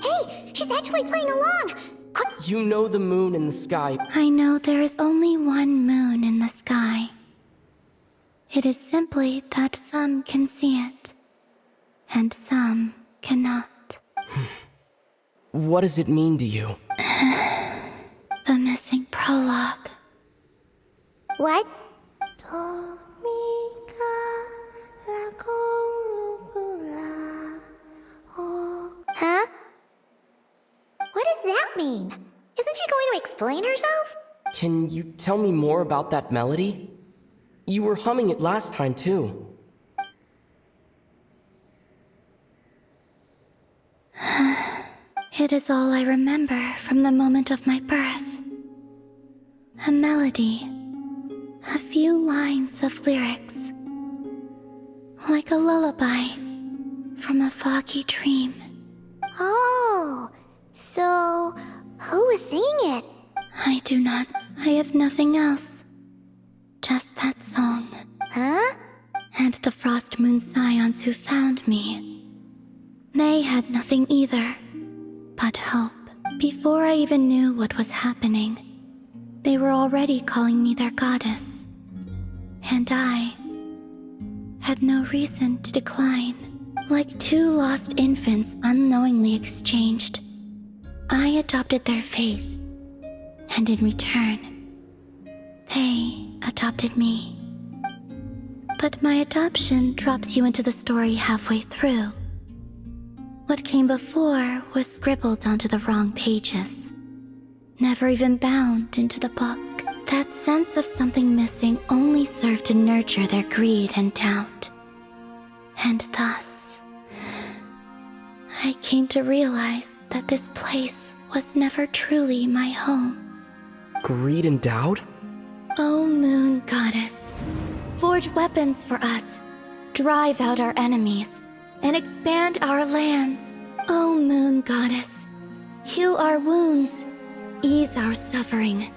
Hey, she's actually playing along. You know the moon in the sky. I know there is only one moon in the sky. It is simply that some can see it, and some cannot. What does it mean to you? The missing prologue. What? Huh? What does that mean? Isn't she going to explain herself? Can you tell me more about that melody? You were humming it last time, too. It is all I remember from the moment of my birth. A melody. A few lines of lyrics. Like a lullaby from a foggy dream. Oh, so who was singing it? I do not. I have nothing else. Just that song. Huh? And the Frost Moon Scions who found me. They had nothing either but hope. Before I even knew what was happening, they were already calling me their goddess. And I had no reason to decline. Like two lost infants unknowingly exchanged, I adopted their faith. And in return, they adopted me. But my adoption drops you into the story halfway through. What came before was scribbled onto the wrong pages, never even bound into the book. That sense of something missing only served to nurture their greed and doubt. And thus, I came to realize that this place was never truly my home. Greed and doubt? O Moon Goddess, forge weapons for us, drive out our enemies, and expand our lands. O Moon Goddess, heal our wounds, ease our suffering,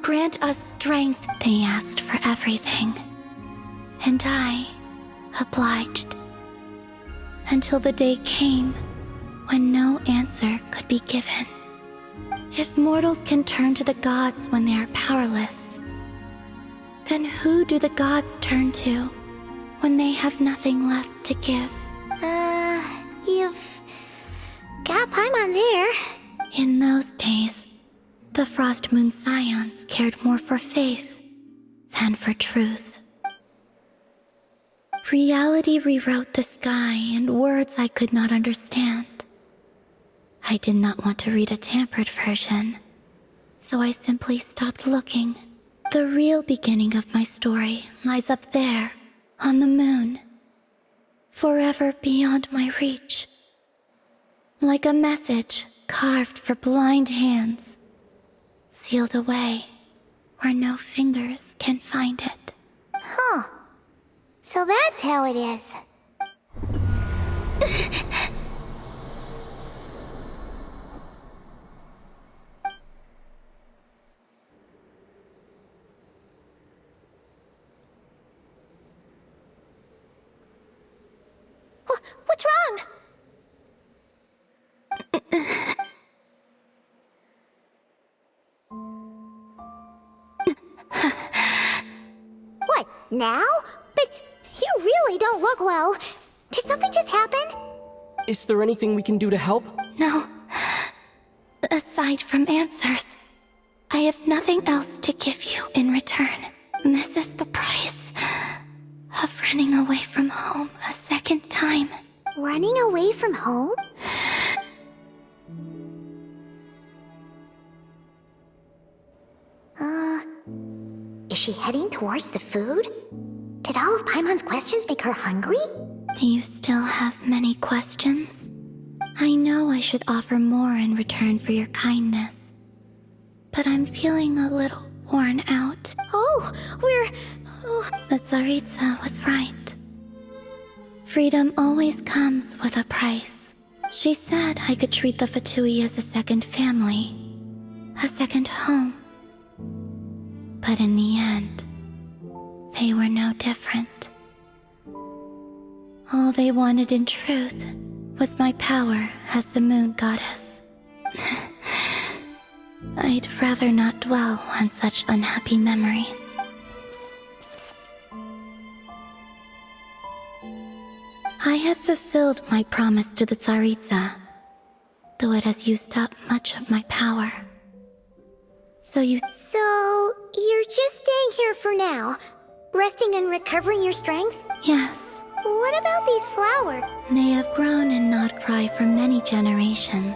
grant us strength. They asked for everything, and I obliged. Until the day came when no answer could be given. If mortals can turn to the gods when they are powerless, then who do the gods turn to when they have nothing left to give? You've got Paimon there. In those days, the Frost Moon Scions cared more for faith than for truth. Reality rewrote the sky in words I could not understand. I did not want to read a tampered version, so I simply stopped looking. The real beginning of my story lies up there, on the moon, forever beyond my reach. Like a message carved for blind hands, sealed away where no fingers can find it. Huh. So that's how it is. Now? But you really don't look well. Did something just happen? Is there anything we can do to help? No. Aside from answers, I have nothing else to give you in return. This is the price of running away from home a second time. Running away from home? Is she heading towards the food? Did all of Paimon's questions make her hungry? Do you still have many questions? I know I should offer more in return for your kindness, but I'm feeling a little worn out. The Tsaritsa was right. Freedom always comes with a price. She said I could treat the Fatui as a second family, a second home. But in the end, they were no different. All they wanted in truth was my power as the moon goddess. I'd rather not dwell on such unhappy memories. I have fulfilled my promise to the Tsaritsa, though it has used up much of my power. So you're just staying here for now, resting and recovering your strength? Yes. What about these flowers? They have grown in Nod-Krai for many generations.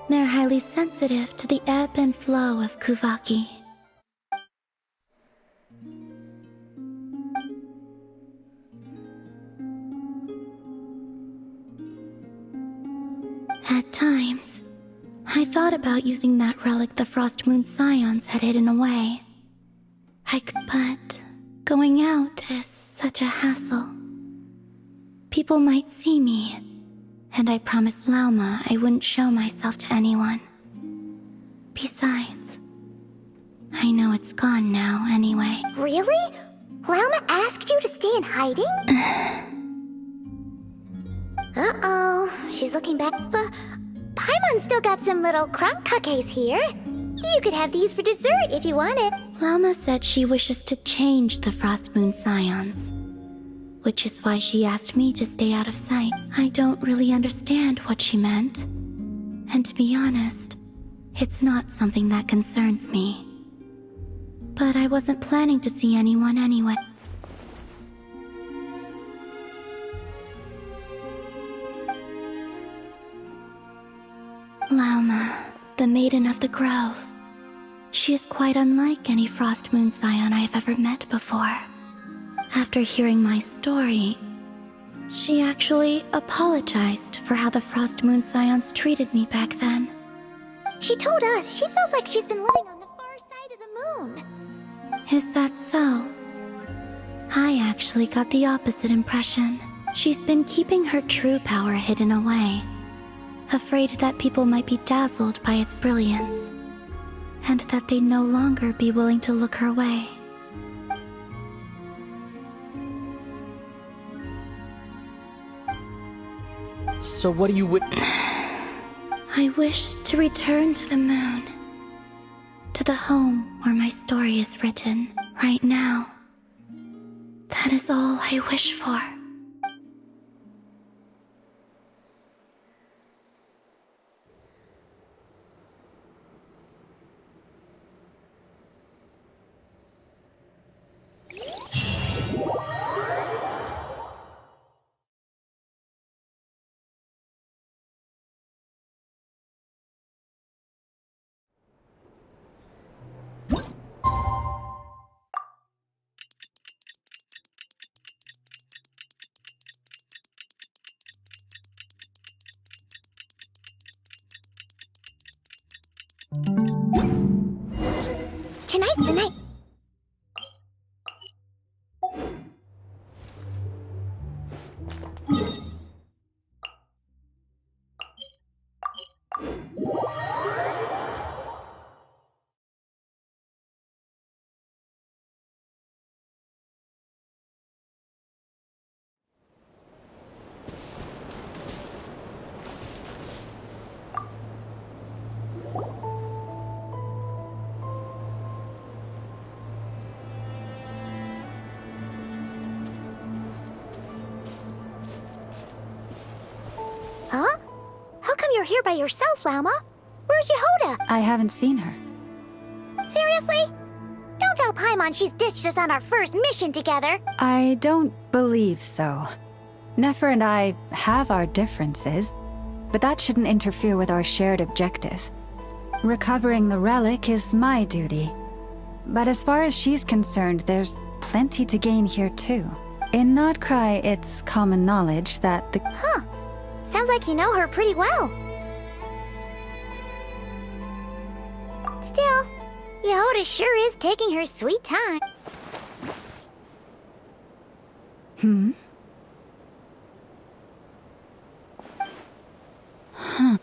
They're highly sensitive to the ebb and flow of Kuuvahki. At times, I thought about using that relic the Frost Moon Scions had hidden away. But going out is such a hassle. People might see me, and I promised Lauma I wouldn't show myself to anyone. Besides, I know it's gone now anyway. Really? Lauma asked you to stay in hiding? Uh-oh, she's looking back. Paimon's still got some little crumb cookies here. You could have these for dessert if you wanted. Lauma said she wishes to change the Frost Moon Scions, which is why she asked me to stay out of sight. I don't really understand what she meant. And to be honest, it's not something that concerns me. But I wasn't planning to see anyone anyway. Lauma, the Maiden of the Grove. She is quite unlike any Frost Moon Scion I have ever met before. After hearing my story, she actually apologized for how the Frost Moon Scions treated me back then. She told us she feels like she's been living on the far side of the moon. Is that so? I actually got the opposite impression. She's been keeping her true power hidden away, afraid that people might be dazzled by its brilliance, and that they'd no longer be willing to look her way. So what do you I wish to return to the moon, to the home where my story is written right now. That is all I wish for. Tonight's the night. here by yourself, Lauma. Where's Yehoda? I haven't seen her. Seriously? Don't tell Paimon she's ditched us on our first mission together. I don't believe so. Nefer and I have our differences, but that shouldn't interfere with our shared objective. Recovering the relic is my duty. But as far as she's concerned, there's plenty to gain here too. In Nod-Krai, it's common knowledge that the... Huh. Sounds like you know her pretty well. Still, Yehoda sure is taking her sweet time. Huh.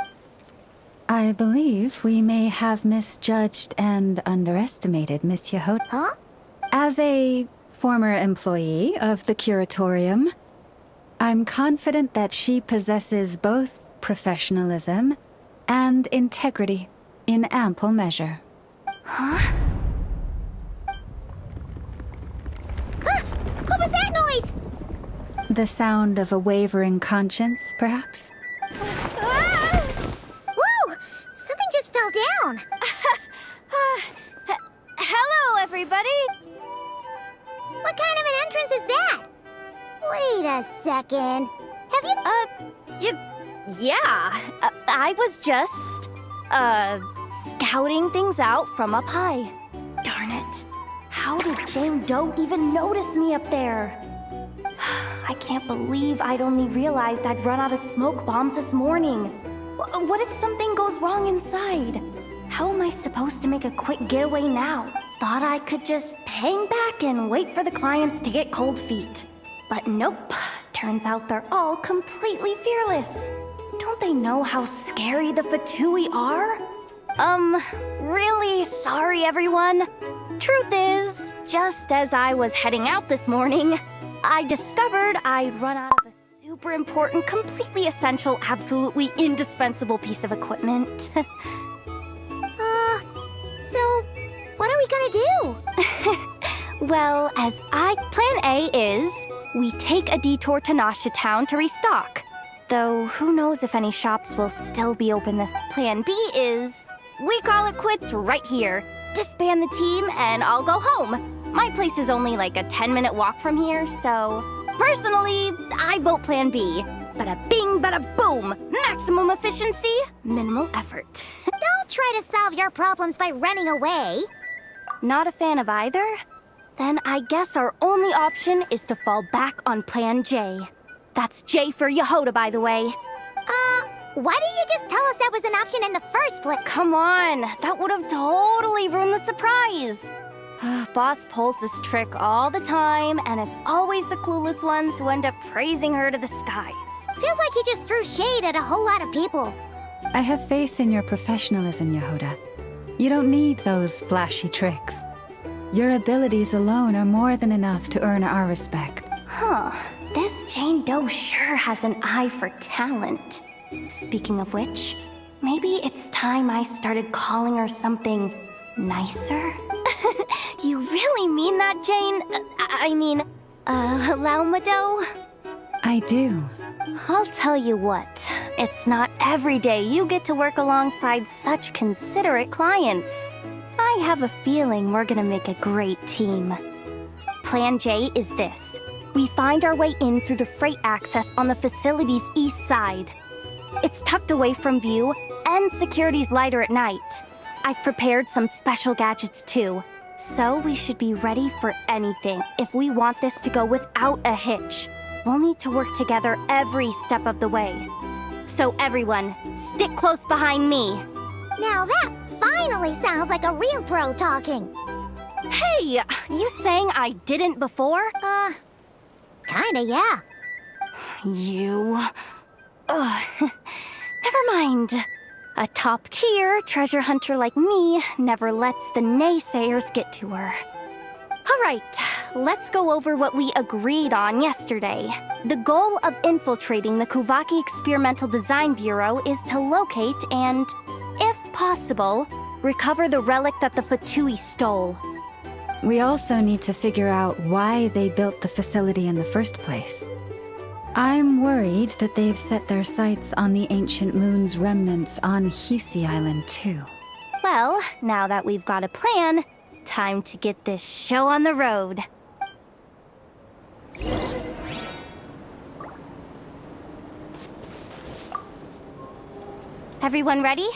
I believe we may have misjudged and underestimated Miss Yehoda. Huh? As a former employee of the Curatorium, I'm confident that she possesses both professionalism and integrity in ample measure. Huh? Huh? What was that noise? The sound of a wavering conscience, perhaps? Ah! Whoa! Something just fell down. Hello, everybody! What kind of an entrance is that? Wait a second. Have you... Yeah. I was just, scouting things out from up high. Darn it. How did Jane Doe even notice me up there? I can't believe I'd only realized I'd run out of smoke bombs this morning. What if something goes wrong inside? How am I supposed to make a quick getaway now? Thought I could just hang back and wait for the clients to get cold feet. But nope. Turns out they're all completely fearless. Don't they know how scary the Fatui are? Really sorry, everyone. Truth is, just as I was heading out this morning, I discovered I'd run out of a super important, completely essential, absolutely indispensable piece of equipment. So, what are we gonna do? Well, Plan A is, we take a detour to Nasha Town to restock. Though, who knows if any shops will still be open this. Plan B is, we call it quits right here. Disband the team and I'll go home. My place is only like a 10-minute walk from here, so... Personally, I vote Plan B. Bada bing, bada boom! Maximum efficiency, minimal effort. Don't try to solve your problems by running away. Not a fan of either? Then I guess our only option is to fall back on Plan J. That's J for Yehoda, by the way. Why didn't you just tell us that was an option in the first place? Come on, that would have totally ruined the surprise. Boss pulls this trick all the time, and it's always the clueless ones who end up praising her to the skies. Feels like you just threw shade at a whole lot of people. I have faith in your professionalism, Yehoda. You don't need those flashy tricks. Your abilities alone are more than enough to earn our respect. Huh. This Jane Doe sure has an eye for talent. Speaking of which, maybe it's time I started calling her something nicer? You really mean that, Jane? Lauma Doe? I do. I'll tell you what, it's not every day you get to work alongside such considerate clients. I have a feeling we're gonna make a great team. Plan J is this. We find our way in through the freight access on the facility's east side. It's tucked away from view, and security's lighter at night. I've prepared some special gadgets too, so we should be ready for anything if we want this to go without a hitch. We'll need to work together every step of the way. So everyone, stick close behind me. Now that finally sounds like a real pro talking. Hey, you saying I didn't before? Kinda, yeah. You... Never mind. A top-tier treasure hunter like me never lets the naysayers get to her. Alright, let's go over what we agreed on yesterday. The goal of infiltrating the Kuuvahki Experimental Design Bureau is to locate and, if possible, recover the relic that the Fatui stole. We also need to figure out why they built the facility in the first place. I'm worried that they've set their sights on the ancient moon's remnants on Hisi Island too. Well, now that we've got a plan, time to get this show on the road. Everyone ready?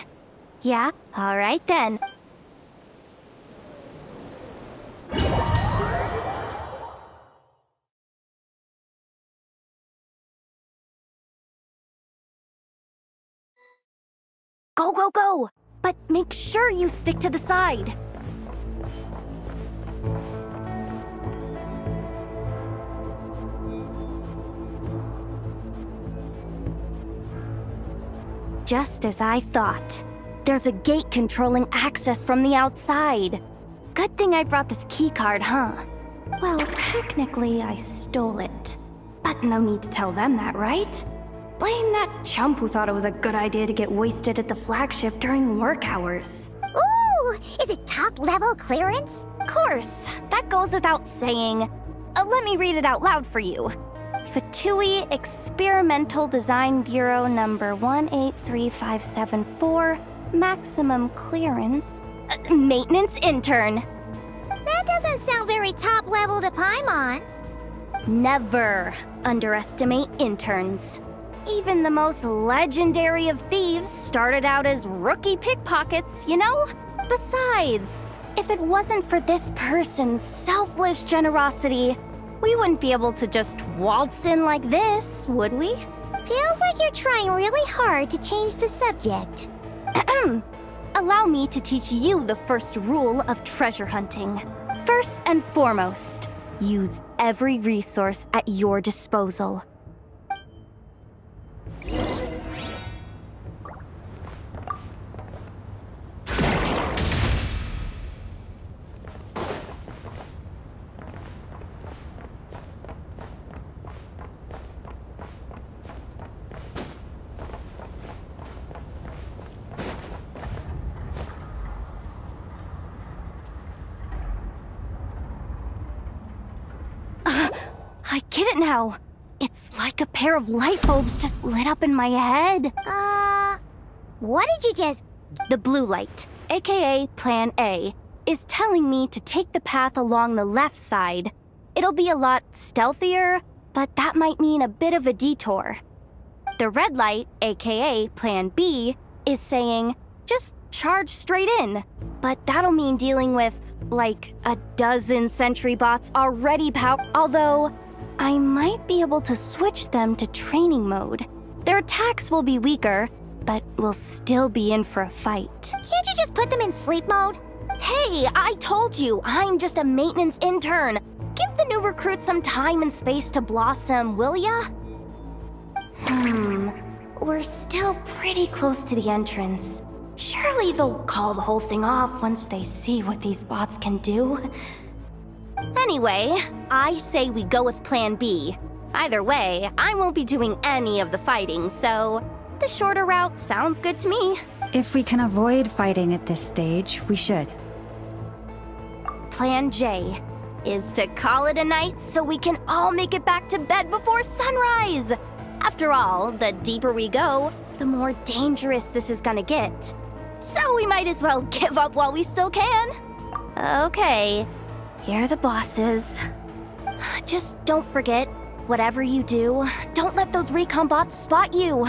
Yeah? All right then. Go, go, go! But make sure you stick to the side. Just as I thought. There's a gate controlling access from the outside. Good thing I brought this keycard, huh? Well, technically I stole it. But no need to tell them that, right? Blame that chump who thought it was a good idea to get wasted at the flagship during work hours. Ooh! Is it top-level clearance? Of course, that goes without saying. Let me read it out loud for you. Fatui Experimental Design Bureau number 183574, maximum clearance, maintenance intern. That doesn't sound very top-level to Paimon. Never underestimate interns. Even the most legendary of thieves started out as rookie pickpockets, you know? Besides, if it wasn't for this person's selfless generosity, we wouldn't be able to just waltz in like this, would we? Feels like you're trying really hard to change the subject. Allow me to teach you the first rule of treasure hunting. First and foremost, use every resource at your disposal. I get it now. It's like a pair of light bulbs just lit up in my head. What did you just... The blue light, aka Plan A, is telling me to take the path along the left side. It'll be a lot stealthier, but that might mean a bit of a detour. The red light, aka Plan B, is saying, just charge straight in. But that'll mean dealing with, like, a dozen sentry bots already although, I might be able to switch them to training mode. Their attacks will be weaker, but we'll still be in for a fight. Can't you just put them in sleep mode? Hey, I told you, I'm just a maintenance intern. Give the new recruits some time and space to blossom, will ya? We're still pretty close to the entrance. Surely they'll call the whole thing off once they see what these bots can do. Anyway, I say we go with Plan B. Either way, I won't be doing any of the fighting, so the shorter route sounds good to me. If we can avoid fighting at this stage, we should. Plan J is to call it a night so we can all make it back to bed before sunrise. After all, the deeper we go, the more dangerous this is gonna get. So we might as well give up while we still can. Okay, here are the bosses. Just don't forget, whatever you do, don't let those recon bots spot you.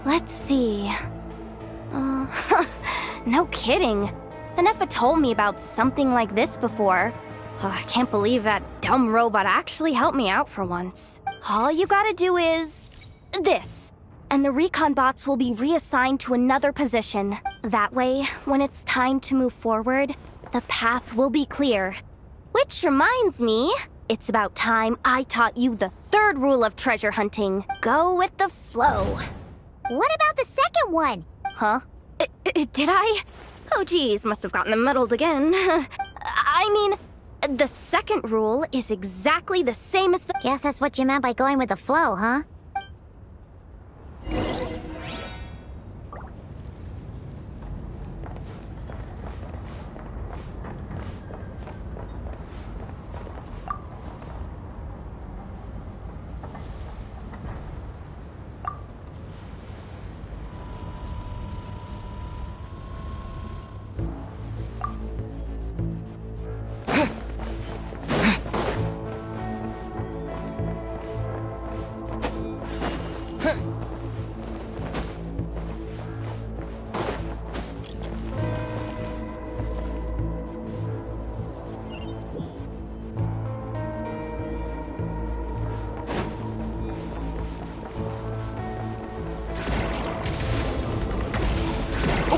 Let's see. No kidding. Anefa told me about something like this before. I can't believe that dumb robot actually helped me out for once. All you gotta do is... this. And the recon bots will be reassigned to another position. That way, when it's time to move forward, the path will be clear. Which reminds me, it's about time I taught you the third rule of treasure hunting. Go with the flow. What about the second one? Huh? Did I? Oh geez, must have gotten them muddled again. I mean, the second rule is exactly the same as the... Guess that's what you meant by going with the flow, huh?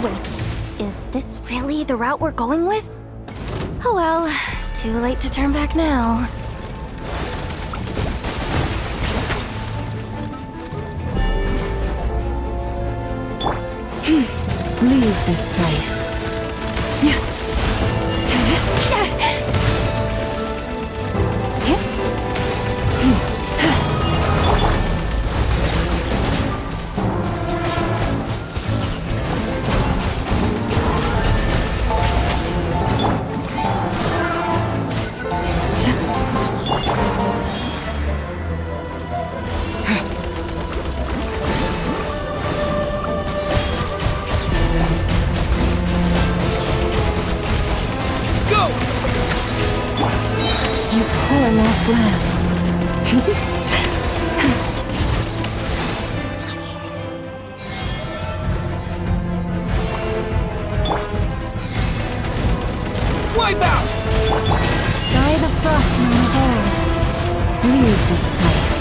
Wait, is this really the route we're going with? Oh well, too late to turn back now. Leave this place. Wipe out! By the frost moon of old, leave this place.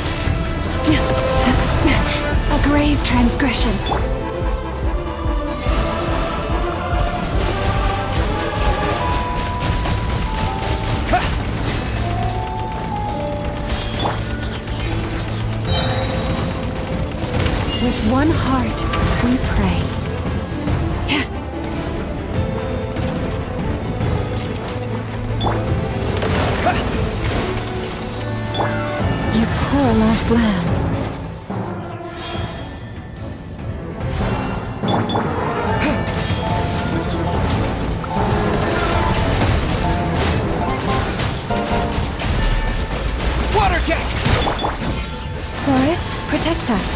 A grave transgression. With one heart, we pray. You poor lost lamb. Water jet! Forest, protect us.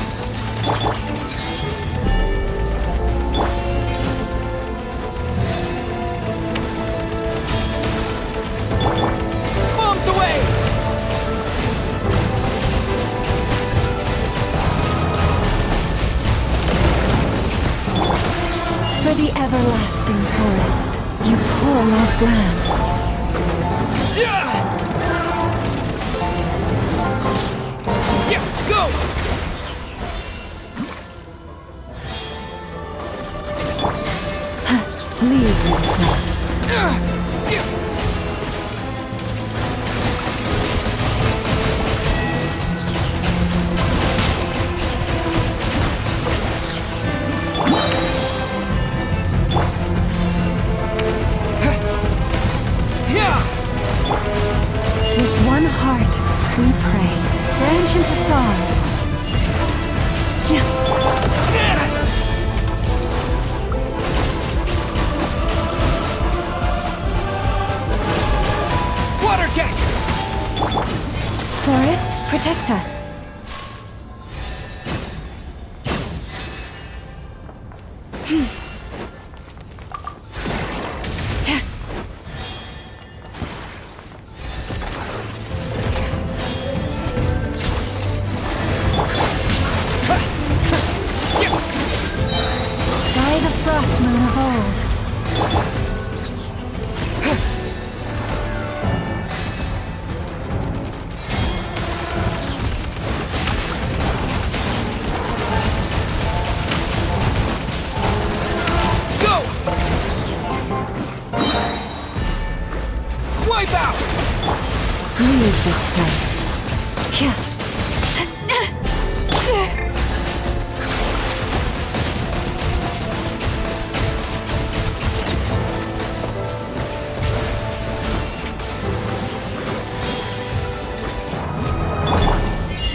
Bombs away! For the everlasting forest, you poor lost lamb. Yeah! Yeah, go! Leave this place. With one heart, we pray. Branch into song. Water jet! Forest, protect us. By the frost moon of old. Go! Wipe out! Leave this place.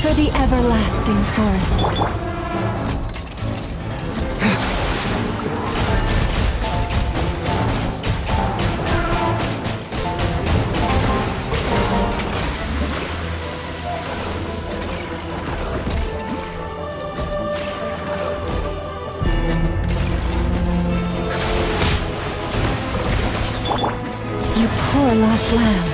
For the everlasting forest. You poor lost lamb.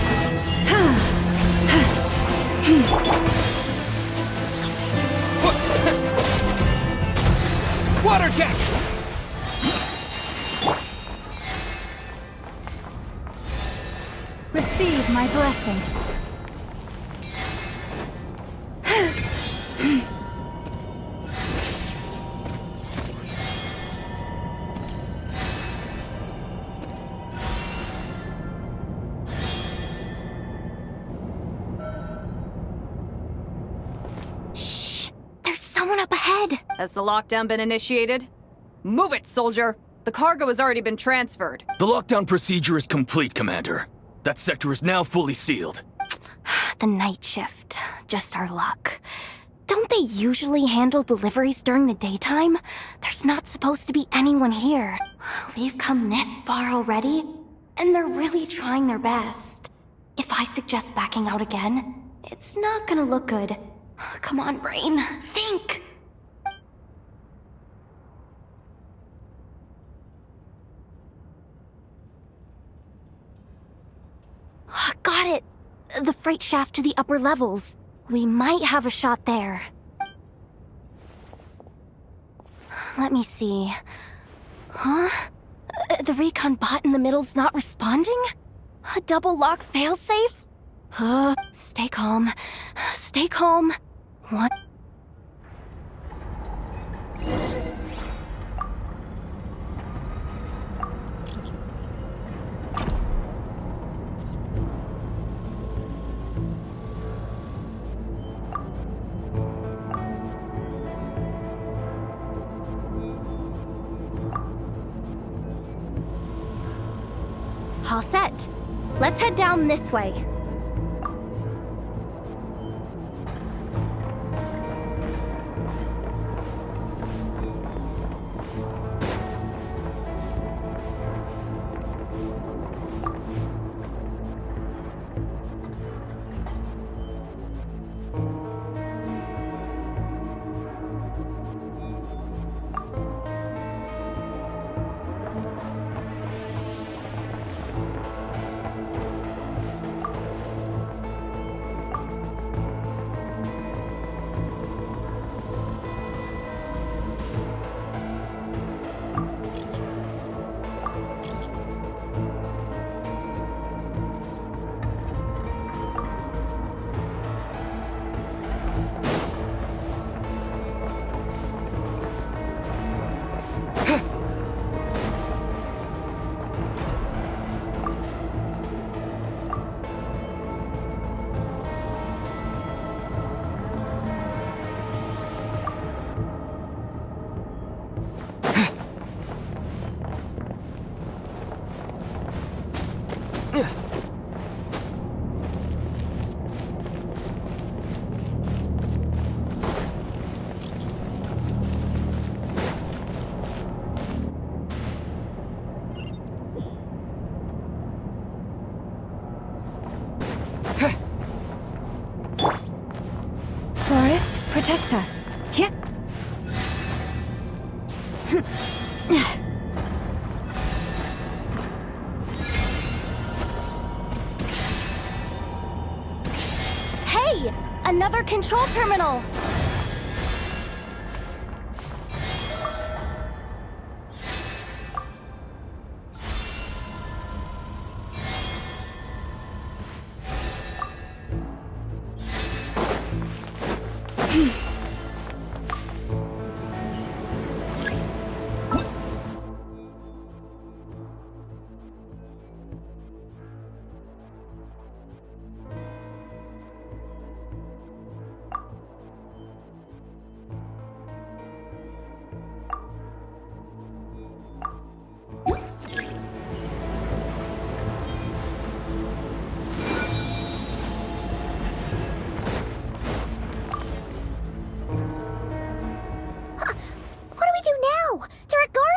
it! Receive my blessing. There's someone up ahead. Has the lockdown been initiated? Move it, soldier! The cargo has already been transferred. The lockdown procedure is complete, Commander. That sector is now fully sealed. The night shift. Just our luck. Don't they usually handle deliveries during the daytime? There's not supposed to be anyone here. We've come this far already, and they're really trying their best. If I suggest backing out again, it's not gonna look good. Come on, brain. Think! Got it! The freight shaft to the upper levels. We might have a shot there. Let me see. Huh? The recon bot in the middle's not responding? A double lock failsafe? Stay calm. Stay calm. What? All set. Let's head down this way. Protect us. Yeah. Hey! Another control terminal!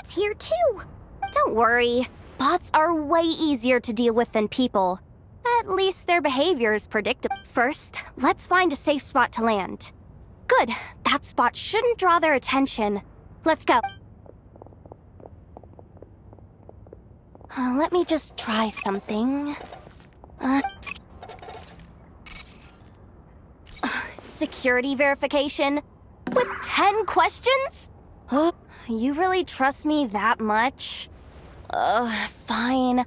Here too. Don't worry. Bots are way easier to deal with than people. At least their behavior is predictable. First, let's find a safe spot to land. Good. That spot shouldn't draw their attention. Let's go. Let me just try something. Security verification? With 10 questions? You really trust me that much? Fine.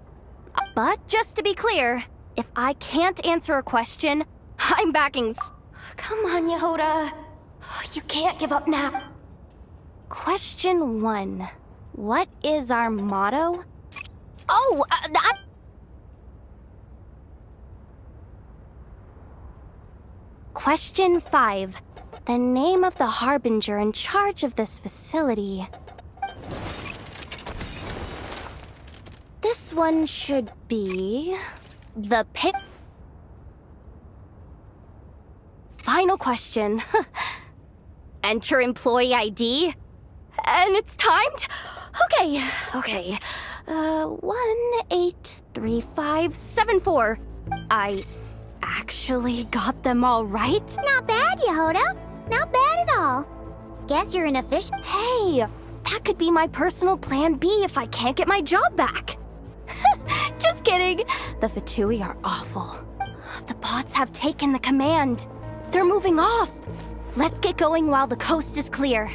But just to be clear, if I can't answer a question, I'm backing. Come on, Yehoda. You can't give up now. Question 1. What is our motto? Oh, Question 5. The name of the harbinger in charge of this facility. This one should be... the pit... Final question. Enter employee ID. And it's timed? Okay. 183574. I actually got them all right? Not bad, Yehoda. Not bad at all. Guess you're an official. Hey, that could be my personal plan B if I can't get my job back. Just kidding. The Fatui are awful. The bots have taken the command. They're moving off. Let's get going while the coast is clear.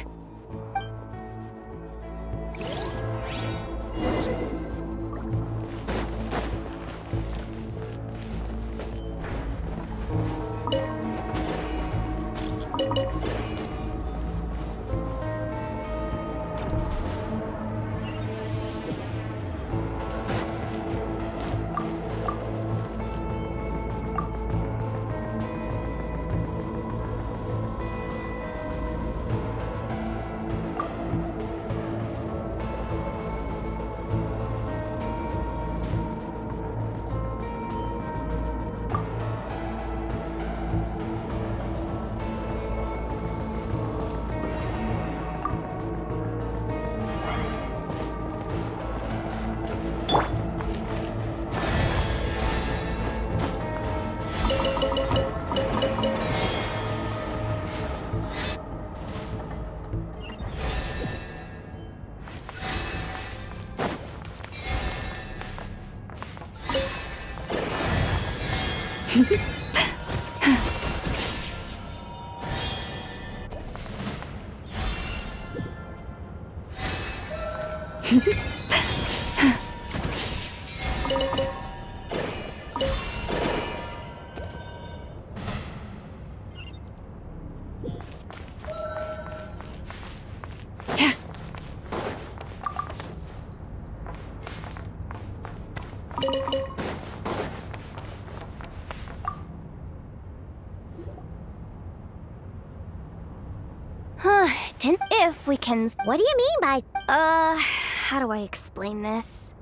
If we can... What do you mean by... how do I explain this?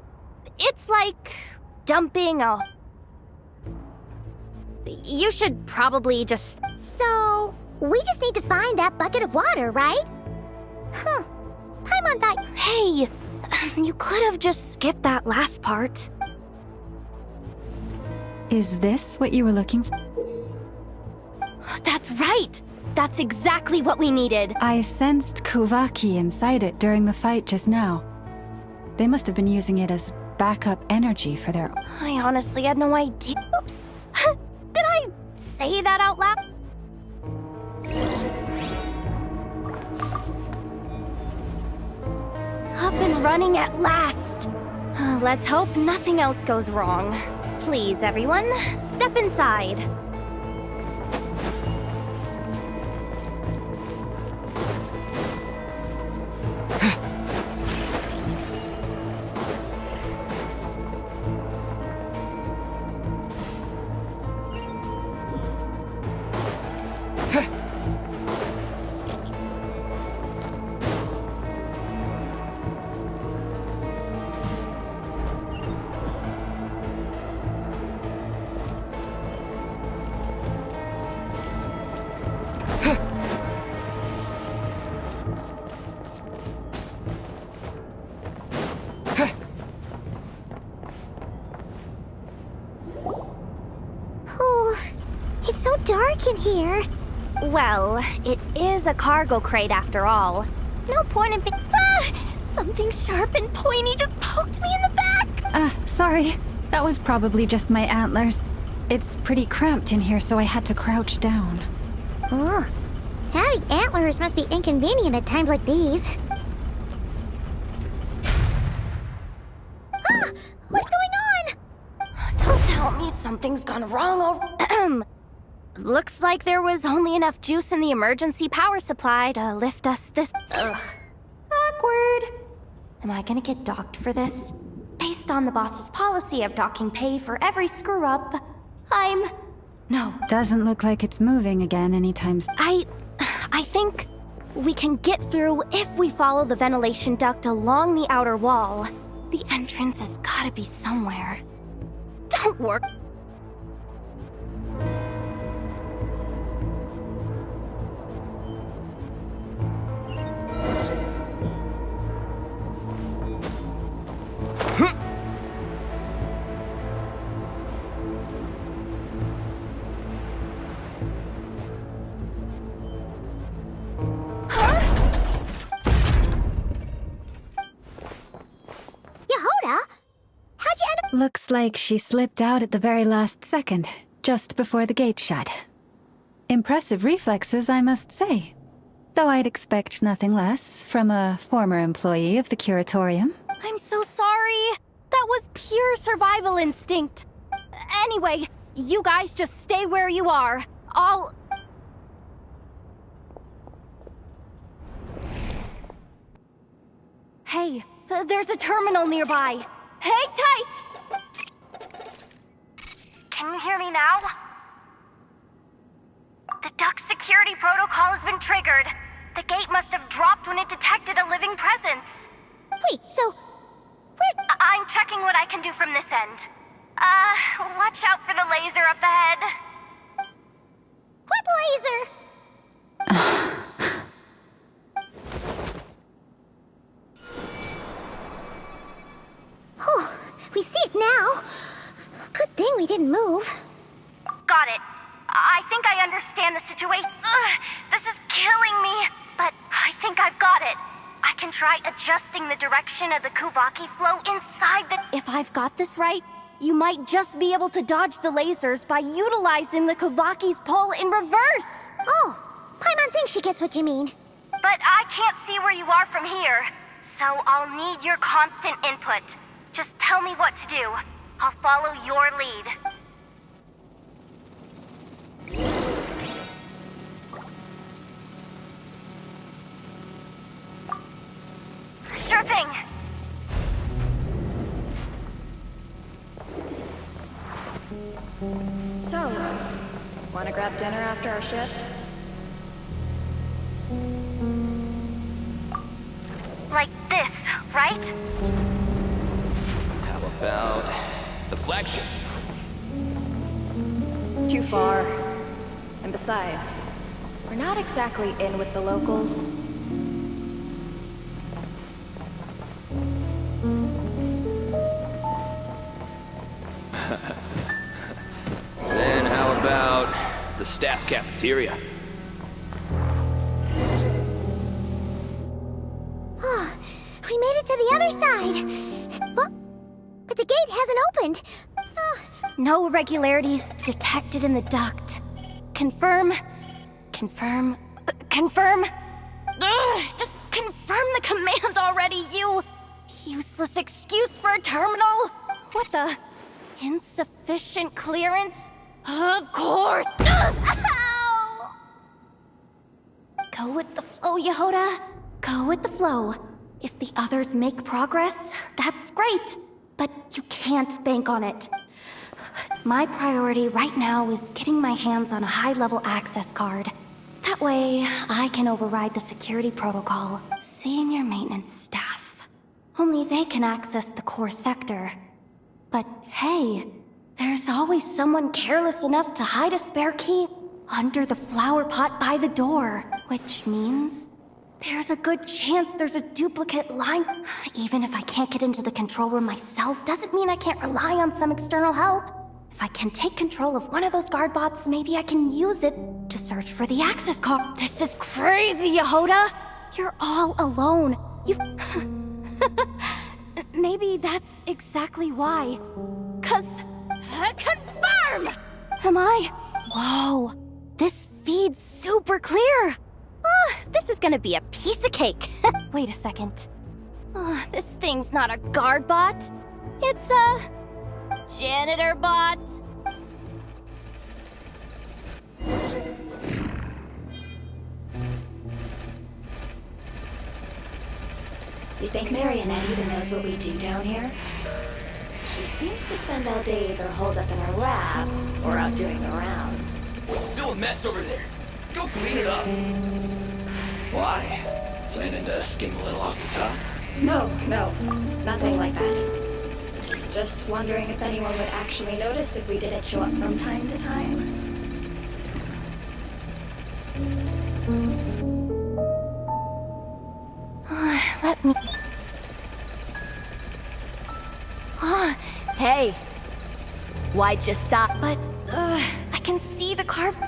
It's like dumping a... You should probably just... So, we just need to find that bucket of water, right? Huh. Paimon thought... Hey, you could have just skipped that last part. Is this what you were looking for? That's right! That's exactly what we needed! I sensed Kuuvahki inside it during the fight just now. They must have been using it as backup energy for their... I honestly had no idea. Oops! Did I say that out loud? Up and running at last! Let's hope nothing else goes wrong. Please, everyone, step inside. Dark in here. Well, it is a cargo crate after all. No point in something sharp and pointy just poked me in the back! Sorry. That was probably just my antlers. It's pretty cramped in here, so I had to crouch down. Oh, having antlers must be inconvenient at times like these. something's gone wrong. Looks like there was only enough juice in the emergency power supply to lift us this. Ugh. Awkward. Am I gonna get docked for this? Based on the boss's policy of docking pay for every screw-up, No. Doesn't look like it's moving again anytime soon. I think we can get through if we follow the ventilation duct along the outer wall. The entrance has gotta be somewhere. Don't worry. Looks like she slipped out at the very last second, just before the gate shut. Impressive reflexes, I must say. Though I'd expect nothing less from a former employee of the Curatorium. I'm so sorry. That was pure survival instinct. Anyway, you guys just stay where you are. Hey, there's a terminal nearby. Hang tight! Can you hear me now? The duct security protocol has been triggered. The gate must have dropped when it detected a living presence. Wait, so... I'm checking what I can do from this end. Watch out for the laser up ahead. What laser? Oh, we see it now. Good thing we didn't move. Got it. I think I understand the situation. This is killing me, but I think I've got it. I can try adjusting the direction of the Kuuvahki flow inside the... If I've got this right, you might just be able to dodge the lasers by utilizing the Kuuvahki's pull in reverse. Oh, Paimon thinks she gets what you mean. But I can't see where you are from here, so I'll need your constant input. Just tell me what to do. I'll follow your lead. Sure thing. So, wanna grab dinner after our shift? Like this, right? How about the flagship? Too far. And besides, we're not exactly in with the locals. Then how about the staff cafeteria? Oh, we made it to the other side. Well, but the gate hasn't opened. No irregularities detected in the duct. Confirm. Confirm. Confirm. Just confirm the command already, you useless excuse for a terminal. What the? Insufficient clearance? Of course. Ow! Go with the flow, Yehoda. Go with the flow. If the others make progress, that's great. But you can't bank on it. My priority right now is getting my hands on a high-level access card. That way, I can override the security protocol. Senior maintenance staff. Only they can access the core sector. But hey, there's always someone careless enough to hide a spare key under the flower pot by the door. Which means there's a good chance there's a duplicate line. Even if I can't get into the control room myself, doesn't mean I can't rely on some external help. If I can take control of one of those guard bots, maybe I can use it to search for the access card. This is crazy, Yehoda! You're all alone. Maybe that's exactly why. 'Cause... confirm! Am I? Whoa. This feed's super clear. This is gonna be a piece of cake. Wait a second. This thing's not a guard bot. It's a... janitor bot. You think Marionette even knows what we do down here? She seems to spend all day either holed up in her lab or out doing the rounds. It's still a mess over there. Go clean it up. Why? Planning to skim a little off the top? No, nothing like that. Just wondering if anyone would actually notice if we didn't show up from time to time. Let me... Hey! Why'd you stop? But, I can see the carve...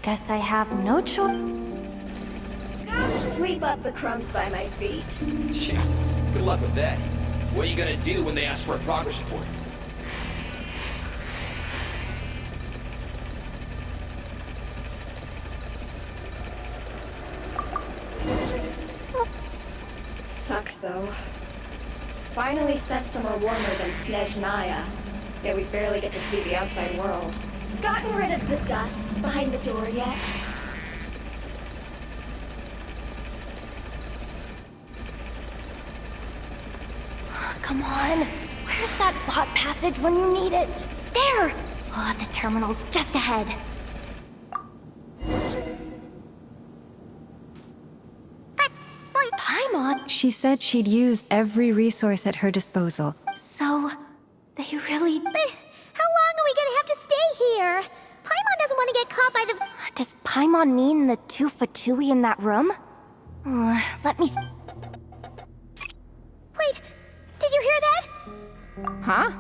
guess I have no choice. Sweep up the crumbs by my feet. Yeah, good luck with that. What are you gonna do when they ask for a progress report? Sucks though. Finally sent somewhere warmer than Snezhnaya. Yet we barely get to see the outside world. Gotten rid of the dust behind the door yet? Come on. Where's that bot passage when you need it? There! Oh, the terminal's just ahead. Paimon? She said she'd use every resource at her disposal. So, they really... But how long are we gonna have to stay here? Paimon doesn't want to get caught by the... Does Paimon mean the two Fatui in that room? Let me... Wait, did you hear that? Huh?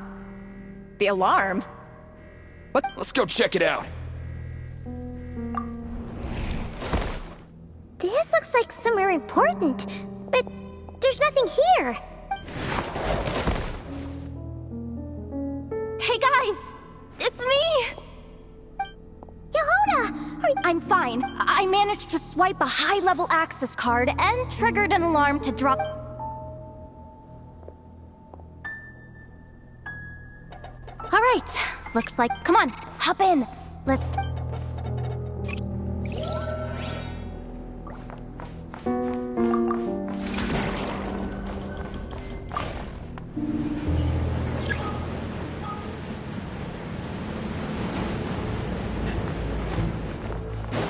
The alarm? What? Let's go check it out. This looks like somewhere important, but there's nothing here. Hey guys! It's me! Yehuda! I'm fine. I managed to swipe a high-level access card and triggered an alarm to drop... Alright, looks like... Come on, hop in. Let's...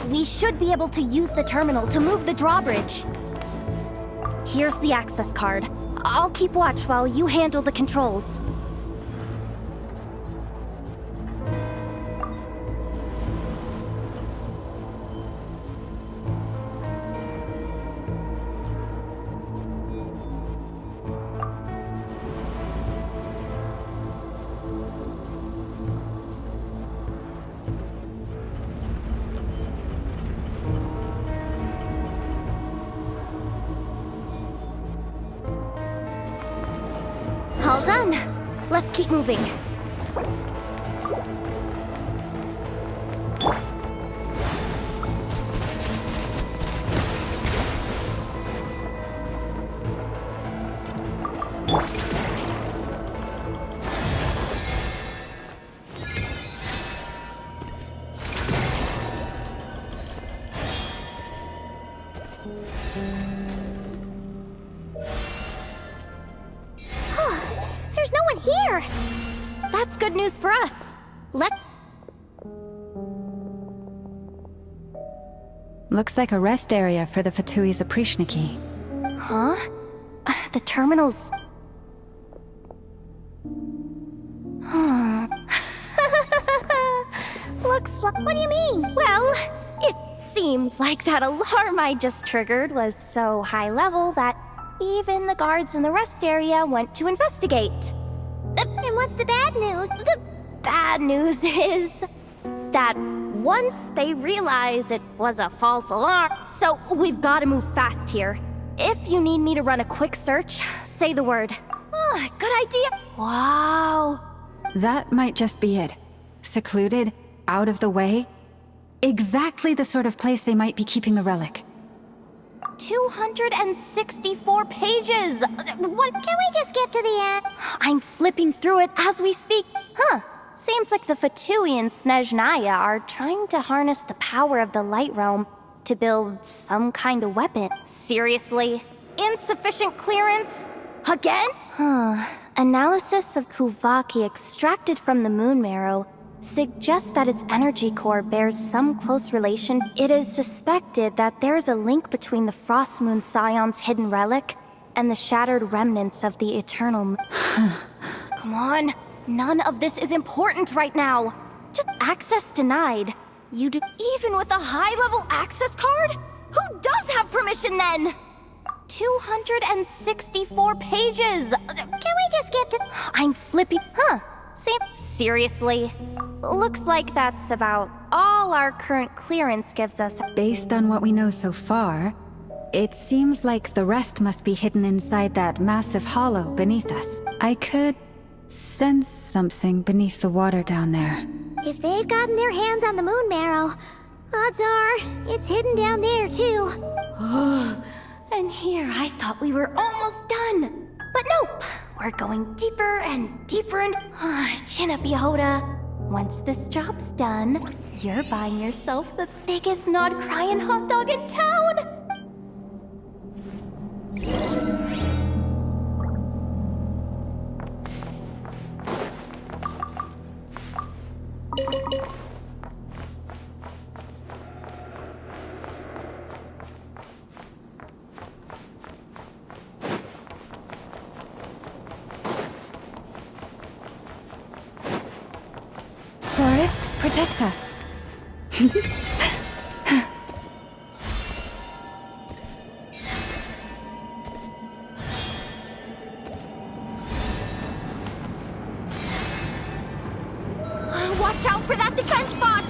We should be able to use the terminal to move the drawbridge. Here's the access card. I'll keep watch while you handle the controls. All done. Let's keep moving. There's no one here! That's good news for us. Looks like a rest area for the Fatui's Oprishniki. Huh? The terminal's... Looks like... What do you mean? Well, it seems like that alarm I just triggered was so high level that even the guards in the rest area went to investigate. And what's the bad news? The bad news is that once they realize it was a false alarm, so we've got to move fast here. If you need me to run a quick search, say the word. Good idea. Wow. That might just be it. Secluded, out of the way. Exactly the sort of place they might be keeping the relic. 264 pages! What? Can we just skip to the end? I'm flipping through it as we speak. Seems like the Fatui and Snezhnaya are trying to harness the power of the Light Realm to build some kind of weapon. Seriously? Insufficient clearance? Again? Analysis of Kuuvahki extracted from the moon marrow suggests that its energy core bears some close relation. It is suspected that there is a link between the Frost Moon Scion's hidden relic and the shattered remnants of the Eternal Moon. Come on, none of this is important right now. Just access denied. You do even with a high-level access card? Who does have permission then? 264 pages! Can we just skip to... I'm flippy... Seriously? Looks like that's about all our current clearance gives us. Based on what we know so far, it seems like the rest must be hidden inside that massive hollow beneath us. I could sense something beneath the water down there. If they've gotten their hands on the moon marrow, odds are it's hidden down there too. And here I thought we were almost done. But nope, we're going deeper and deeper and... chin up, Yehoda. Once this job's done, you're buying yourself the biggest Nod-Krai and hot dog in town! Forest, protect us. Watch out for that defense bot!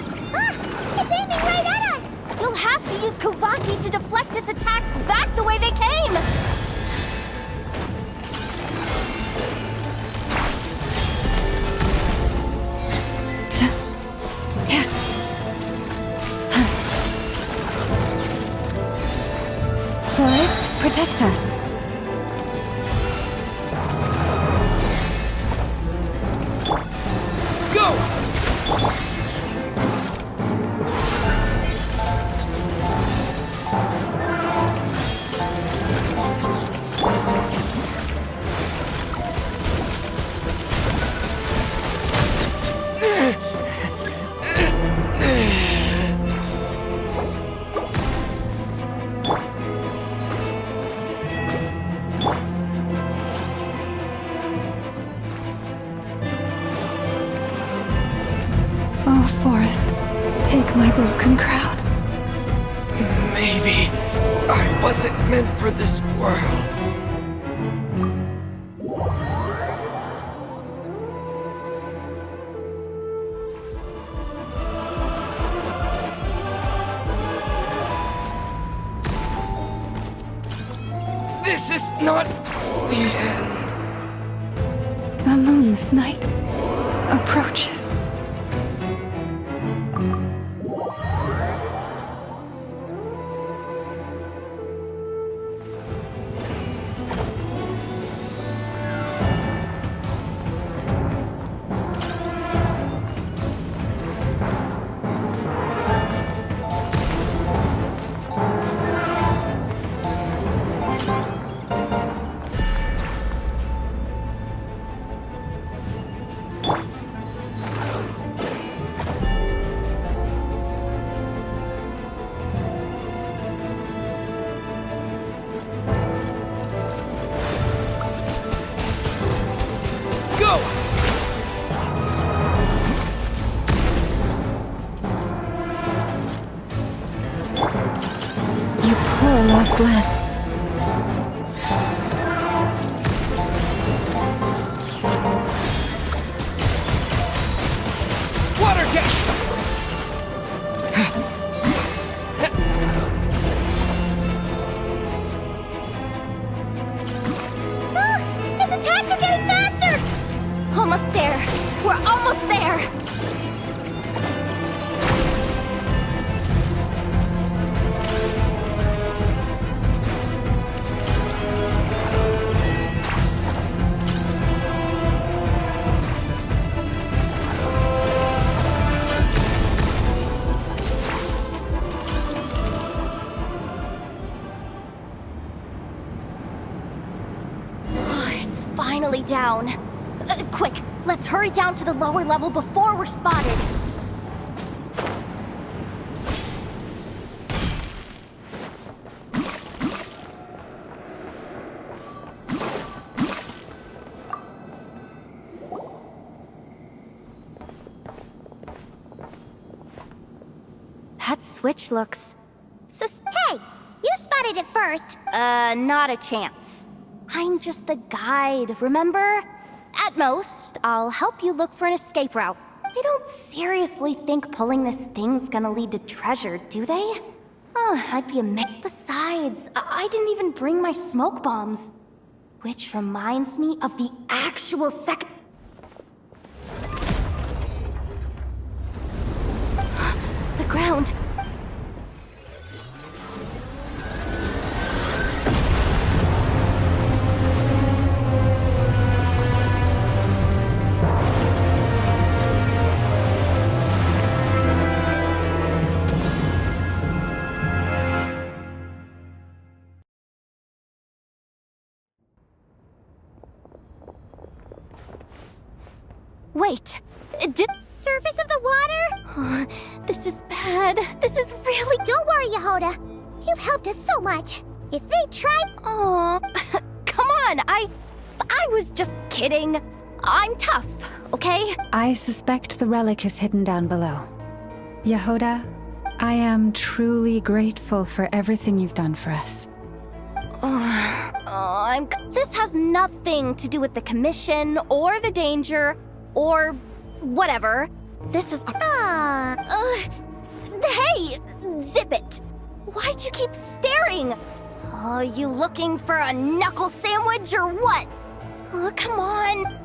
It's aiming right at us! You'll have to use Kuuvahki to deflect its attacks back the way they came! Forest, protect us. Oh, Forest, take my broken crown. Maybe I wasn't meant for this world. This is not the end. The moon this night approaches. Lost land. Water jet! Its attacks are getting faster! Almost there. We're almost there! finally down. Quick, let's hurry down to the lower level before we're spotted. That switch looks... Hey! You spotted it first! Not a chance. I'm just the guide, remember? At most, I'll help you look for an escape route. They don't seriously think pulling this thing's gonna lead to treasure, do they? I'd be Besides, I didn't even bring my smoke bombs. Which reminds me of the actual The ground. Wait, Surface of the water? This is bad. This is really... Don't worry, Yehoda. You've helped us so much. If they try... Aw, come on, I was just kidding. I'm tough, okay? I suspect the relic is hidden down below. Yehoda, I am truly grateful for everything you've done for us. This has nothing to do with the commission, or the danger, or whatever. This is... Hey! Zip it! Why'd you keep staring? Oh, you looking for a knuckle sandwich or what? Oh, come on!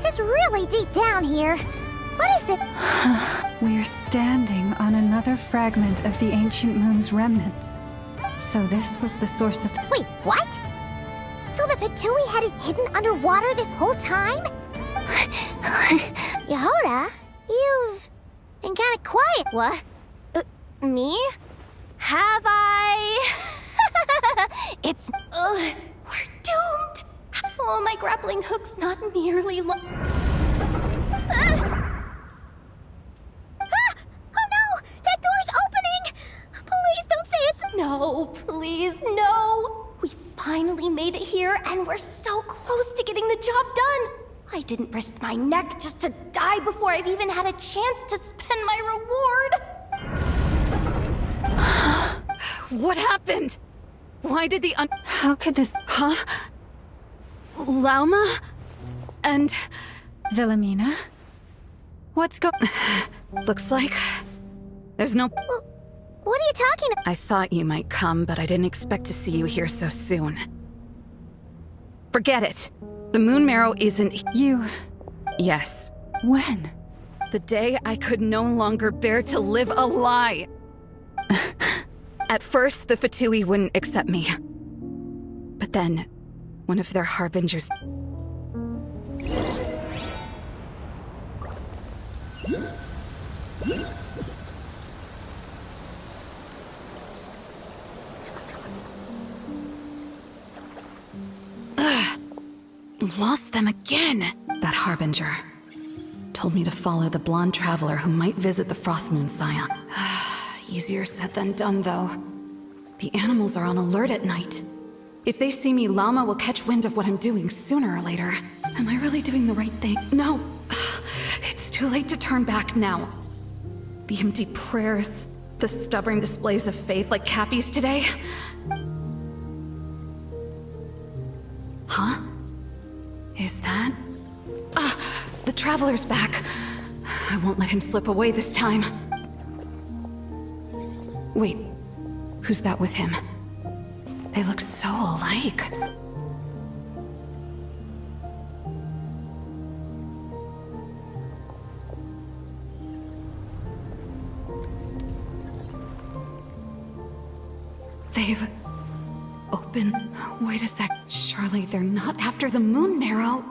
It's really deep down here. What is it? We're standing on another fragment of the ancient moon's remnants. So this was the source of... Wait, what? So the Fatui had it hidden underwater this whole time? Yehoda, you've been kind of quiet. What? Me? Have I? It's... we're doomed! Oh, my grappling hook's not nearly long. Oh no! That door's opening! Please don't say it's... No, please, no! We finally made it here, and we're so close to getting the job done! I didn't risk my neck just to die before I've even had a chance to spend my reward! What happened? Why did the How could this... Huh? Lauma? And... Wilhelmina? What's Looks like... there's no... What are you talking about? I thought you might come, but I didn't expect to see you here so soon. Forget it. The Moon Marrow isn't... You... Yes. When? The day I could no longer bear to live a lie. At first, the Fatui wouldn't accept me. But then, one of their harbingers... Lost them again, that harbinger. told me to follow the blonde traveler who might visit the Frost Moon Scion. Easier said than done, though. The animals are on alert at night. If they see me, Llama will catch wind of what I'm doing sooner or later. Am I really doing the right thing? No. It's too late to turn back now. The empty prayers, the stubborn displays of faith like Cappy's today. Huh? Is that? The Traveler's back. I won't let him slip away this time. Wait, who's that with him? They look so alike. They've opened. Wait a sec. Surely they're not after the moon marrow.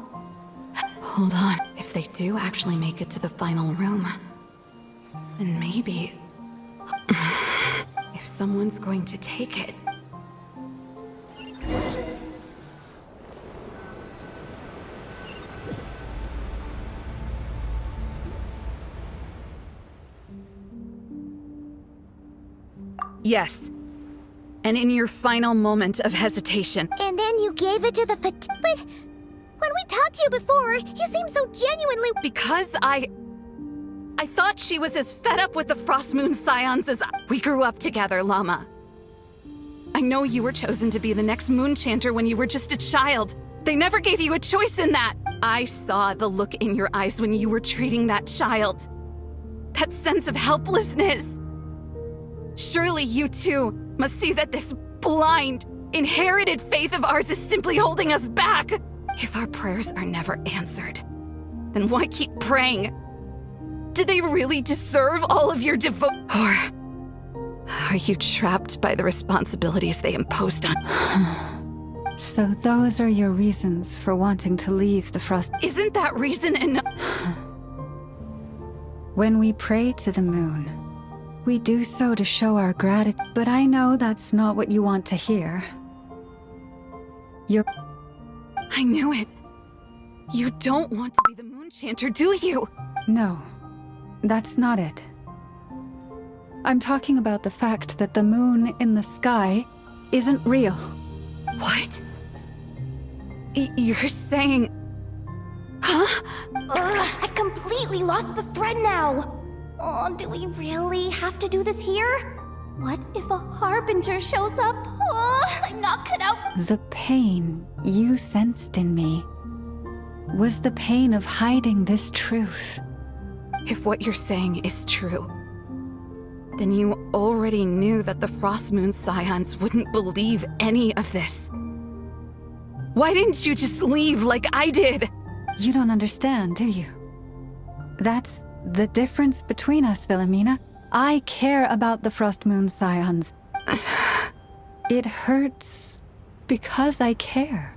Hold on. If they do actually make it to the final room, then maybe if someone's going to take it. Yes. And in your final moment of hesitation. And then you gave it to the But when we talked to you before, you seemed so genuinely— Because I thought she was as fed up with the Frost Moon Scions as we grew up together, Llama. I know you were chosen to be the next Moon Chanter when you were just a child. They never gave you a choice in that. I saw the look in your eyes when you were treating that child. That sense of helplessness. Surely you too must see that this blind, inherited faith of ours is simply holding us back. If our prayers are never answered, then why keep praying? Do they really deserve all of your Or are you trapped by the responsibilities they imposed on? So those are your reasons for wanting to leave the Frost— Isn't that reason enough? When we pray to the moon, we do so to show our gratitude. But I know that's not what you want to hear. I knew it. You don't want to be the Moon Chanter, do you? No, that's not it. I'm talking about the fact that the moon in the sky isn't real. What? You're saying... Huh? I've completely lost the thread now. Oh, do we really have to do this here? What if a Harbinger shows up? Oh, I'm not cut out. The pain you sensed in me was the pain of hiding this truth. If what you're saying is true, then you already knew that the Frost Moon Scions wouldn't believe any of this. Why didn't you just leave like I did? You don't understand, do you? That's the difference between us, Wilhelmina. I care about the Frost Moon Scions. It hurts because I care.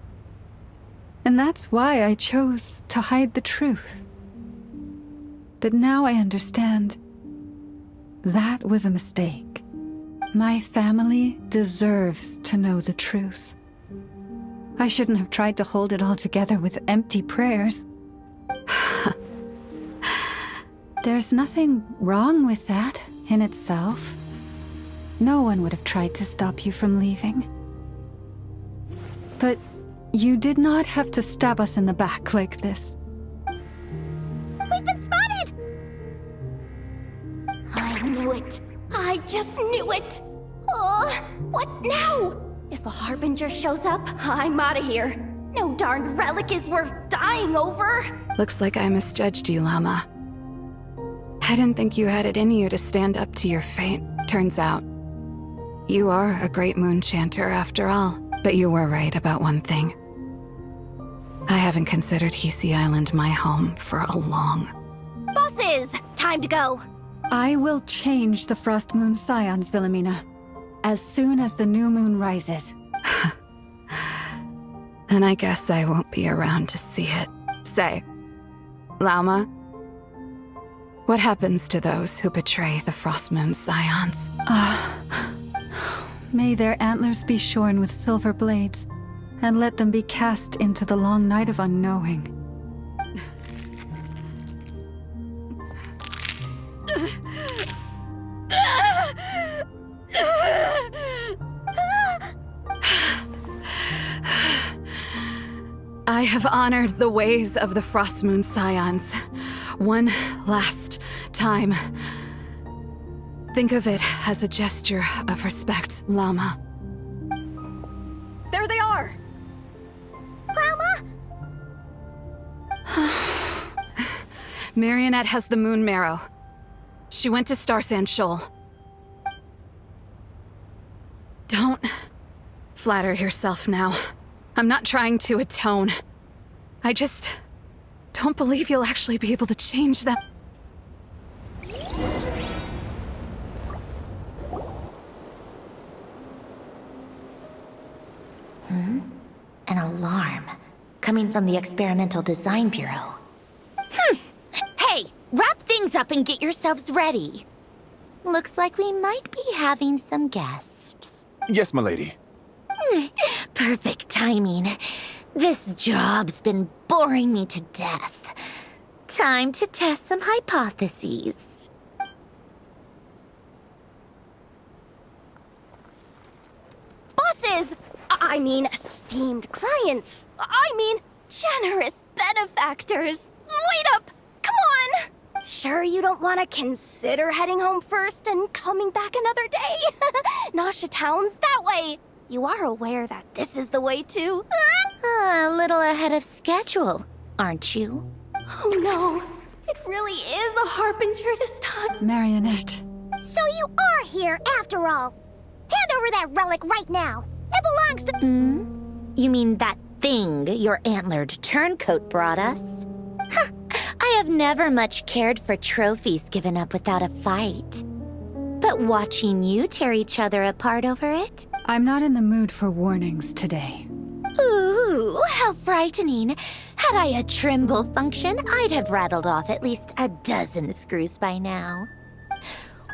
And that's why I chose to hide the truth. But now I understand. That was a mistake. My family deserves to know the truth. I shouldn't have tried to hold it all together with empty prayers. There's nothing wrong with that in itself. No one would have tried to stop you from leaving. But you did not have to stab us in the back like this. We've been spotted! I knew it. I just knew it. Oh, what now? If a Harbinger shows up, I'm out of here. No darned relic is worth dying over. Looks like I misjudged you, Llama. I didn't think you had it in you to stand up to your fate. Turns out, you are a great Moon Chanter after all. But you were right about one thing. I haven't considered Hisi Island my home for a long... Bosses! Time to go. I will change the Frost Moon Scions, Wilhelmina, as soon as the new moon rises. Then I guess I won't be around to see it. Say, Llama, what happens to those who betray the Frost Moon Scions? May their antlers be shorn with silver blades, and let them be cast into the long night of unknowing. I have honored the ways of the Frost Moon Scions one last time. Think of it as a gesture of respect, Llama. There they are! Grandma? Marionette has the Moon Marrow. She went to Star Sand Shoal. Don't flatter yourself now. I'm not trying to atone. I just don't believe you'll actually be able to change that. An alarm coming from the Experimental Design Bureau. Hey, wrap things up and get yourselves ready. Looks like we might be having some guests. Yes, m'lady. Perfect timing. This job's been boring me to death. Time to test some hypotheses. Bosses! I mean, esteemed clients. I mean, generous benefactors. Wait up! Come on! Sure you don't want to consider heading home first and coming back another day? Nasha Town's that way. You are aware that this is the way too? A little ahead of schedule, aren't you? Oh no, it really is a harbinger this time. Marionette. So you are here after all. Hand over that relic right now. It belongs to— You mean that thing your antlered turncoat brought us? I have never much cared for trophies given up without a fight. But watching you tear each other apart over it? I'm not in the mood for warnings today. Ooh, how frightening. Had I a Trimble function, I'd have rattled off at least a dozen screws by now.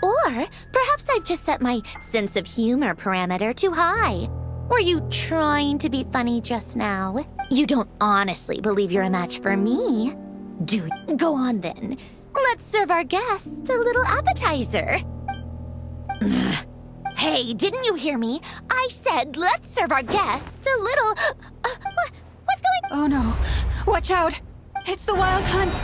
Or perhaps I've just set my sense of humor parameter too high. Were you trying to be funny just now? You don't honestly believe you're a match for me, do you? Go on then. Let's serve our guests a little appetizer. Hey, didn't you hear me? I said let's serve our guests a little... what's going... Oh no. Watch out. It's the Wild Hunt.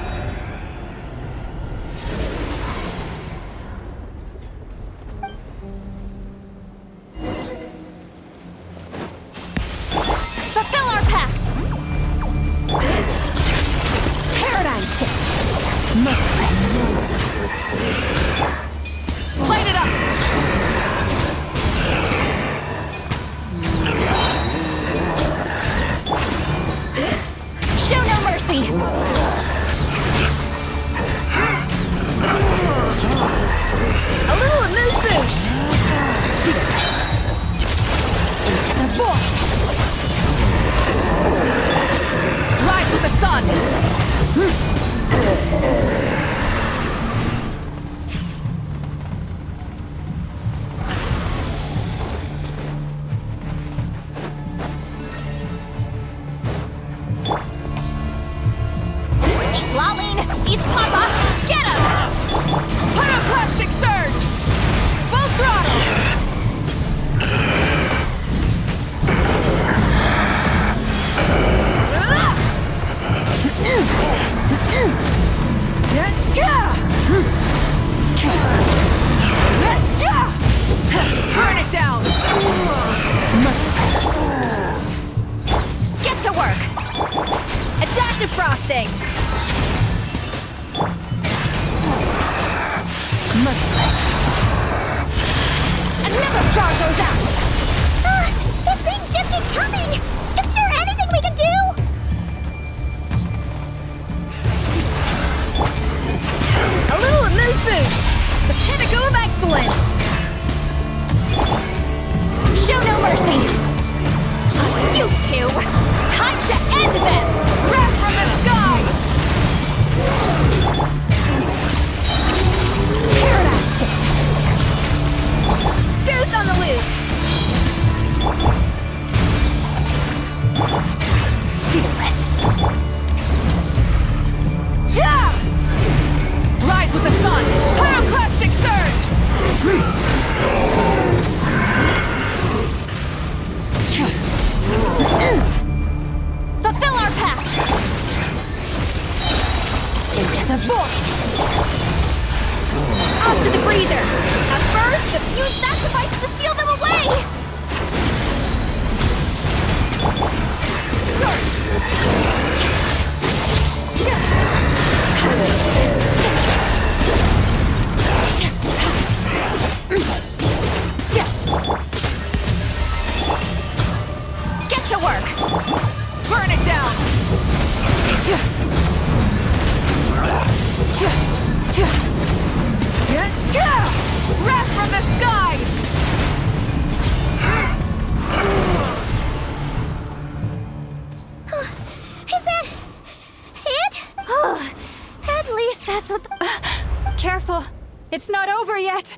Fulfill our pact! Paradigm shift. Merciless. Light it up! Show no mercy! A little amuse-bouche! Fierce. Into the void! Rise with the sun! Lolling! East Papa! Get him! Pyroclastic surge! Full throttle! Burn it down! Get to work! A dash of frosting! And never star goes out! These things just keep coming! Is there anything we can do? A little amuse-bouche! The pinnacle of excellence! Show no mercy! You two! Time to end them! Wrath from the sky! Paradigm shift! Goose on the loose! Fearless! Yeah! Rise with the sun! Pyroclastic Into the void! Out to the freezer! At first, use that device to seal them away! Get to work! Burn it down! Wrath from the skies! Is that it? Oh, at least that's what the... Careful. It's not over yet.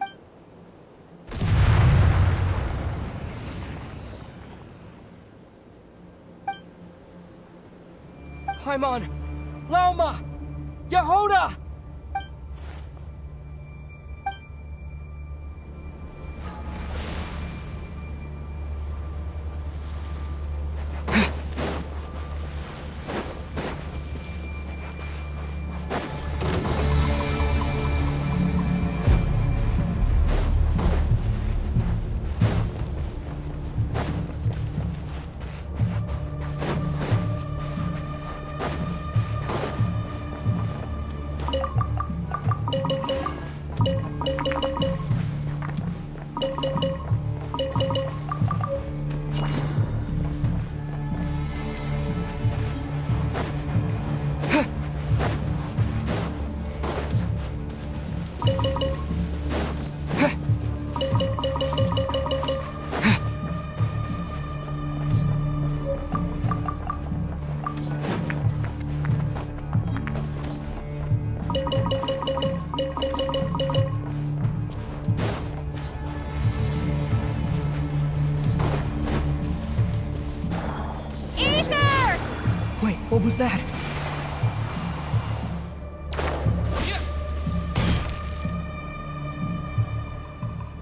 Paimon! Lauma! Yehoda! Wait, what was that?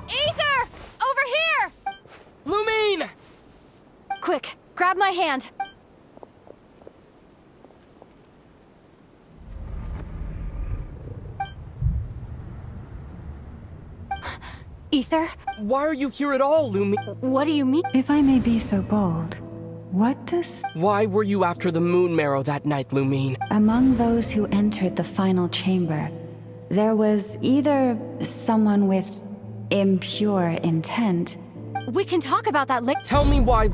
Ether! Over here! Lumine! Quick, grab my hand. Ether? Why are you here at all, Lumine? What do you mean? If I may be so bold, what does... Why were you after the moon marrow that night, Lumine? Among those who entered the final chamber, there was either someone with impure intent... We can talk about that later. Tell me why...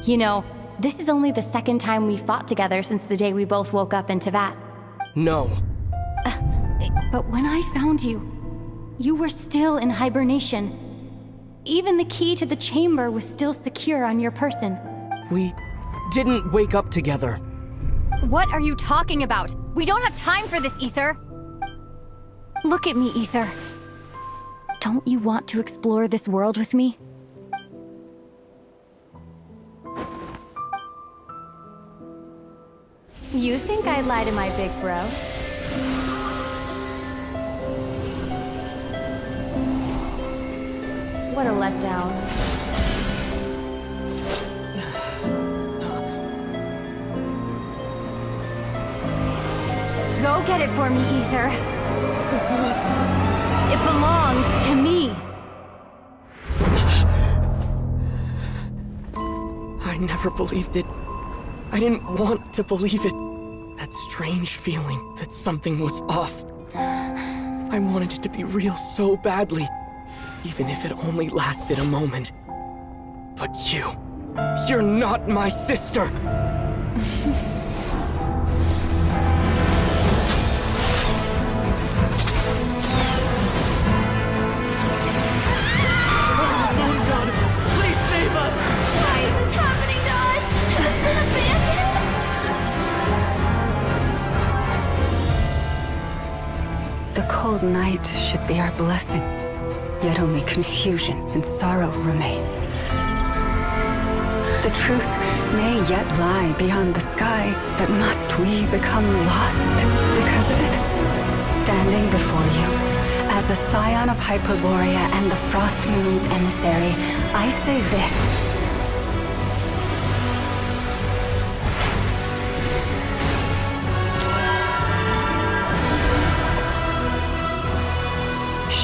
You know, this is only the second time we fought together since the day we both woke up in Tevat. No. But when I found you, you were still in hibernation. Even the key to the chamber was still secure on your person. We didn't wake up together. What are you talking about? We don't have time for this, Ether. Look at me, Ether. Don't you want to explore this world with me? You think I'd lie to my big bro? What a letdown. Go get it for me, Ether. It belongs to me. I never believed it. I didn't want to believe it. That strange feeling that something was off. I wanted it to be real so badly, even if it only lasted a moment. But you're not my sister! The cold night should be our blessing, yet only confusion and sorrow remain. The truth may yet lie beyond the sky, but must we become lost because of it? Standing before you, as a scion of Hyperborea and the Frost Moon's emissary, I say this.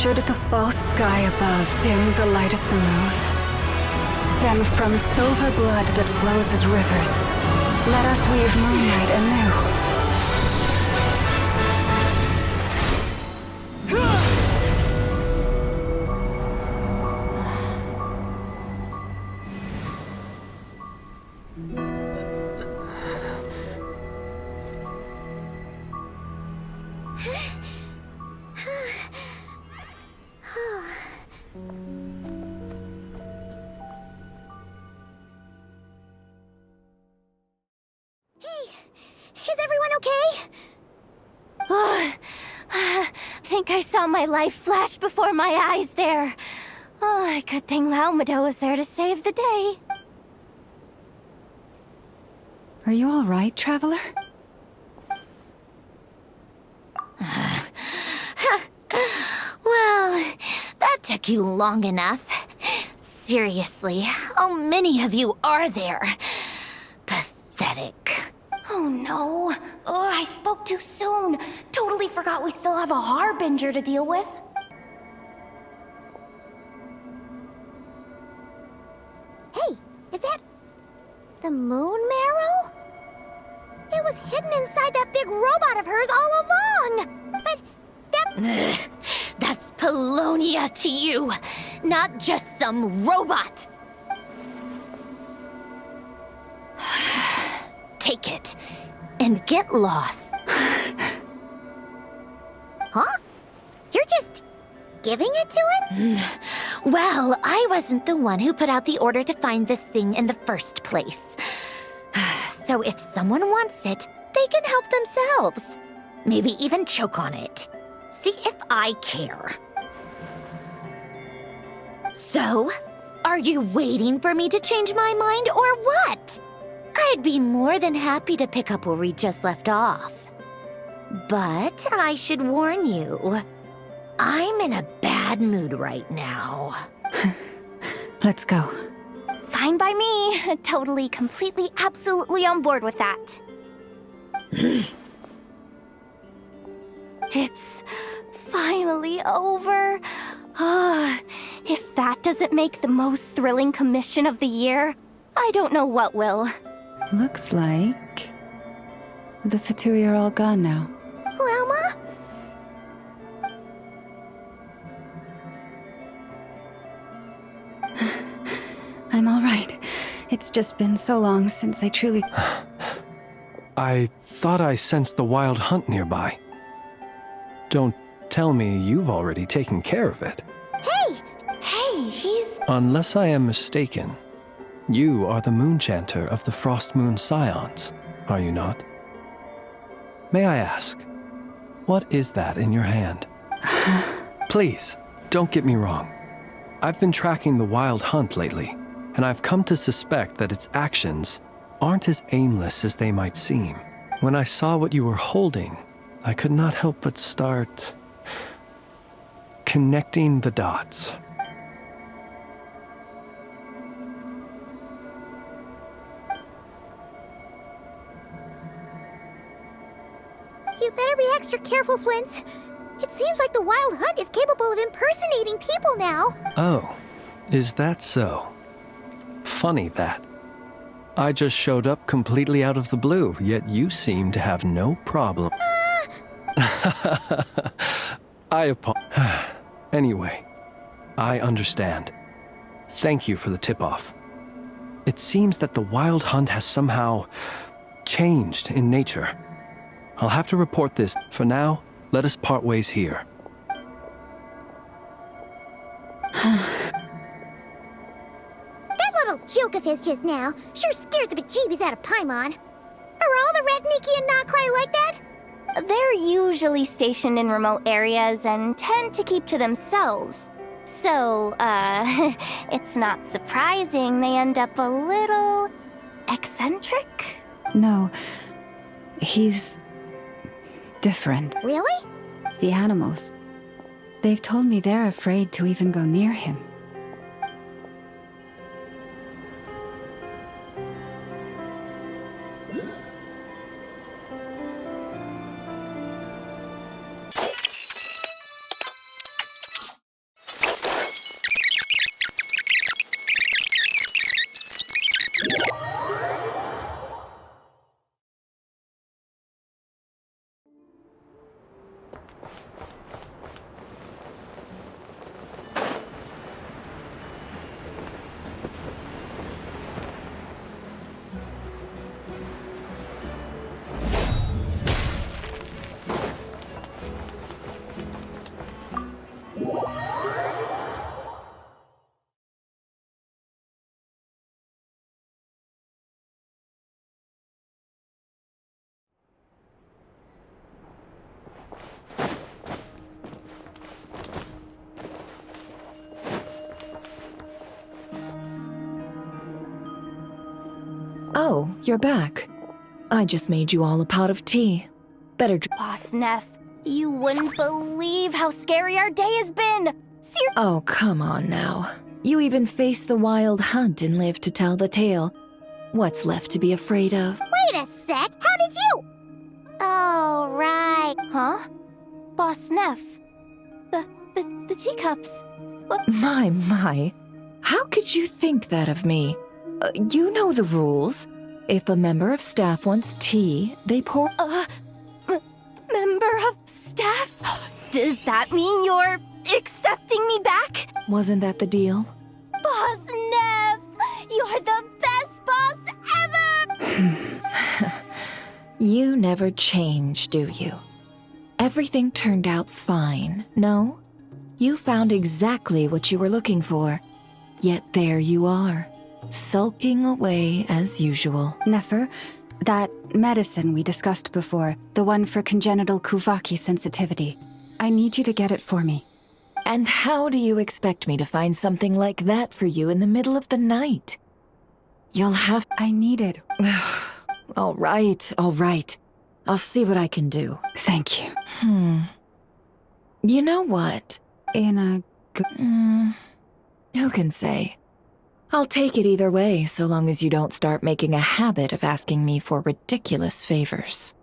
Should the false sky above dim the light of the moon, then from silver blood that flows as rivers, let us weave moonlight anew. Is everyone okay? Think I saw my life flash before my eyes there. Oh, good thing Laumado was there to save the day. Are you all right, Traveler? Well, that took you long enough. Seriously, how many of you are there? Pathetic. Oh no. Oh, I spoke too soon. Totally forgot we still have a Harbinger to deal with. Hey, is that the moon marrow? It was hidden inside that big robot of hers all along. But that... That's Polonia to you, not just some robot. Take it and get lost. Huh? You're just giving it to it? Well, I wasn't the one who put out the order to find this thing in the first place. So if someone wants it, they can help themselves. Maybe even choke on it. See if I care. So, are you waiting for me to change my mind or what? I'd be more than happy to pick up where we just left off. But I should warn you, I'm in a bad mood right now. Let's go. Fine by me. Totally, completely, absolutely on board with that. It's finally over. If that doesn't make the most thrilling commission of the year, I don't know what will. Looks like the Fatui are all gone now. Lelma? I'm all right. It's just been so long since I truly... I thought I sensed the wild hunt nearby. Don't tell me you've already taken care of it. Hey, he's... Unless I am mistaken, you are the Moonchanter of the Frost Moon Scions, are you not? May I ask, what is that in your hand? Please, don't get me wrong. I've been tracking the wild hunt lately, and I've come to suspect that its actions aren't as aimless as they might seem. When I saw what you were holding, I could not help but start connecting the dots. You better be extra careful, Flint. It seems like the Wild Hunt is capable of impersonating people now. Oh, is that so? Funny that. I just showed up completely out of the blue, yet you seem to have no problem. I apologize. Anyway, I understand. Thank you for the tip-off. It seems that the Wild Hunt has somehow changed in nature. I'll have to report this. For now, let us part ways here. That little joke of his just now sure scared the bejeebies out of Paimon. Are all the Redniki and Nod-Krai like that? They're usually stationed in remote areas and tend to keep to themselves. So, it's not surprising they end up a little eccentric? No, he's different. Really? The animals. They've told me they're afraid to even go near him. Oh, you're back. I just made you all a pot of tea. Better Boss Neff, you wouldn't believe how scary our day has been! Oh, come on now. You even faced the wild hunt and lived to tell the tale. What's left to be afraid of? Wait a sec, how did you? Oh, right. Huh? Boss Neff. The teacups. What? My. How could you think that of me? You know the rules. If a member of staff wants tea, they pour... Member of staff? Does that mean you're accepting me back? Wasn't that the deal? Boss Neff! You're the best boss ever! You never change, do you? Everything turned out fine, no? You found exactly what you were looking for. Yet there you are, sulking away as usual. Nefer, that medicine we discussed before, the one for congenital Kuuvahki sensitivity, I need you to get it for me. And how do you expect me to find something like that for you in the middle of the night? You'll have... I need it. All right. I'll see what I can do. Thank you. You know what? Who can say? I'll take it either way, so long as you don't start making a habit of asking me for ridiculous favors.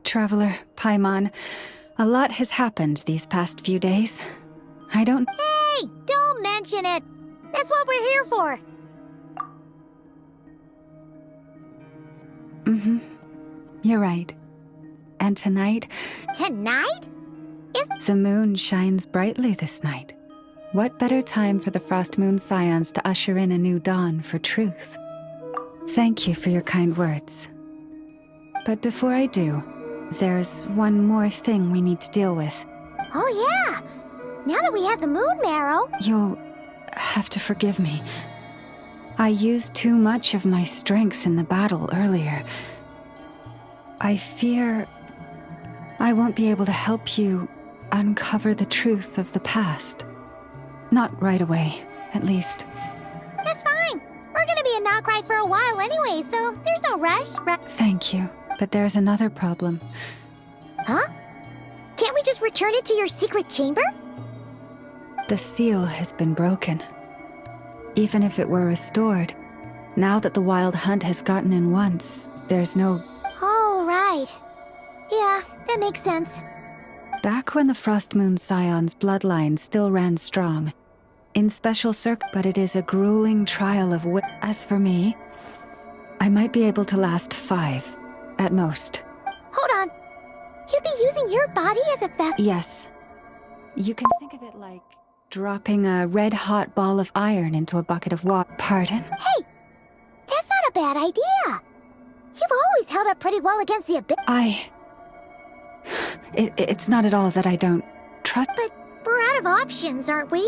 Traveler, Paimon, a lot has happened these past few days. I don't... Hey, don't mention it. That's what we're here for. You're right. And tonight... Tonight? The moon shines brightly this night. What better time for the Frost Moon Scions to usher in a new dawn for truth? Thank you for your kind words. But before I do, there's one more thing we need to deal with. Oh yeah! Now that we have the moon marrow... You'll have to forgive me. I used too much of my strength in the battle earlier. I fear I won't be able to help you uncover the truth of the past. Not right away, at least. That's fine. We're gonna be in Nod-Krai for a while anyway, so there's no rush. Thank you, but there's another problem. Huh? Can't we just return it to your secret chamber? The seal has been broken. Even if it were restored, now that the wild hunt has gotten in once, there's no... Oh, right. Yeah, that makes sense. Back when the Frost Moon Scion's bloodline still ran strong, in special but it is a grueling trial of As for me, I might be able to last 5, at most. Hold on. You'd be using your body as a vessel? Yes. You can think of it like dropping a red-hot ball of iron into a bucket of water. Pardon? Hey! That's not a bad idea! You've always held up pretty well against the abyss. It's not at all that I don't trust... But we're out of options, aren't we?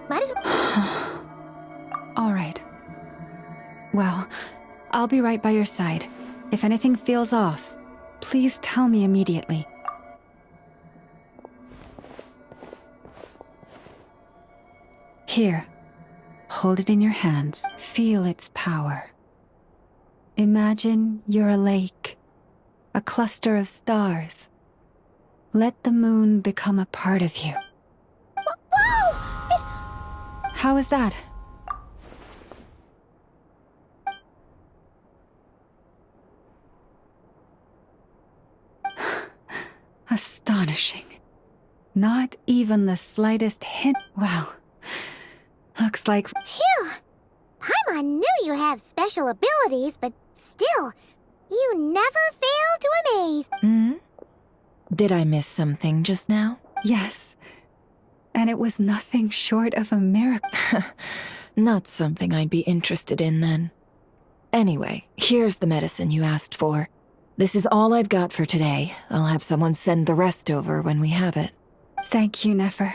Might as well... All right. Well, I'll be right by your side. If anything feels off, please tell me immediately. Here. Hold it in your hands. Feel its power. Imagine you're a lake. A cluster of stars. Let the moon become a part of you. Whoa! How is that? Astonishing. Not even the slightest hint. Well, looks like... Phew! Paimon knew you have special abilities, but still, you never fail to amaze. Did I miss something just now? Yes. And it was nothing short of a miracle. Not something I'd be interested in, then. Anyway, here's the medicine you asked for. This is all I've got for today. I'll have someone send the rest over when we have it. Thank you, Nefer.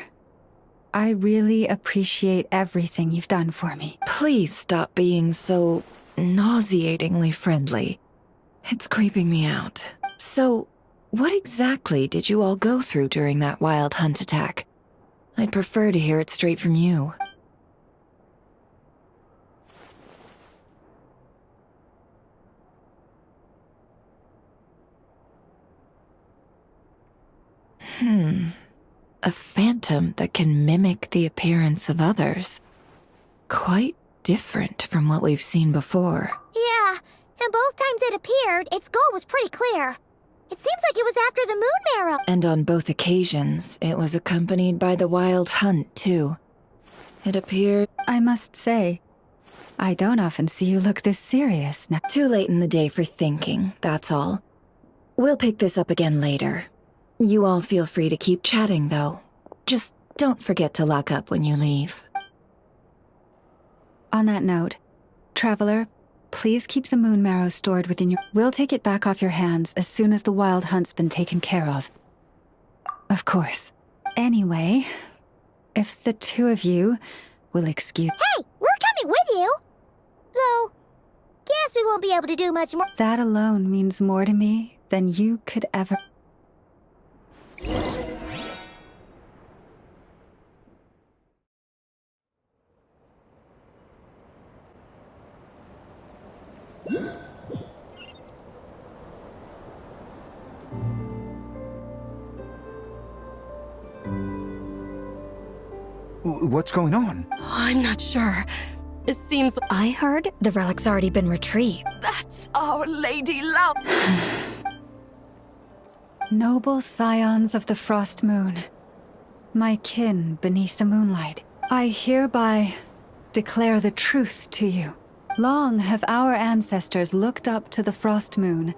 I really appreciate everything you've done for me. Please stop being so... nauseatingly friendly. It's creeping me out. So, what exactly did you all go through during that wild hunt attack? I'd prefer to hear it straight from you. A phantom that can mimic the appearance of others. Quite different from what we've seen before. Yeah, and both times it appeared, its goal was pretty clear. It seems like it was after the moon marrow. And on both occasions, it was accompanied by the wild hunt, too. It appeared... I must say, I don't often see you look this serious now. Too late in the day for thinking, that's all. We'll pick this up again later. You all feel free to keep chatting, though. Just don't forget to lock up when you leave. On that note, Traveler, please keep the moon marrow stored within your... We'll take it back off your hands as soon as the wild hunt's been taken care of. Of course. Anyway, if the two of you will excuse... Hey, we're coming with you! Though, guess we won't be able to do much more. That alone means more to me than you could ever... What's going on? I'm not sure. It seems... I heard the relic's already been retrieved. That's Our Lady Love. Noble scions of the Frost Moon, my kin beneath the moonlight, I hereby declare the truth to you. Long have our ancestors looked up to the Frost Moon,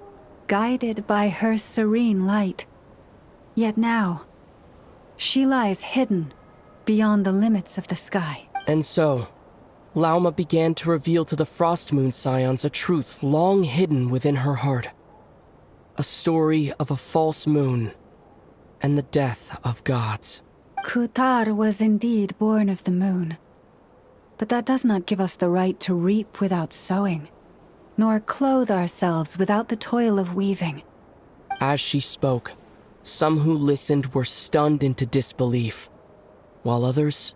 guided by her serene light. Yet now, she lies hidden beyond the limits of the sky. And so, Lauma began to reveal to the Frost Moon Scions a truth long hidden within her heart. A story of a false moon and the death of gods. Kutar was indeed born of the moon. But that does not give us the right to reap without sowing, nor clothe ourselves without the toil of weaving. As she spoke, some who listened were stunned into disbelief, while others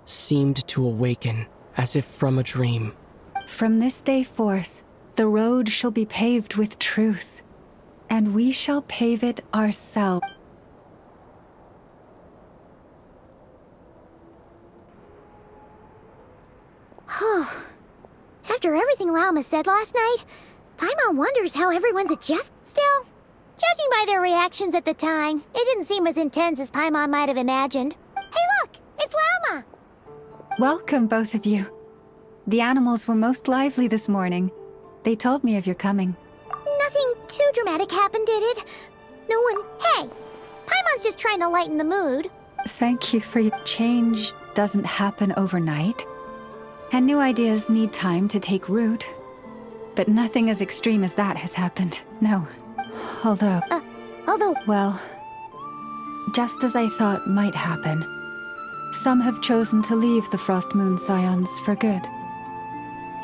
seemed to awaken as if from a dream. From this day forth, the road shall be paved with truth, and we shall pave it ourselves. After everything Lauma said last night, Paimon wonders how everyone's adjusted. Still, judging by their reactions at the time, it didn't seem as intense as Paimon might have imagined. Hey look! It's Lauma! Welcome, both of you. The animals were most lively this morning. They told me of your coming. Nothing too dramatic happened, did it? No one... Hey! Paimon's just trying to lighten the mood. Thank you for your... Change doesn't happen overnight. And new ideas need time to take root. But nothing as extreme as that has happened. No. Although... Well, just as I thought might happen, some have chosen to leave the Frost Moon Scions for good.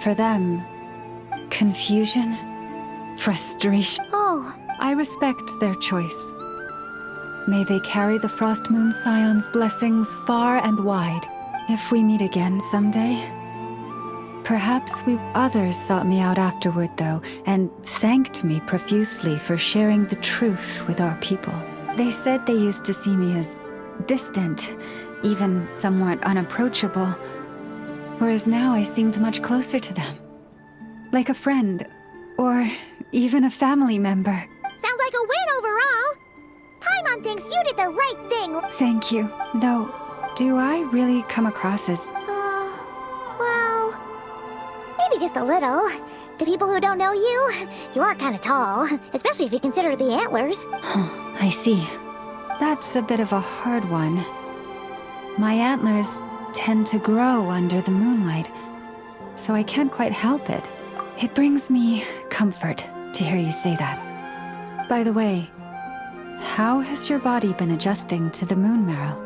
For them, confusion, frustration... Oh. I respect their choice. May they carry the Frost Moon Scions' blessings far and wide. If we meet again someday... Perhaps Others sought me out afterward, though, and thanked me profusely for sharing the truth with our people. They said they used to see me as distant, even somewhat unapproachable, whereas now I seemed much closer to them. Like a friend, or even a family member. Sounds like a win overall! Paimon thinks you did the right thing! Thank you. Though, do I really come across as... well... maybe just a little. To people who don't know you, you are kind of tall, especially if you consider the antlers. I see. That's a bit of a hard one. My antlers tend to grow under the moonlight, so I can't quite help it. It brings me comfort to hear you say that. By the way, how has your body been adjusting to the moon marrow?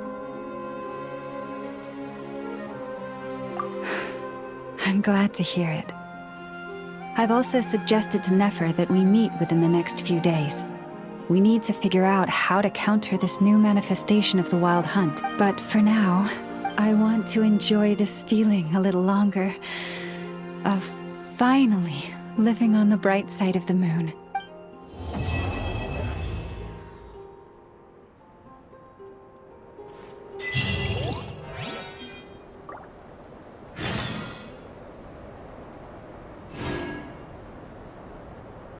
I'm glad to hear it. I've also suggested to Nefer that we meet within the next few days. We need to figure out how to counter this new manifestation of the Wild Hunt. But for now, I want to enjoy this feeling a little longer of finally living on the bright side of the moon.